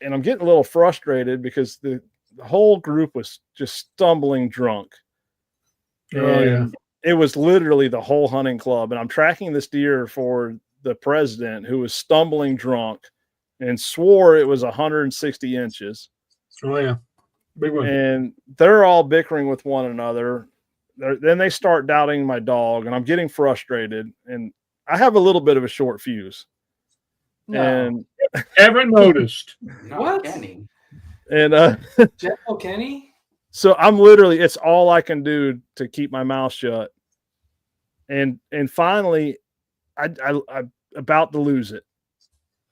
Speaker 2: I'm getting a little frustrated because the whole group was just stumbling drunk. And it was literally the whole hunting club. And I'm tracking this deer for the president, who was stumbling drunk and swore it was 160 inches.
Speaker 1: Oh yeah. Big one.
Speaker 2: And they're all bickering with one another. Then they start doubting my dog, and I'm getting frustrated, and I have a little bit of a short fuse.
Speaker 4: No.
Speaker 2: And
Speaker 1: haven't noticed.
Speaker 4: What?
Speaker 3: Kenny.
Speaker 2: And
Speaker 4: Gentle Kenny?
Speaker 2: So I'm literally, it's all I can do to keep my mouth shut. And finally, I'm about to lose it.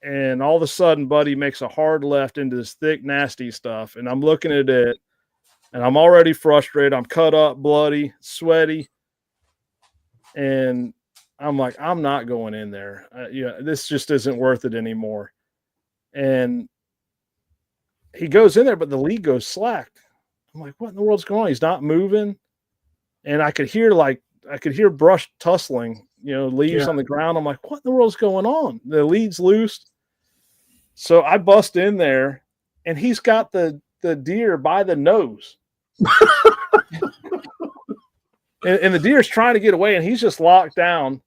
Speaker 2: And all of a sudden, Buddy makes a hard left into this thick, nasty stuff. And I'm looking at it, and I'm already frustrated. I'm cut up, bloody, sweaty. And I'm like, I'm not going in there. This just isn't worth it anymore. And he goes in there, but the lead goes slack. I'm like, what in the world's going on? He's not moving. And I could hear brush tussling, leaves on the ground. I'm like, what in the world's going on? The lead's loose. So I bust in there, and he's got the deer by the nose. and the deer's trying to get away, and he's just locked down.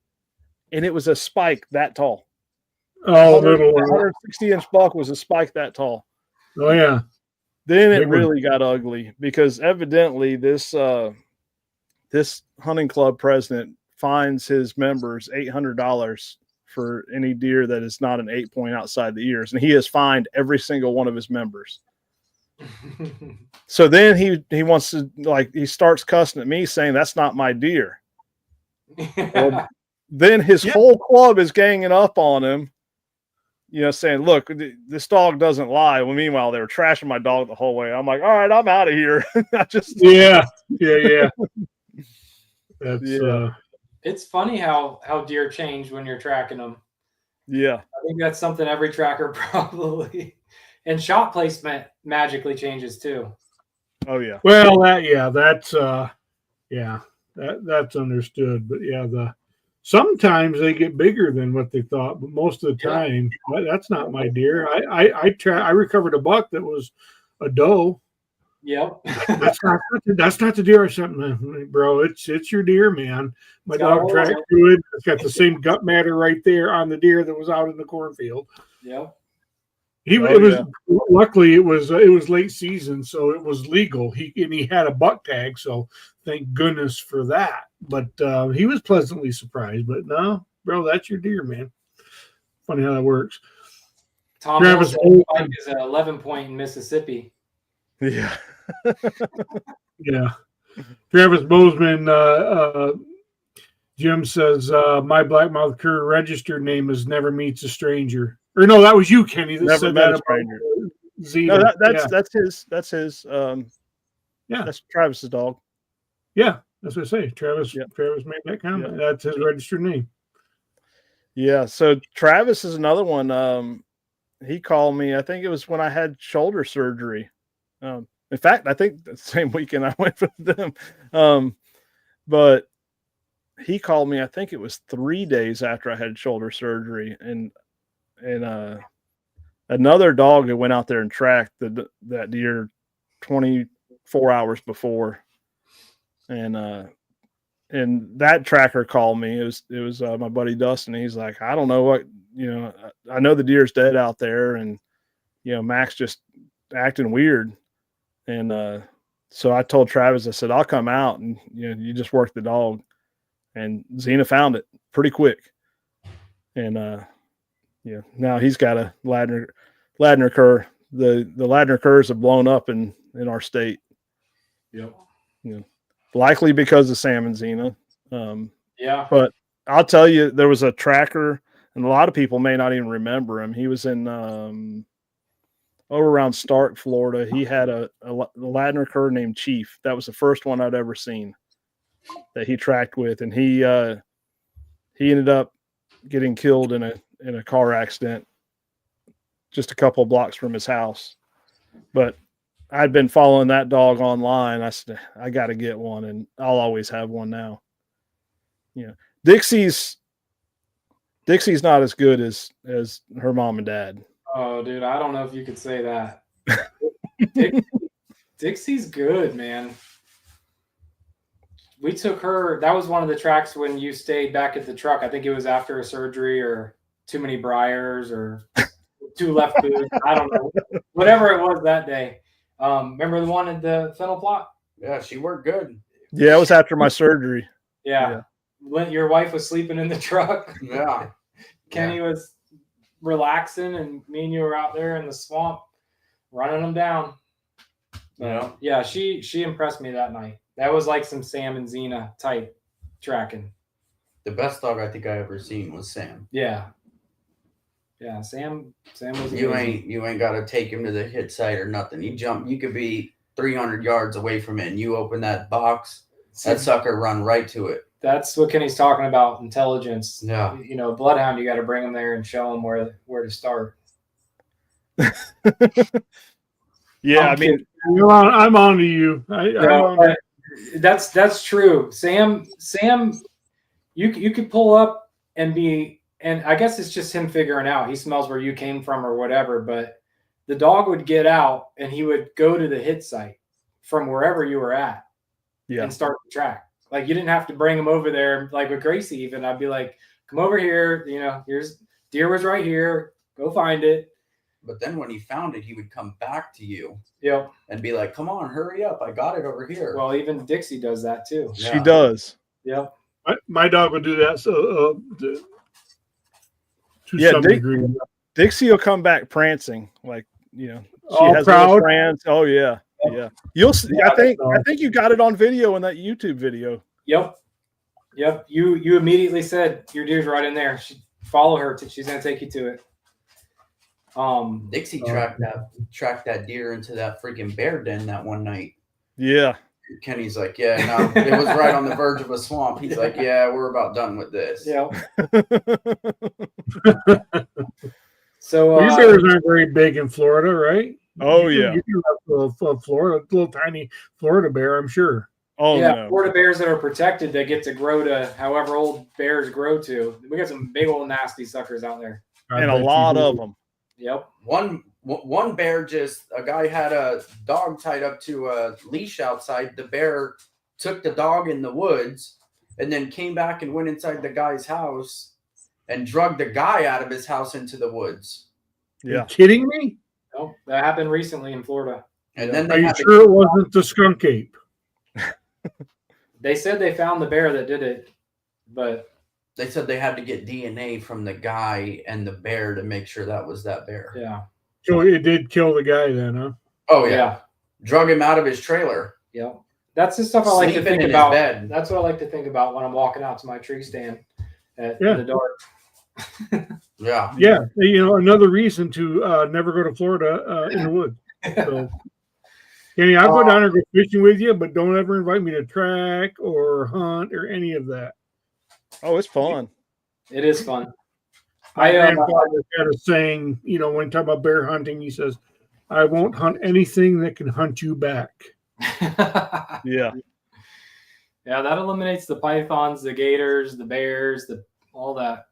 Speaker 2: And it was a spike that tall.
Speaker 1: Oh,
Speaker 2: 160-inch buck was a spike that tall.
Speaker 1: Oh, yeah.
Speaker 2: Then it really got ugly because evidently this hunting club president fines his members $800 for any deer that is not an 8-point outside the ears, and he has fined every single one of his members. So then he wants to, he starts cussing at me saying that's not my deer. Well, then his whole club is ganging up on him, saying, look, this dog doesn't lie. Well, meanwhile, they were trashing my dog the whole way. I'm like, all right, I'm out of here.
Speaker 1: Yeah. That's
Speaker 4: It's funny how deer change when you're tracking them.
Speaker 2: Yeah.
Speaker 4: I think that's something every tracker probably, and shot placement magically changes too.
Speaker 2: Oh yeah.
Speaker 1: Well, that's understood. But sometimes they get bigger than what they thought, but most of the time, that's not my deer. I recovered a buck that was a doe.
Speaker 4: Yep.
Speaker 1: that's not the deer or something, bro. It's your deer, man. My dog tracked through it. It's got the same gut matter right there on the deer that was out in the cornfield.
Speaker 4: Yep.
Speaker 1: Luckily it was late season, so it was legal. He had a buck tag, so thank goodness for that. But he was pleasantly surprised. But no, bro, that's your deer, man. Funny how that works.
Speaker 4: Tom Travis is an 11-point in Mississippi.
Speaker 2: Yeah.
Speaker 1: Yeah. Travis Bozeman, Jim says, my blackmouth cur registered name is Never Meets a Stranger. Or no, that was you, Kenny, that said that about Zeta.
Speaker 2: No, that's his. That's his. That's Travis's dog.
Speaker 1: Yeah, that's what I say. Travis made that comment. Yeah. That's his registered name.
Speaker 2: Yeah. So Travis is another one. He called me. I think it was when I had shoulder surgery. In fact, I think the same weekend I went with them. But he called me. I think it was 3 days after I had shoulder surgery, and another dog that went out there and tracked that deer 24 hours before, and that tracker called me. It was my buddy Dustin. He's like, I don't know what, I know the deer's dead out there, and Mac's just acting weird, and so I told Travis, I said, I'll come out and you just work the dog, and Zena found it pretty quick, and now he's got a Ladner cur. The Ladner curs have blown up in our state.
Speaker 4: Yep.
Speaker 2: Likely because of Sam and Zena. But I'll tell you, there was a tracker, and a lot of people may not even remember him. He was in over around Stark, Florida. He had a Ladner cur named Chief. That was the first one I'd ever seen that he tracked with, and he ended up getting killed in a car accident just a couple of blocks from his house. But I'd been following that dog online. I said, I got to get one, and I'll always have one now. Dixie's not as good as her mom and dad.
Speaker 4: Oh, dude, I don't know if you could say that. Dixie's good, man. We took her. That was one of the tracks when you stayed back at the truck. I think it was after a surgery or too many briars or 2 left boots. I don't know. Whatever it was that day. Remember the one at the fennel plot?
Speaker 3: Yeah, she worked good.
Speaker 2: Yeah, it was after my surgery.
Speaker 4: Yeah. Your wife was sleeping in the truck.
Speaker 3: Yeah.
Speaker 4: Kenny was relaxing, and me and you were out there in the swamp running them down. But yeah, she impressed me that night. That was like some Sam and Xena type tracking.
Speaker 3: The best dog I think I ever seen was Sam.
Speaker 4: Yeah. Yeah, Sam was
Speaker 3: You
Speaker 4: amazing.
Speaker 3: you ain't got to take him to the hit site or nothing. You could be 300 yards away from it, and you open that box, that sucker run right to it.
Speaker 4: That's what Kenny's talking about, intelligence.
Speaker 3: Yeah.
Speaker 4: You know, bloodhound, you got to bring them there and show them where to start.
Speaker 2: Yeah, I mean,
Speaker 1: I'm on to you.
Speaker 4: That's true. Sam, you could pull up and I guess it's just him figuring out. He smells where you came from or whatever, but the dog would get out and he would go to the hit site from wherever you were at and start the track. Like you didn't have to bring him over there. Like with Gracie, even I'd be like, come over here. You know, here's deer was right here. Go find it.
Speaker 3: But then when he found it, he would come back to you.
Speaker 4: Yep.
Speaker 3: And be like, come on, hurry up. I got it over here.
Speaker 4: Well, even Dixie does that too.
Speaker 2: She does.
Speaker 4: Yep.
Speaker 1: My dog would do that. So, to some degree.
Speaker 2: Dixie will come back prancing, like, you know, she
Speaker 1: all
Speaker 2: has
Speaker 1: proud.
Speaker 2: Prance. Oh yeah. Yeah. You'll see. I think you got it on video in that YouTube video.
Speaker 4: Yep. You immediately said your deer's right in there. Follow her. She's gonna take you to it.
Speaker 3: Dixie tracked that deer into that freaking bear den that one night.
Speaker 2: Yeah.
Speaker 3: Kenny's like, yeah, no, it was right on the verge of a swamp. He's like, yeah, we're about done with this.
Speaker 4: Yeah. So
Speaker 1: your bears aren't very big in Florida, right?
Speaker 2: Oh
Speaker 1: you have a Florida, little tiny Florida bear, I'm sure.
Speaker 2: Oh
Speaker 4: yeah,
Speaker 2: no.
Speaker 4: Florida bears that are protected, they get to grow to however old bears grow to. We got some big old nasty suckers out there,
Speaker 2: and a lot of them.
Speaker 4: Yep.
Speaker 3: One bear a guy had a dog tied up to a leash outside. The bear took the dog in the woods and then came back and went inside the guy's house and drugged the guy out of his house into the woods.
Speaker 2: Yeah.
Speaker 1: Are you kidding me?
Speaker 4: No, that happened recently in Florida.
Speaker 3: And then
Speaker 1: are you sure it wasn't the skunk ape?
Speaker 4: They said they found the bear that did it, but
Speaker 3: they said they had to get DNA from the guy and the bear to make sure that was that bear.
Speaker 4: Yeah.
Speaker 1: So it did kill the guy then, huh?
Speaker 3: Oh yeah. Drug him out of his trailer.
Speaker 4: Yep. That's the stuff I like to think about. That's what I like to think about when I'm walking out to my tree stand in the dark.
Speaker 3: Yeah.
Speaker 1: Yeah. You know, another reason to never go to Florida in the woods. So, Kenny, I'll go down and go fishing with you, but don't ever invite me to track or hunt or any of that.
Speaker 2: Oh, it's fun.
Speaker 4: It is fun.
Speaker 1: My grandfather had a saying, you know, when talking about bear hunting, he says, I won't hunt anything that can hunt you back.
Speaker 2: Yeah.
Speaker 4: Yeah, that eliminates the pythons, the gators, the bears, all that.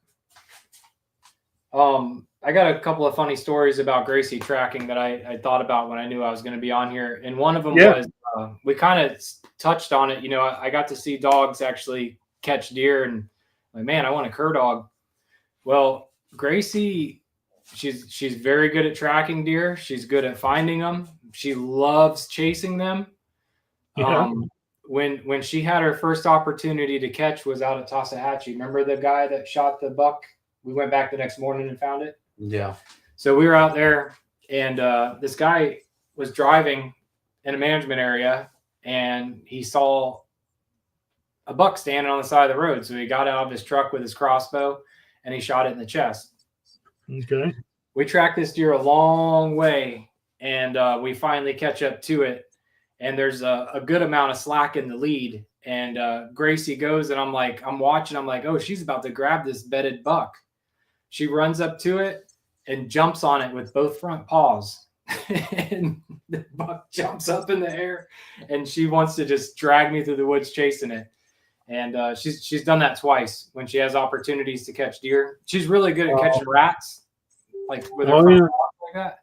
Speaker 4: I got a couple of funny stories about Gracie tracking that I thought about when I knew I was going to be on here. And one of them was, we kind of touched on it. You know, I got to see dogs actually catch deer and like, man, I want a cur dog. Well, Gracie, she's very good at tracking deer. She's good at finding them. She loves chasing them.
Speaker 1: Yeah.
Speaker 4: When she had her first opportunity to catch was out at Tassahatchee. Remember the guy that shot the buck? We went back the next morning and found it.
Speaker 3: Yeah.
Speaker 4: So we were out there, and this guy was driving in a management area, and he saw a buck standing on the side of the road. So he got out of his truck with his crossbow, and he shot it in the chest.
Speaker 1: Okay.
Speaker 4: We tracked this deer a long way, and we finally catch up to it. And there's a good amount of slack in the lead. And Gracie goes, and I'm watching. I'm like, oh, she's about to grab this bedded buck. She runs up to it and jumps on it with both front paws. And the buck jumps up in the air, and she wants to just drag me through the woods chasing it. And she's done that twice when she has opportunities to catch deer. She's really good at catching rats, like with her front paws like that.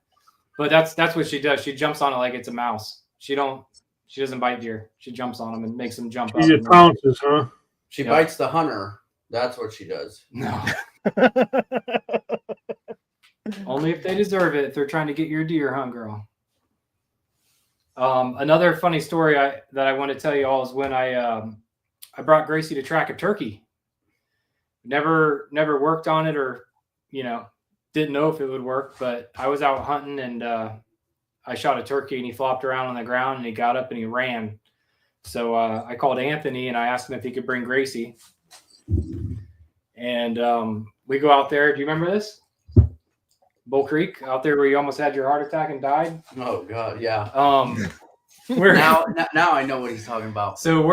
Speaker 4: But that's what she does. She jumps on it like it's a mouse. She doesn't bite deer. She jumps on them and makes them jump up.
Speaker 1: She just pounces, huh?
Speaker 3: She bites the hunter. That's what she does.
Speaker 4: No. Only if they deserve it. If they're trying to get your deer, huh, girl? Another funny story that I want to tell you all is when I brought Gracie to track a turkey. Never worked on it, or didn't know if it would work. But I was out hunting, and I shot a turkey and he flopped around on the ground and he got up and he ran. So I called Anthony and I asked him if he could bring Gracie. And we go out there. Do you remember this? Bull Creek, out there where you almost had your heart attack and died.
Speaker 3: Oh God, yeah. Now I know what he's talking about.
Speaker 4: So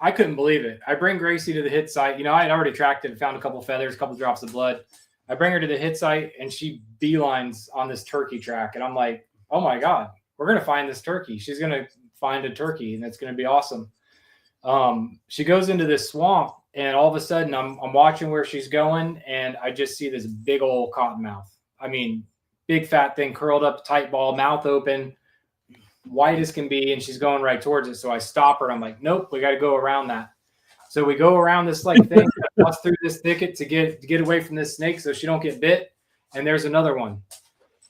Speaker 4: I couldn't believe it. I bring Gracie to the hit site. You know, I had already tracked it and found a couple feathers, a couple drops of blood. I bring her to the hit site and she beelines on this turkey track. And I'm like, oh my God, we're going to find this turkey. She's going to find a turkey and it's going to be awesome. She goes into this swamp and all of a sudden I'm watching where she's going and I just see this big old cottonmouth. I mean, big fat thing curled up, tight ball, mouth open, white as can be, and she's going right towards it. So I stop her and I'm like, nope, we got to go around that. So we go around this like thing, bust through this thicket to get away from this snake so she don't get bit. And there's another one.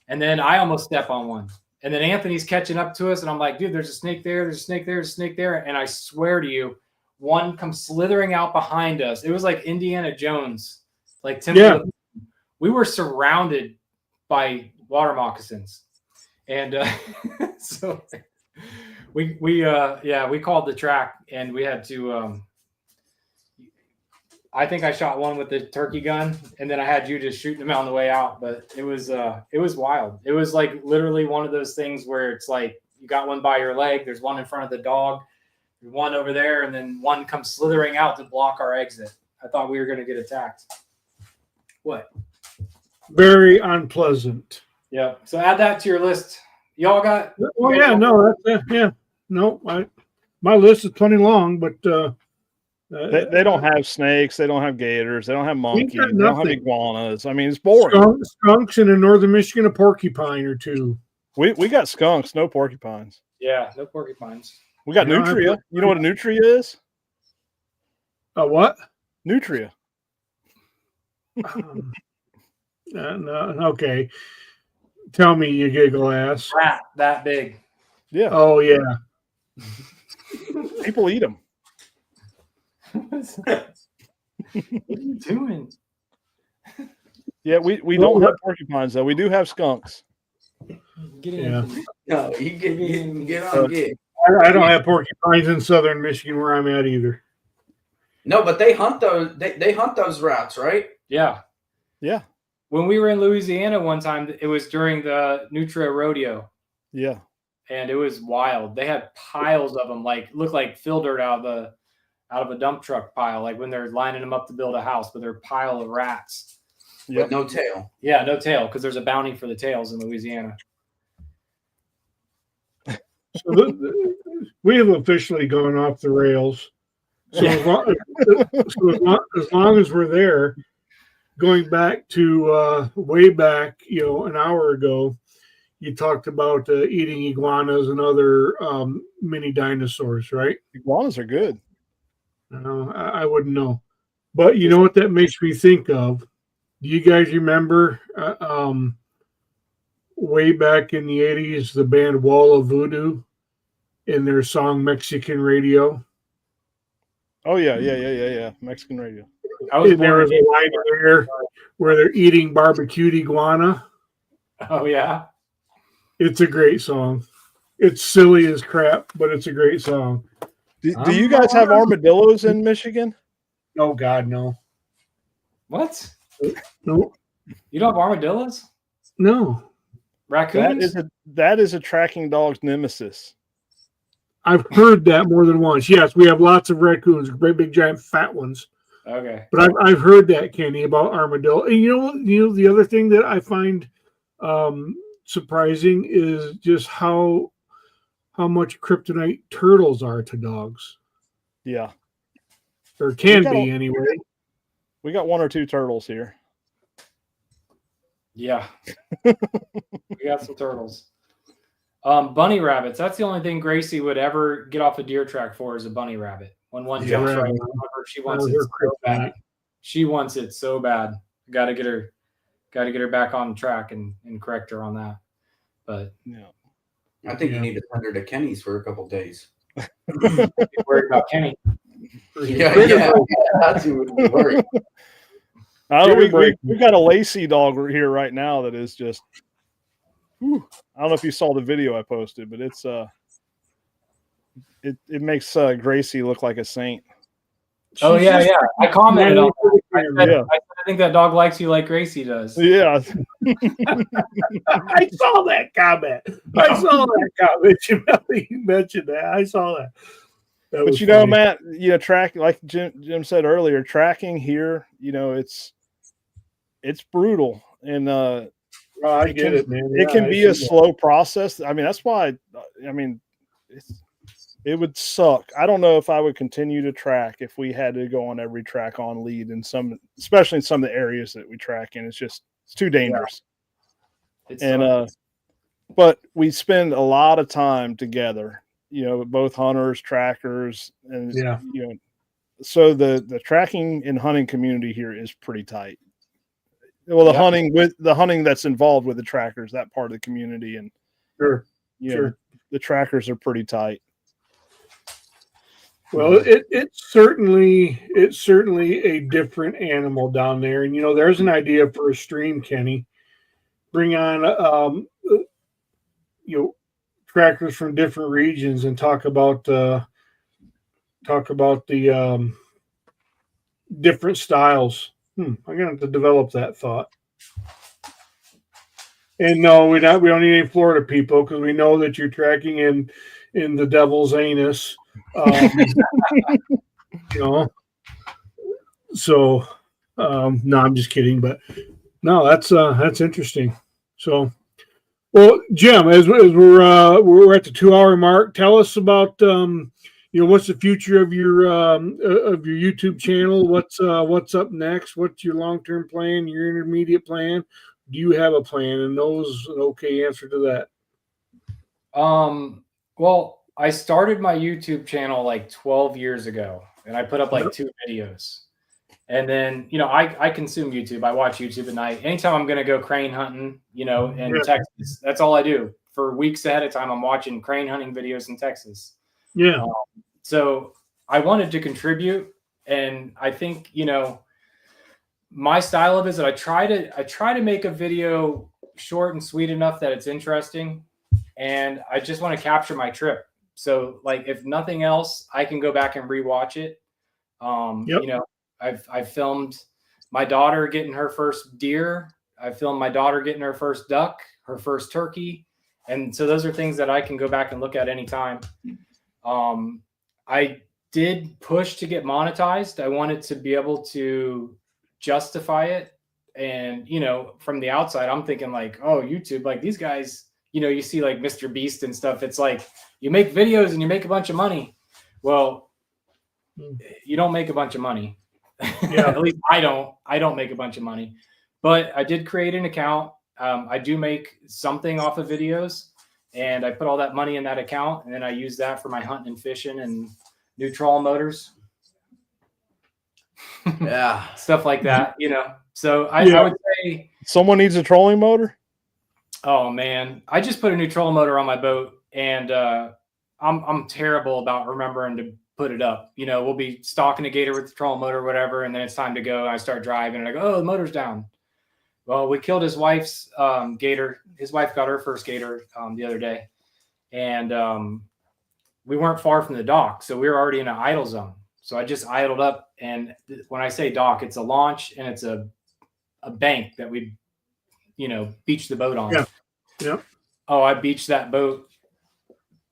Speaker 4: And then I almost step on one. And then Anthony's catching up to us and I'm like, dude, there's a snake there, there's a snake there, there's a snake there. And I swear to you, one comes slithering out behind us. It was like Indiana Jones, like Tim. Yeah. We were surrounded by water moccasins. And so we called the track and we had to I think I shot one with the turkey gun and then I had you just shooting them on the way out, but it was wild. It was like literally one of those things where it's like you got one by your leg, there's one in front of the dog, there's one over there, and then one comes slithering out to block our exit. I thought we were going to get attacked. What?
Speaker 1: Very unpleasant.
Speaker 4: Yeah. So add that to your list. Y'all got?
Speaker 1: Oh yeah, no, yeah, no. My list is plenty long, but
Speaker 2: they don't have snakes, they don't have gators, they don't have monkeys, they don't have iguanas. I mean, it's boring.
Speaker 1: Skunks in northern Michigan, a porcupine or two.
Speaker 2: We got skunks, no porcupines.
Speaker 4: Yeah, no porcupines.
Speaker 2: We got nutria. You know what a nutria is?
Speaker 1: A what?
Speaker 2: Nutria.
Speaker 1: No, okay. Tell me, you giggle ass.
Speaker 4: Rat that big.
Speaker 2: Yeah.
Speaker 1: Oh yeah.
Speaker 2: People eat them.
Speaker 4: What are you doing?
Speaker 2: Yeah, we don't have porcupines though. We do have skunks.
Speaker 1: Yeah.
Speaker 3: No, you get on.
Speaker 1: I don't have porcupines in southern Michigan where I'm at either.
Speaker 3: No, but they hunt those. They hunt those rats, right?
Speaker 4: Yeah.
Speaker 2: Yeah.
Speaker 4: When we were in Louisiana one time, it was during the Nutria Rodeo.
Speaker 2: Yeah.
Speaker 4: And it was wild. They had piles of them, like looked like fill dirt out of a dump truck pile, like when they're lining them up to build a house, but they're a pile of rats.
Speaker 3: With no tail.
Speaker 4: Yeah, no tail, because there's a bounty for the tails in Louisiana.
Speaker 1: So we have officially gone off the rails. So as long as we're there, going back to way back, an hour ago, you talked about eating iguanas and other mini dinosaurs, right?
Speaker 2: Iguanas are good.
Speaker 1: I wouldn't know. But you know what that makes me think of? Do you guys remember way back in the 80s, the band Wall of Voodoo in their song Mexican Radio?
Speaker 2: Oh, yeah. Mexican Radio.
Speaker 1: There was a line there where they're eating barbecued iguana.
Speaker 4: Oh, yeah.
Speaker 1: It's a great song. It's silly as crap, but it's a great song.
Speaker 2: Do you guys have armadillos in Michigan?
Speaker 1: Oh, God, no.
Speaker 4: What?
Speaker 1: No.
Speaker 4: You don't have armadillos?
Speaker 1: No.
Speaker 4: Raccoons?
Speaker 2: That is a tracking dog's nemesis.
Speaker 1: I've heard that more than once. Yes, we have lots of raccoons, great big giant fat ones.
Speaker 4: Okay.
Speaker 1: But I've heard that, Kenny, about armadillo. And you know the other thing that I find surprising is just how much kryptonite turtles are to dogs.
Speaker 2: Yeah.
Speaker 1: Or can be anyway.
Speaker 2: We got one or two turtles here.
Speaker 4: Yeah. We got some turtles. Bunny rabbits. That's the only thing Gracie would ever get off a deer track for is a bunny rabbit. When one jumps right over her, she wants it so bad. She wants it so bad. Got to get her back on track and correct her on that. But
Speaker 2: yeah,
Speaker 3: I think you need to send her to Kenny's for a couple days.
Speaker 4: Worried about Kenny.
Speaker 3: Yeah, that's who would be worried.
Speaker 2: We got a Lacey dog here right now that is just I don't know if you saw the video I posted, but it's it makes Gracie look like a saint.
Speaker 4: Oh yeah, yeah. I commented on that. I think that dog likes you like Gracie does.
Speaker 2: Yeah.
Speaker 1: I saw that comment. You mentioned that. I saw that.
Speaker 2: But you know, Matt, track, like Jim said earlier, tracking here, it's brutal, and
Speaker 1: I get it, man.
Speaker 2: It can be a slow process. I mean, that's why. It would suck. I don't know if I would continue to track if we had to go on every track on lead especially in some of the areas that we track in. It's too dangerous. Yeah. But we spend a lot of time together, both hunters, trackers, and so the tracking and hunting community here is pretty tight. Well, the hunting that's involved with the trackers, that part of the community, and the trackers are pretty tight.
Speaker 1: Well, it's certainly a different animal down there, and there's an idea for a stream, Kenny. Bring on trackers from different regions and talk about the different styles. I'm gonna have to develop that thought. And no, we don't need any Florida people, because we know that you're tracking in the devil's anus. So no, I'm just kidding, but no, that's interesting. So, well, Jim, as we're at the 2-hour mark, tell us about what's the future of your YouTube channel? What's up next? What's your long-term plan? Your intermediate plan? Do you have a plan? And knows an okay answer to that?
Speaker 4: Well, I started my YouTube channel like 12 years ago, and I put up like 2 videos. And then, I consume YouTube. I watch YouTube at night. Anytime I'm going to go crane hunting, in Texas, that's all I do. For weeks ahead of time, I'm watching crane hunting videos in Texas.
Speaker 1: Yeah.
Speaker 4: So I wanted to contribute, and I think, my style of it is that I try to make a video short and sweet enough that it's interesting, and I just want to capture my trip. So, like, if nothing else, I can go back and rewatch it. I've filmed my daughter getting her first deer. I filmed my daughter getting her first duck, her first turkey. And so those are things that I can go back and look at anytime. I did push to get monetized. I wanted to be able to justify it. And, from the outside, I'm thinking like, oh, YouTube, like these guys, you see like Mr. Beast and stuff. It's like you make videos and you make a bunch of money. Well, you don't make a bunch of money. Yeah. At least I don't make a bunch of money, but I did create an account. I do make something off of videos, and I put all that money in that account, and then I use that for my hunting and fishing and new trolling motors.
Speaker 3: Yeah.
Speaker 4: Stuff like that, So I would say
Speaker 2: someone needs a trolling motor.
Speaker 4: Oh man, I just put a new trolling motor on my boat, and I'm terrible about remembering to put it up. We'll be stalking a gator with the trolling motor or whatever, and then it's time to go. I start driving, and I go, oh, the motor's down. Well, we killed his wife's gator. His wife got her first gator the other day, and we weren't far from the dock, so we were already in an idle zone. So I just idled up, and when I say dock, it's a launch, and it's a bank that we, beach the boat on.
Speaker 1: Yeah. Yep.
Speaker 4: Oh, I beached that boat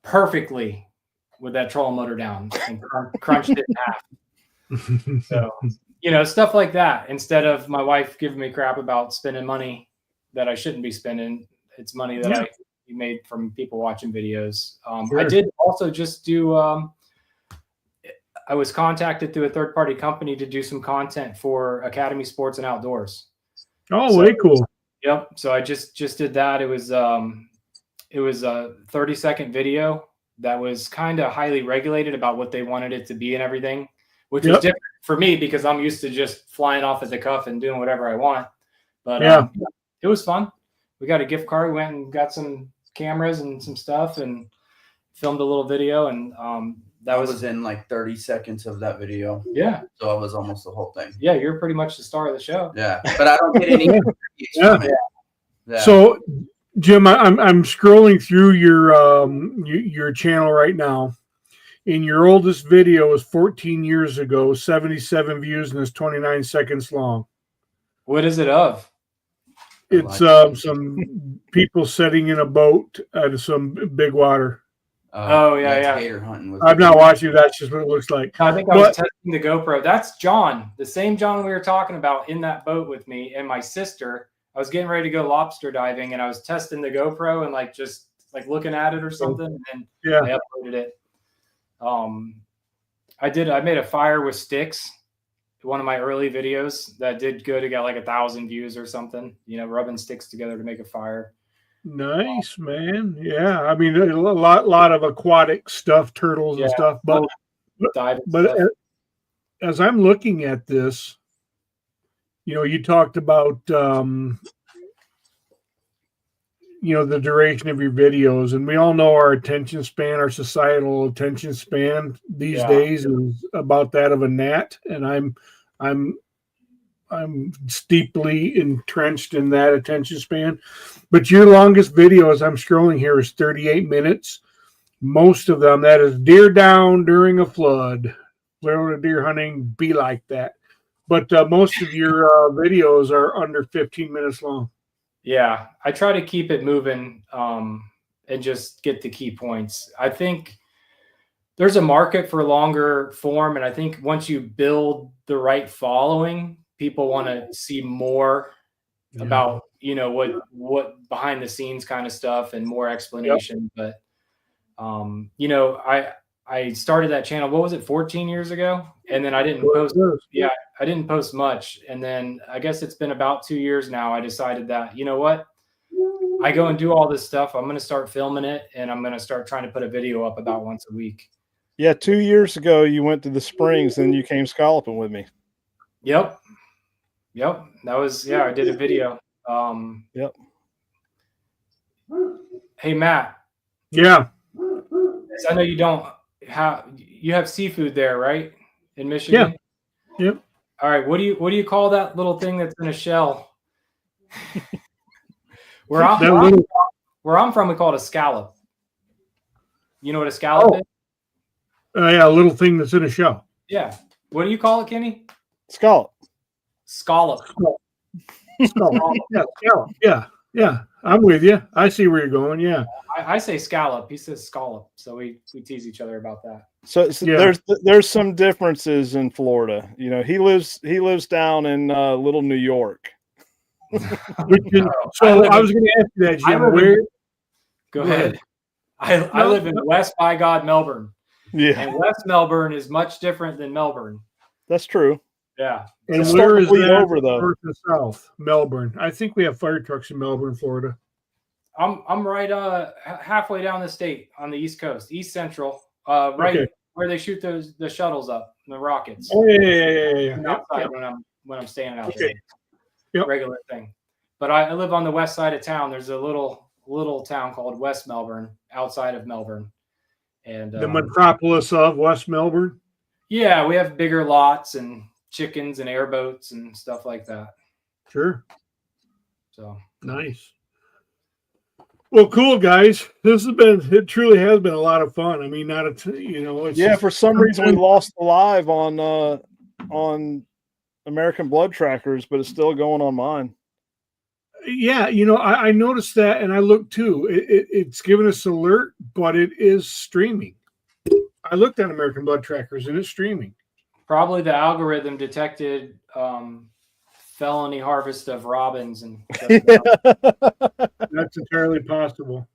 Speaker 4: perfectly with that trolling motor down and crunched it in half. So, stuff like that. Instead of my wife giving me crap about spending money that I shouldn't be spending, it's money that I made from people watching videos. Sure. I did also just do, I was contacted through a third-party company to do some content for Academy Sports and Outdoors.
Speaker 1: Oh, way cool.
Speaker 4: Yep. So I just did that. It was a 30-second video that was kind of highly regulated about what they wanted it to be and everything, which was different for me because I'm used to just flying off at the cuff and doing whatever I want. But it was fun. We got a gift card. We went and got some cameras and some stuff and filmed a little video. And that was
Speaker 3: in like 30 seconds of that video.
Speaker 4: Yeah.
Speaker 3: So it was almost the whole thing.
Speaker 4: Yeah. You're pretty much the star of the show.
Speaker 3: Yeah. But I don't get any.
Speaker 1: Yeah. So Jim, I'm scrolling through your channel right now. And your oldest video is 14 years ago, 77 views, and it's 29 seconds long.
Speaker 4: What is it of?
Speaker 1: It's some people sitting in a boat at some big water.
Speaker 4: Oh, yeah.
Speaker 3: Gator hunting.
Speaker 1: I'm not watching. That's just what it looks like.
Speaker 4: I think I was testing the GoPro. That's John, the same John we were talking about in that boat with me and my sister. I was getting ready to go lobster diving, and I was testing the GoPro and just looking at it or something. And then I uploaded it. I made a fire with sticks. One of my early videos that did good. It got 1,000 views or something, rubbing sticks together to make a fire.
Speaker 1: Nice, man. Yeah. I mean, a lot of aquatic stuff, turtles and stuff, but as I'm looking at this, you talked about, the duration of your videos, and we all know our attention span, our societal attention span these days is about that of a gnat. And I'm steeply entrenched in that attention span. But your longest video, as I'm scrolling here, is 38 minutes. Most of them, that is deer down during a flood. Florida deer hunting, be like that. But most of your videos are under 15 minutes long.
Speaker 4: Yeah, I try to keep it moving and just get the key points. I think there's a market for longer form, and I think once you build the right following, people want to see more about what behind the scenes kind of stuff and more explanation. But I started that channel, what was it, 14 years ago, and then I didn't post. I didn't post much, and then I guess it's been about 2 years now. I decided that I go and do all this stuff, I'm going to start filming it, and I'm going to start trying to put a video up about once a week.
Speaker 2: Yeah, 2 years ago you went to the Springs, and you came scalloping with me.
Speaker 4: Yep. That was I did a video.
Speaker 2: Yep.
Speaker 4: Hey, Matt.
Speaker 1: Yeah.
Speaker 4: I know you have seafood there, right? In Michigan?
Speaker 1: Yeah. Yep.
Speaker 4: All right. What do you call that little thing that's in a shell? Where I'm from, we call it a scallop. You know what a scallop is?
Speaker 1: Yeah, a little thing that's in a shell.
Speaker 4: Yeah. What do you call it, Kenny?
Speaker 2: Scallop.
Speaker 4: Scallop.
Speaker 1: Yeah. I'm with you. I see where you're going. Yeah.
Speaker 4: I say scallop. He says scallop. So we tease each other about that.
Speaker 2: So there's some differences in Florida. He lives down in Little New York.
Speaker 1: So I was going to ask you that, Jim.
Speaker 4: Go ahead. I live in West by God, Melbourne.
Speaker 2: Yeah.
Speaker 4: And West Melbourne is much different than Melbourne.
Speaker 2: That's true.
Speaker 1: Yeah. And where is that over though? North and south, Melbourne. I think we have fire trucks in Melbourne, Florida.
Speaker 4: I'm right halfway down the state on the East Coast, East Central, right where they shoot the shuttles up, the rockets.
Speaker 1: Oh yeah.
Speaker 4: Outside when I'm standing out there. Yep. Regular thing. But I live on the west side of town. There's a little town called West Melbourne outside of Melbourne. And
Speaker 1: the metropolis of West Melbourne.
Speaker 4: Yeah, we have bigger lots and chickens and airboats and stuff like that.
Speaker 1: Sure.
Speaker 4: So
Speaker 1: nice. Well, cool, guys. It truly has been a lot of fun. I mean,
Speaker 2: for some reason we lost the live on American Blood Trackers, but it's still going on mine.
Speaker 1: Yeah, I noticed that, and I looked too. It's giving us alert, but it is streaming. I looked at American Blood Trackers, and it's streaming.
Speaker 4: Probably the algorithm detected felony harvest of robins, and
Speaker 1: that's entirely possible.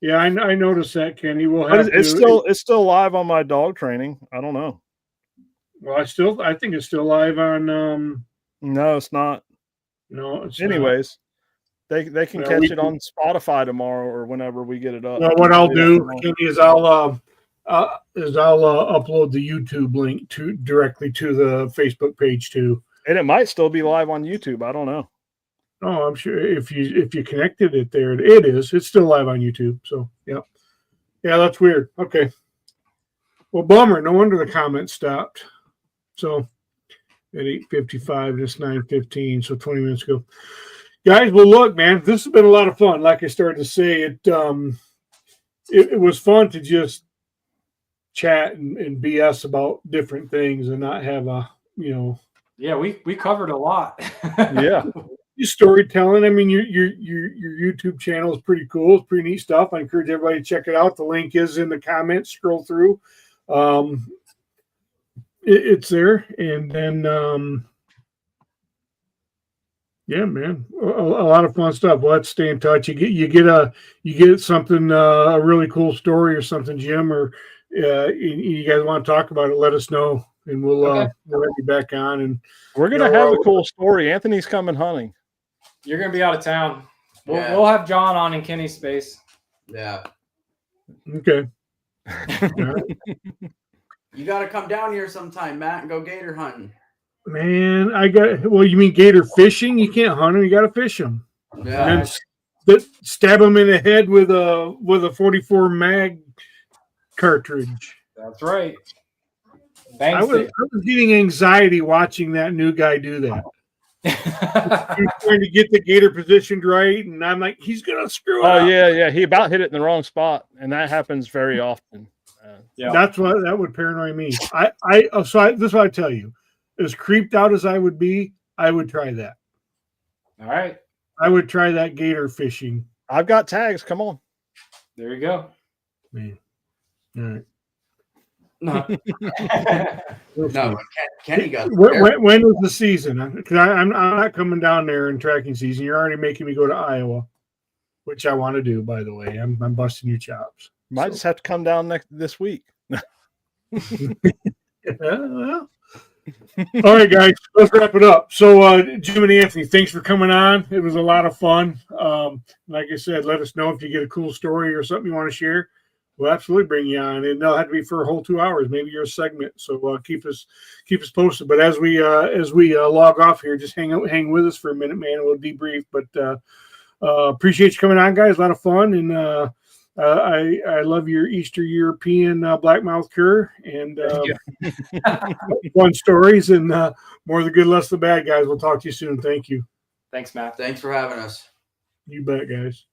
Speaker 1: Yeah, I noticed that, Kenny.
Speaker 2: It's still live on my dog training. I don't know.
Speaker 1: Well, I think it's still live on.
Speaker 2: No, it's not.
Speaker 1: No, it's
Speaker 2: anyways. Not. They can catch it on Spotify tomorrow or whenever we get it up.
Speaker 1: Well, what I'll do, Kenny, is I'll upload the YouTube link directly to the Facebook page too.
Speaker 2: And it might still be live on YouTube. I don't know.
Speaker 1: Oh, I'm sure if you connected it there, it is. It's still live on YouTube. So yeah, that's weird. Okay. Well, bummer. No wonder the comments stopped. So at 8:55, it's 9:15, so 20 minutes ago. Guys, well, look, man, this has been a lot of fun. Like I started to say, it was fun to just chat and BS about different things and not have a,
Speaker 4: Yeah, we covered a lot.
Speaker 2: Yeah.
Speaker 1: your storytelling. I mean, your YouTube channel is pretty cool. It's pretty neat stuff. I encourage everybody to check it out. The link is in the comments. Scroll through. It's there. And then, yeah, man, a lot of fun stuff. Well, let's stay in touch. You get something, a really cool story or something, Jim, or you guys want to talk about it, let us know, and we'll have you back on. And
Speaker 2: we're gonna have a cool story. Anthony's coming hunting.
Speaker 4: You're gonna be out of town. We'll have John on in Kenny's space.
Speaker 3: Yeah.
Speaker 1: Okay.
Speaker 3: You got to come down here sometime, Matt, and go gator hunting.
Speaker 1: Man, you mean gator fishing? You can't hunt them. You got to fish them.
Speaker 3: Yeah.
Speaker 1: And then stab them in the head with a 44 mag cartridge.
Speaker 4: That's right.
Speaker 1: I was getting anxiety watching that new guy do that. He's trying to get the gator positioned right, and I'm like, he's gonna screw up.
Speaker 2: Oh yeah. He about hit it in the wrong spot, and that happens very often.
Speaker 4: Yeah,
Speaker 1: that would paranoid me. So this is what I tell you. As creeped out as I would be, I would try that.
Speaker 4: All right.
Speaker 1: I would try that gator fishing.
Speaker 2: I've got tags. Come on.
Speaker 4: There you go.
Speaker 1: Man. All right.
Speaker 3: No, Kenny got
Speaker 1: when is the season? Because I'm not coming down there in tracking season. You're already making me go to Iowa, which I want to do. By the way, I'm busting your chops.
Speaker 2: Might just have to come down this week.
Speaker 1: Well. All right, guys, let's wrap it up. So, Jim and Anthony, thanks for coming on. It was a lot of fun. Like I said, let us know if you get a cool story or something you want to share. We'll absolutely bring you on, and they'll have to be for a whole 2 hours, maybe your segment. So keep us posted. But as we log off here, just hang with us for a minute, man. We'll debrief. But appreciate you coming on, guys. A lot of fun, and I love your Eastern European blackmouth cur and fun stories, and more of the good, less the bad, guys. We'll talk to you soon. Thank you.
Speaker 4: Thanks, Matt.
Speaker 3: Thanks for having us.
Speaker 1: You bet, guys.